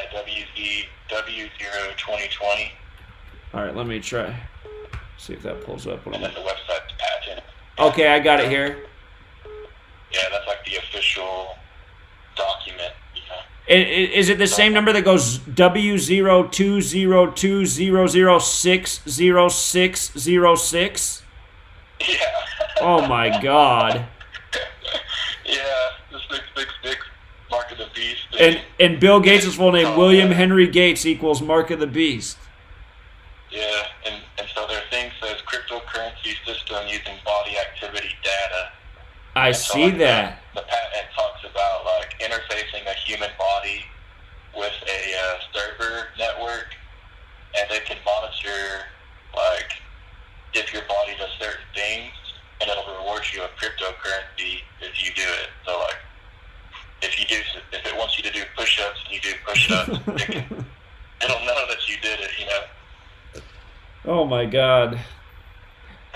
W02020. All right, let me try. See if that pulls up. And then the website's patent. Okay, I got it here. Yeah, that's like the official document. You know? Is it the same number that goes W02020060606? Yeah. Oh my God. Yeah, the 666 mark of the beast. And Bill Gates' full name, William Henry Gates, equals mark of the beast. Yeah, and so their thing says cryptocurrency system using body activity data. I see that. The patent talks about like interfacing a human body with a server network, and they can monitor like if your body does certain things, and it'll reward you a cryptocurrency if you do it. So like if it wants you to do push-ups and you do push-ups, it'll know that you did it. You know. Oh my God.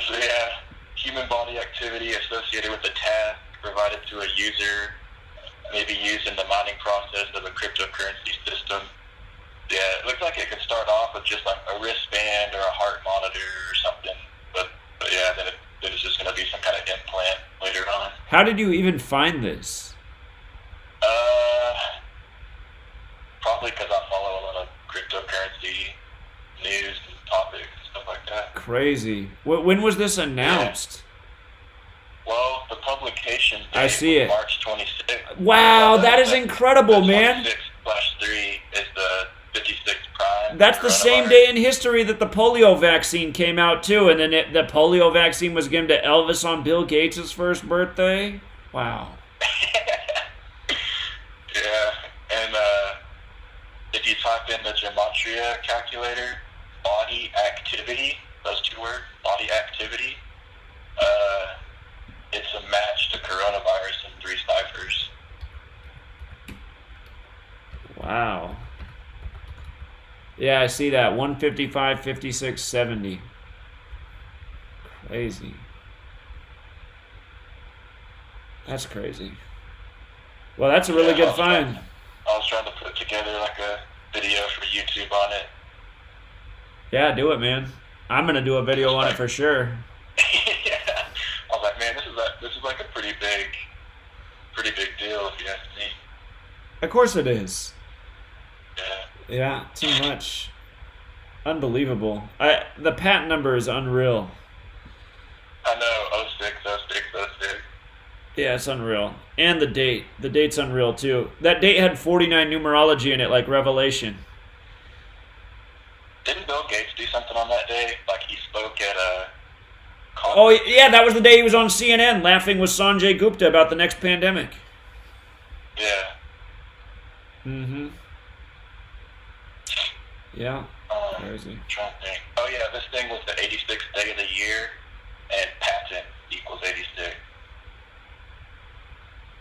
So yeah, human body activity associated with a task provided to a user may be used in the mining process of a cryptocurrency system. Yeah, it looks like it could start off with just like a wristband or a heart monitor or something, but yeah, then it's just going to be some kind of implant later on. How did you even find this? Probably because I follow a lot of cryptocurrency news and topics and stuff like that. Crazy. When was this announced? Yeah. Well, the publication date I see it. March 26th. Wow, that is incredible, man. 26/3 is the 56th prime. That's the same day in history that the polio vaccine came out, too. And then the polio vaccine was given to Elvis on Bill Gates' first birthday. Wow. Yeah, and if you type in the Gematria calculator, body activity, those two words, body activity, it's a match to coronavirus in 3 ciphers. Wow. Yeah, I see that. 155, 56, 70. Crazy. That's crazy. Well, that's a really good find. I was trying to put together like a video for YouTube on it. Yeah, do it, man. I'm gonna do a video on it for sure. Yeah. I was like, man, this is like a pretty big deal if you ask me. Of course it is. Yeah. Yeah, too much. Unbelievable. The patent number is unreal. I know, 06. Yeah, it's unreal. And the date. The date's unreal, too. That date had 49 numerology in it, like Revelation. Didn't Bill Gates do something on that day? Like he spoke at a conference? Oh, yeah, that was the day he was on CNN laughing with Sanjay Gupta about the next pandemic. Yeah. Mm-hmm. Yeah. Crazy. Trying to think. Oh, yeah, this thing was the 86th day of the year, and patent equals 86.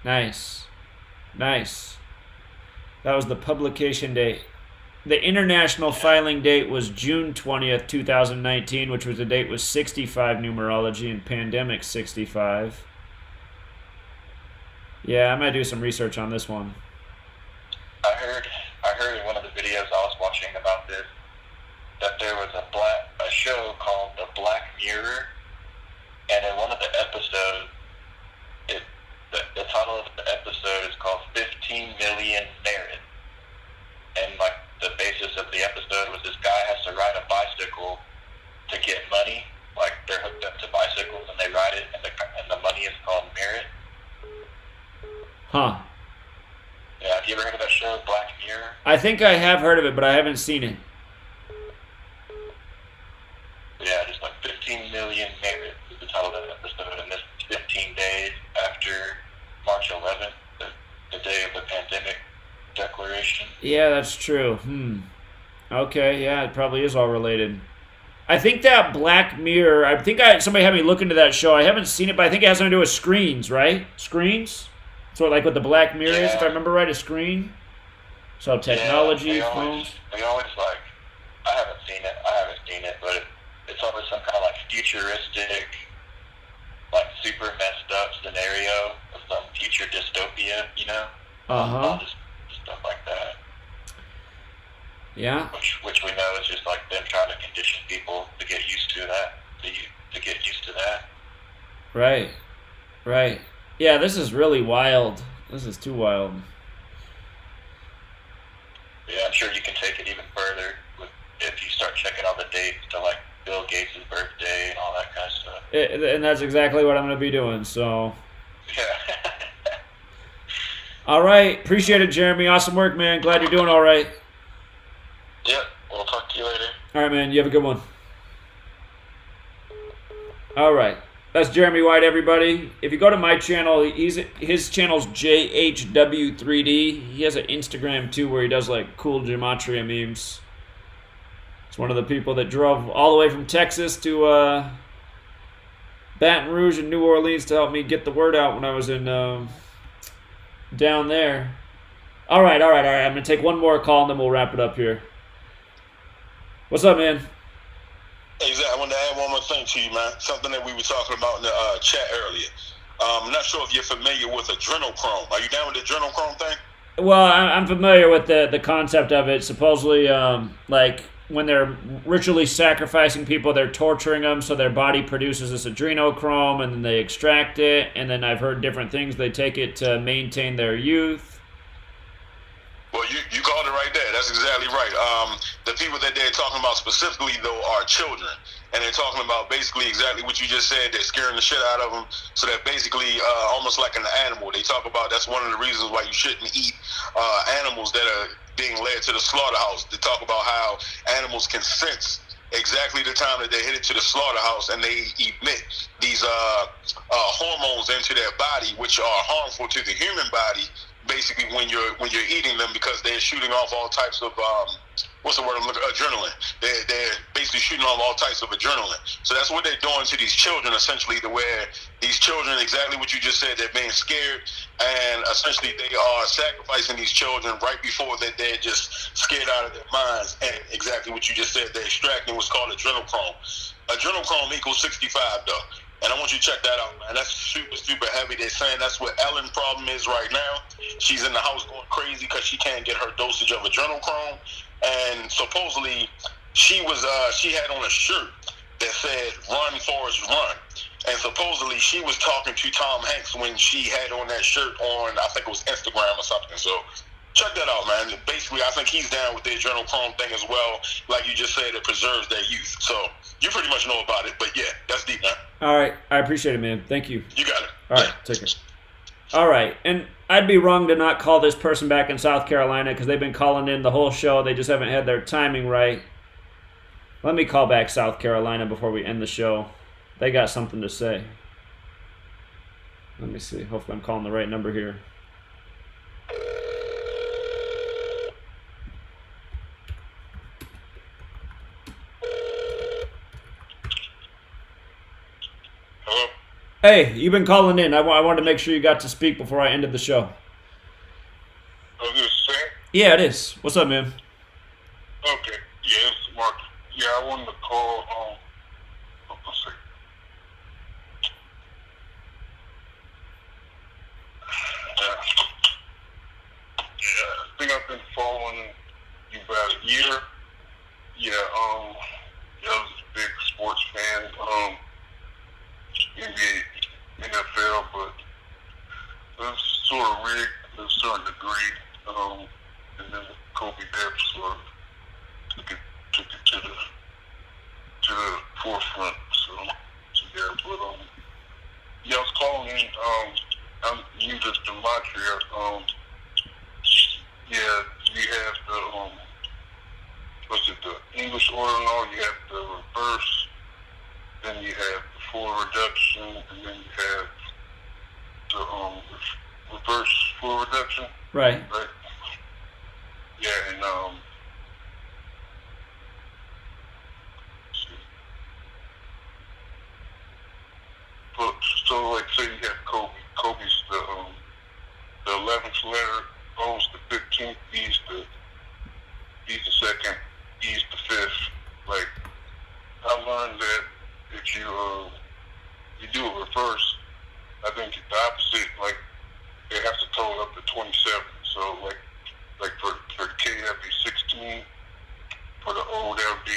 Nice. Nice. That was the publication date. The international filing date was June 20th, 2019, which was the date with 65 numerology and pandemic 65. Yeah, I might do some research on this one. I heard in one of the videos I was watching about this that there was a show called The Black Mirror, and in one of the episodes, the title of the episode is called 15 Million Merit. And like the basis of the episode was this guy has to ride a bicycle to get money. Like they're hooked up to bicycles and they ride it, and the money is called merit. Huh. Yeah, have you ever heard of that show, Black Mirror? I think I have heard of it, but I haven't seen it. Yeah, just like 15 million merit is the title of that episode, and this 15 days after March 11th, the day of the pandemic declaration. Yeah, that's true. Okay, yeah, it probably is all related. I think that Black Mirror, somebody had me look into that show. I haven't seen it, but I think it has something to do with screens, right? Screens? So like what the Black Mirror is, if I remember right, a screen? So technology, phones. They always like, I haven't seen it, but it's always some kind of like futuristic, like super messed up scenario of some future dystopia, you know? Just stuff like that. Yeah. Which we know is just like them trying to condition people to get used to that. To get used to that. Right. Yeah, this is really wild. This is too wild. Yeah, I'm sure you can take it even further if you start checking all the dates to like Bill Gates' birthday and all that kind of stuff. And that's exactly what I'm going to be doing, so. Yeah. All right. Appreciate it, Jeremy. Awesome work, man. Glad you're doing all right. Yep. We'll talk to you later. All right, man. You have a good one. All right. That's Jeremy White, everybody. If you go to my channel, his channel's JHW3D. He has an Instagram, too, where he does, like, cool gematria memes. It's one of the people that drove all the way from Texas to Baton Rouge and New Orleans to help me get the word out when I was in down there. All right. I'm going to take one more call, and then we'll wrap it up here. What's up, man? Exactly. I wanted to add one more thing to you, man. Something that we were talking about in the chat earlier. I'm not sure if you're familiar with adrenochrome. Are you down with the adrenochrome thing? Well, I'm familiar with the concept of it. Supposedly, like when they're ritually sacrificing people, they're torturing them, so their body produces this adrenochrome, and then they extract it. And then I've heard different things. They take it to maintain their youth. Well, you called it right there. That's exactly right. The people that they're talking about specifically, though, are children. And they're talking about basically exactly what you just said. They're scaring the shit out of them. So they're basically almost like an animal. They talk about that's one of the reasons why you shouldn't eat animals that are being led to the slaughterhouse. They talk about how animals can sense exactly the time that they hit it to the slaughterhouse, and they emit these hormones into their body, which are harmful to the human body. Basically, when you're eating them, because they're shooting off all types of adrenaline. They're basically shooting off all types of adrenaline. So that's what they're doing to these children, essentially, to where these children, exactly what you just said, they're being scared, and essentially they are sacrificing these children right before that they're just scared out of their minds. And exactly what you just said, they're extracting what's called adrenochrome. Adrenochrome equals 65, though. And I want you to check that out, man. That's super, super heavy. They're saying that's what Ellen's problem is right now. She's in the house going crazy because she can't get her dosage of adrenochrome. And supposedly, she had on a shirt that said, "Run, Forrest, run." And supposedly, she was talking to Tom Hanks when she had on that shirt on, I think it was Instagram or something. So check that out, man. Basically, I think he's down with the adrenochrome thing as well. Like you just said, it preserves their youth. So you pretty much know about it. But yeah, that's deep, man. All right. I appreciate it, man. Thank you. You got it. All right. Take it. All right. And I'd be wrong to not call this person back in South Carolina because they've been calling in the whole show. They just haven't had their timing right. Let me call back South Carolina before we end the show. They got something to say. Let me see. Hopefully I'm calling the right number here. Hello? Hey, you've been calling in. I wanted to make sure you got to speak before I ended the show. Oh, this is Sam? Yeah, it is. What's up, man? Okay. Yeah, it's Mark. Yeah, I wanted to call, let's see. Yeah, I think I've been following you about a year. Yeah, I was a big sports fan, NBA, NFL, but it was sort of rigged to a certain degree, and then Kobe death sort of took it to the forefront. So yeah, but yeah, I was calling in. I'm new to Gematria. Yeah, you have the what's it, the English order and all. You have the reverse, then you have the full reduction, and then you have the reverse full reduction. Right. Right. Yeah, and but so like say you have Kobe. Kobe's the 11th letter. O's the 15th. He's the second. He's the 5th. Like I learned that if you do a reverse, I think the opposite. Like they have to total up to 27. So like for the K that'd be 16. For the O that would be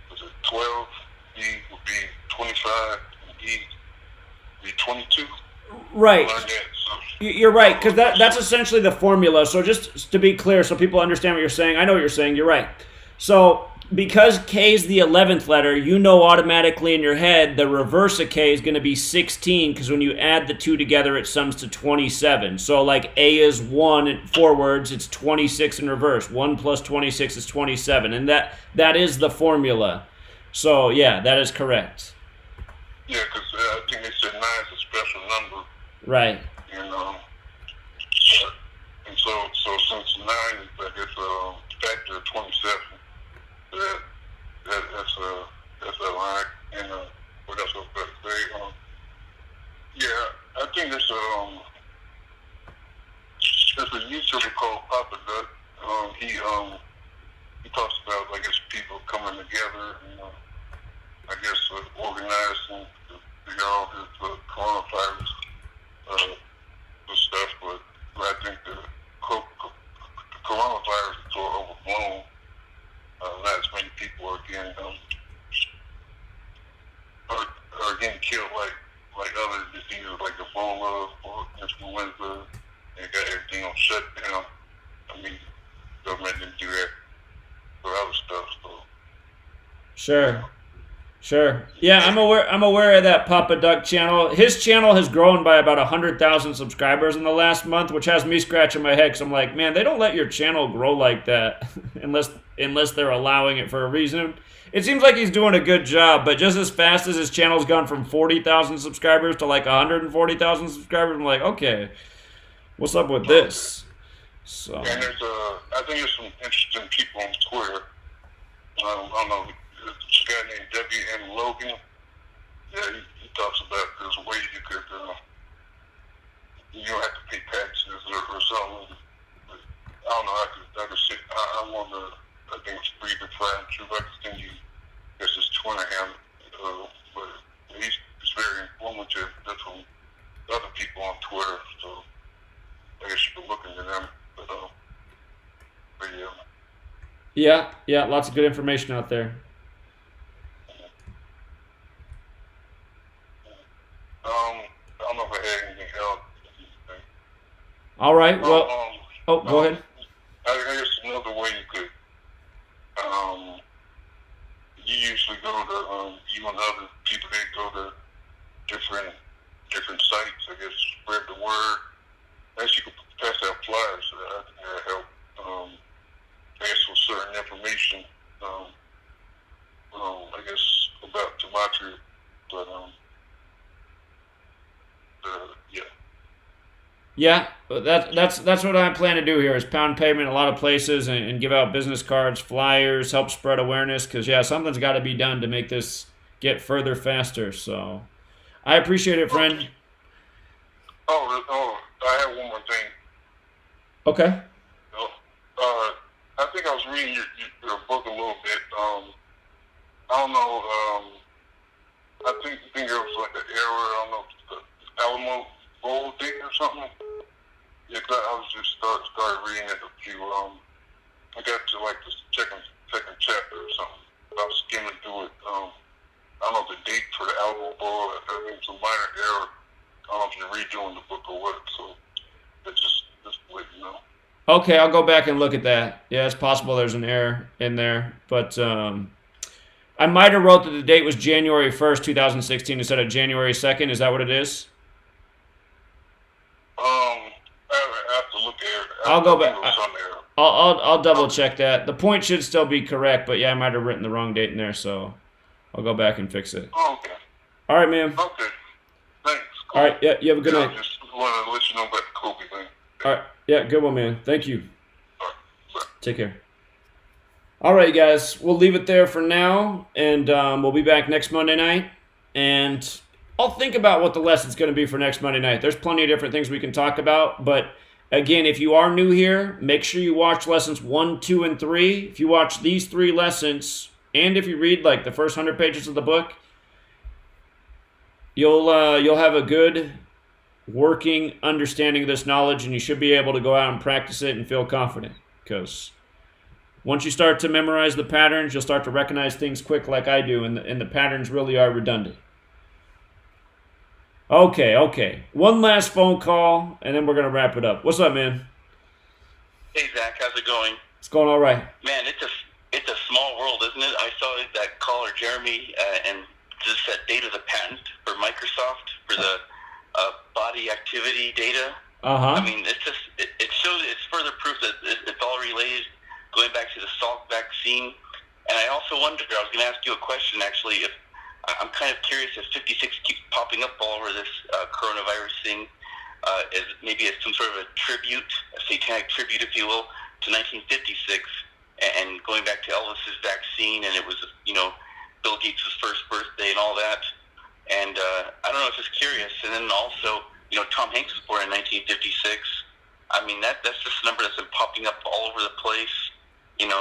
was it 12? D would be 25. And E would be 22. Right. I learned that, so. You're right, because that's essentially the formula. So just to be clear, so people understand what you're saying, I know what you're saying, you're right. So because K is the 11th letter, you know automatically in your head the reverse of K is going to be 16, because when you add the two together, it sums to 27. So like A is 1 forwards, it's 26 in reverse. 1 plus 26 is 27, and that is the formula. So yeah, that is correct. Yeah, because I think they said 9 is a special number. Right. And so since 9 is like it's a factor of 27, that's a line. And what else I was about to say? Yeah, I think there's a YouTuber called Papa Duck. he talks about, I guess, people coming together and I guess organizing to figure out this coronavirus stuff. But I think the coronavirus is sort of overblown. Not as many people are getting killed like other diseases like Ebola or influenza. They got everything on shutdown. I mean, the government didn't do that for other stuff. So. Sure. Yeah, I'm aware of that Papa Duck channel. His channel has grown by about 100,000 subscribers in the last month, which has me scratching my head because I'm like, man, they don't let your channel grow like that unless they're allowing it for a reason. It seems like he's doing a good job, but just as fast as his channel's gone from 40,000 subscribers to like 140,000 subscribers, I'm like, okay, what's up with this? So. And I think there's some interesting people on Twitter. I don't know. This guy named W.M. Logan. Yeah, he talks about there's a way you could, you don't have to pay taxes or something. But I don't know. I could sit. I think it's free to try and true. I could send you. I guess it's Twitter handle. But he's very informative. That's from other people on Twitter. So I guess you can look into them. But yeah. Yeah. Lots of good information out there. I don't know if I had anything else. All right. Well, go ahead. I guess another way you could, you usually go to, you and other people, they go to different sites, I guess, spread the word. I guess you could pass out flyers. I think that help. Pass with certain information, I guess, about Gematria, but, yeah, that's what I plan to do here is pound pavement in a lot of places and give out business cards, flyers, help spread awareness because, something's got to be done to make this get further faster. So I appreciate it, friend. Oh, I have one more thing. Okay. I think I was reading your book a little bit. I don't know. I think there was like an error. I don't know. Alamo Bold date or something. Yeah, I was just started reading it a few. I got to like the second chapter or something. I was skimming through it. I don't know the date for the Alamo Bold. I think it's a minor error. I don't know if you're redoing the book or what. So it's just let you know. Okay, I'll go back and look at that. Yeah, it's possible there's an error in there, but I might have wrote that the date was January 1st, 2016 instead of January 2nd. Is that what it is? I have to look at it. I'll go back. I'll double check that. The point should still be correct, but I might have written the wrong date in there, so I'll go back and fix it. Okay. All right, man. Okay. Thanks. Cool. All right. Yeah. You have a good night. I just want to let you know about the Kobe thing. All right. Yeah. Good one, man. Thank you. All right. Bye. Take care. All right, guys. We'll leave it there for now, and we'll be back next Monday night, and I'll think about what the lesson's going to be for next Monday night. There's plenty of different things we can talk about, but again, if you are new here, make sure you watch lessons 1, 2, and 3. If you watch these 3 lessons, and if you read like the first 100 pages of the book, you'll have a good working understanding of this knowledge, and you should be able to go out and practice it and feel confident. Because once you start to memorize the patterns, you'll start to recognize things quick like I do, and the patterns really are redundant. Okay. One last phone call, and then we're going to wrap it up. What's up, man? Hey, Zach. How's it going? It's going all right. Man, it's a small world, isn't it? I saw that caller, Jeremy, and just that data, the patent for Microsoft for the body activity data. Uh-huh. I mean, it shows, it's further proof that it's all related, going back to the Salk vaccine. And I also wondered, I was going to ask you a question, actually, if I'm kind of curious if 56 keeps popping up all over this coronavirus thing, as maybe as some sort of a tribute, a satanic tribute, if you will, to 1956, and going back to Elvis's vaccine, and it was, Bill Gates' first birthday and all that. And I don't know, I was just curious. And then also, Tom Hanks was born in 1956. I mean, that's just a number that's been popping up all over the place, and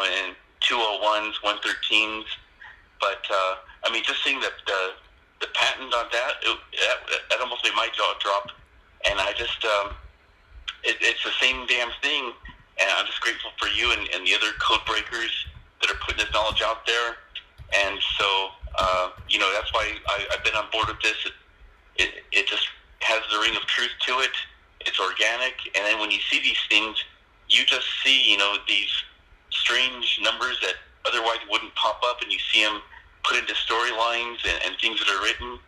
201s, 113s. But, I mean, just seeing that the patent on that, that almost made my jaw drop. And I just, it's the same damn thing. And I'm just grateful for you and the other code breakers that are putting this knowledge out there. And so, you know, that's why I've been on board with this. It just has the ring of truth to it. It's organic. And then when you see these things, you just see, you know, these strange numbers that otherwise wouldn't pop up, and you see them put into storylines and things that are written.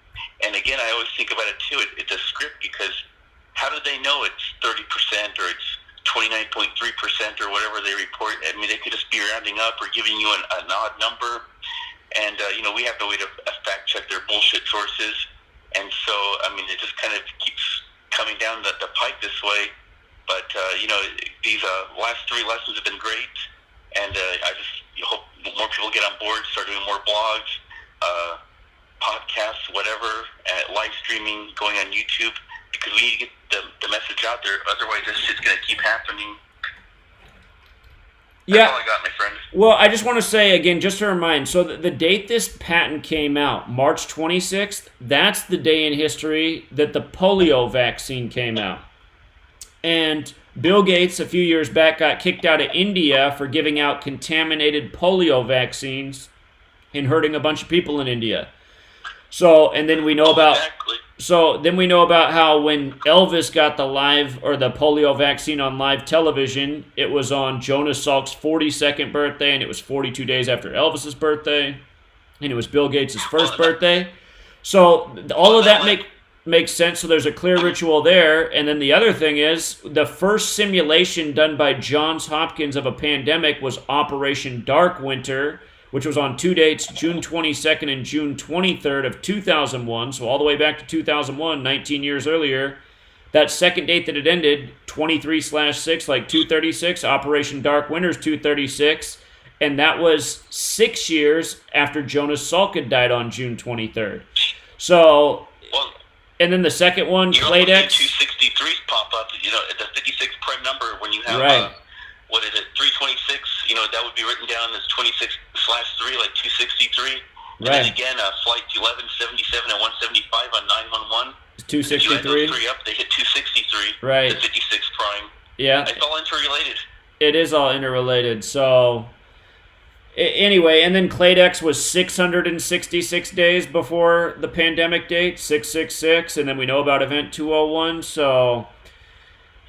And again, I always think about it too. It's a script, because how do they know it's 30% or it's 29.3% or whatever they report? I mean, they could just be rounding up or giving you an odd number. And, you know, we have no way to fact check their bullshit sources. And so, I mean, it just kind of keeps coming down the pipe this way. But, you know, these last 3 lessons have been great. And I just hope more people get on board, start doing more blogs, podcasts, whatever, live streaming, going on YouTube, because we need to get the message out there. Otherwise, this shit's going to keep happening. That's all I got, my friend. Well, I just want to say, again, just to remind, so the date this patent came out, March 26th, that's the day in history that the polio vaccine came out. And Bill Gates, a few years back, got kicked out of India for giving out contaminated polio vaccines and hurting a bunch of people in India. So, and then we know about... Exactly. So then we know about how when Elvis got the polio vaccine on live television, it was on Jonas Salk's 42nd birthday, and it was 42 days after Elvis's birthday, and it was Bill Gates' first birthday. So all of that makes sense. So there's a clear ritual there. And then the other thing is, the first simulation done by Johns Hopkins of a pandemic was Operation Dark Winter, which was on 2 dates, June 22nd and June 23rd of 2001, so all the way back to 2001, 19 years earlier. That second date that it ended, 23/6, like 236, Operation Dark Winter's 236, and that was 6 years after Jonas Salk had died on June 23rd. So, and then the second one, Claydex. 263s pop up, you know, at the 56 prime number when you have... Right. What is it, 326, you know, that would be written down as 26/3, like 263. And Right. then again, flight 1177 and 175 on 911. 263. If you add those 3 up, they hit 263. Right. The 56 prime. Yeah. It's all interrelated. It is all interrelated. So, anyway, and then Claydex was 666 days before the pandemic date, 666, and then we know about Event 201, so...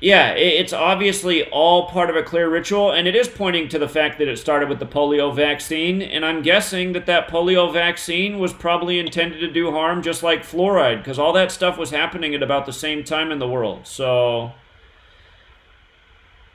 Yeah, it's obviously all part of a clear ritual, and it is pointing to the fact that it started with the polio vaccine, and I'm guessing that polio vaccine was probably intended to do harm, just like fluoride, because all that stuff was happening at about the same time in the world. So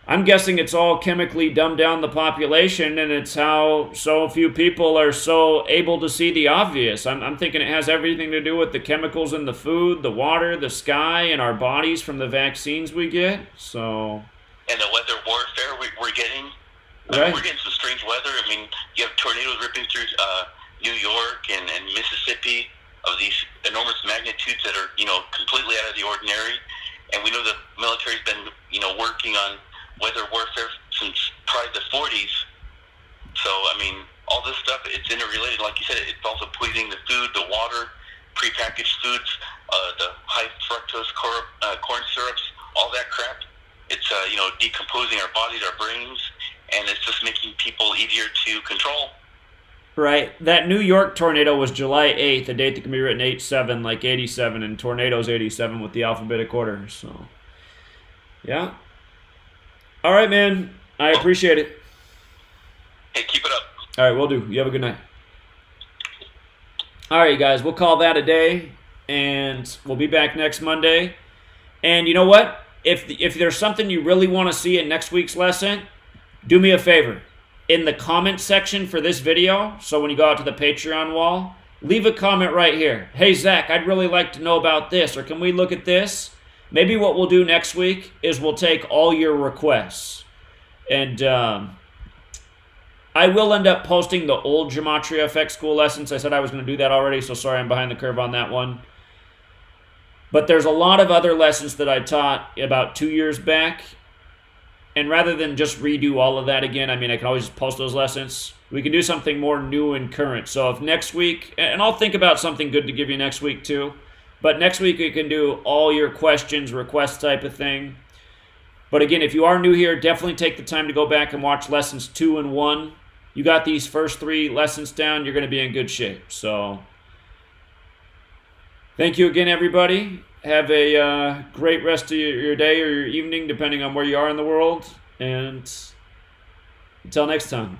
I'm guessing it's all chemically dumbed down the population, and it's how so few people are so able to see the obvious. I'm thinking it has everything to do with the chemicals in the food, the water, the sky, and our bodies from the vaccines we get. So, and the weather warfare we're getting. Right. We're getting some strange weather. I mean, you have tornadoes ripping through New York and Mississippi of these enormous magnitudes that are, you know, completely out of the ordinary. And we know the military's been, you know, working on weather warfare since probably the 40s. So, I mean, all this stuff, it's interrelated. Like you said, it's also poisoning the food, the water, prepackaged foods, the high fructose corn syrups, all that crap. It's, you know, decomposing our bodies, our brains, and it's just making people easier to control. Right. That New York tornado was July 8th, a date that can be written 8-7, like 87, and tornado's 87 with the alphabetic order. So, yeah. All right, man. I appreciate it. Hey, keep it up. All right, we'll do. You have a good night. All right, you guys. We'll call that a day, and we'll be back next Monday. And you know what? If there's something you really want to see in next week's lesson, do me a favor. In the comment section for this video, so when you go out to the Patreon wall, leave a comment right here. Hey, Zach, I'd really like to know about this, or can we look at this? Maybe what we'll do next week is we'll take all your requests. And I will end up posting the old Gematria Effect School lessons. I said I was going to do that already, so sorry I'm behind the curve on that one. But there's a lot of other lessons that I taught about 2 years back. And rather than just redo all of that again, I mean, I can always post those lessons. We can do something more new and current. So if next week, and I'll think about something good to give you next week too, but next week we can do all your questions, requests type of thing. But again, if you are new here, definitely take the time to go back and watch lessons 2 and 1. You got these first 3 lessons down, you're going to be in good shape. So thank you again, everybody. Have a great rest of your day or your evening, depending on where you are in the world. And until next time.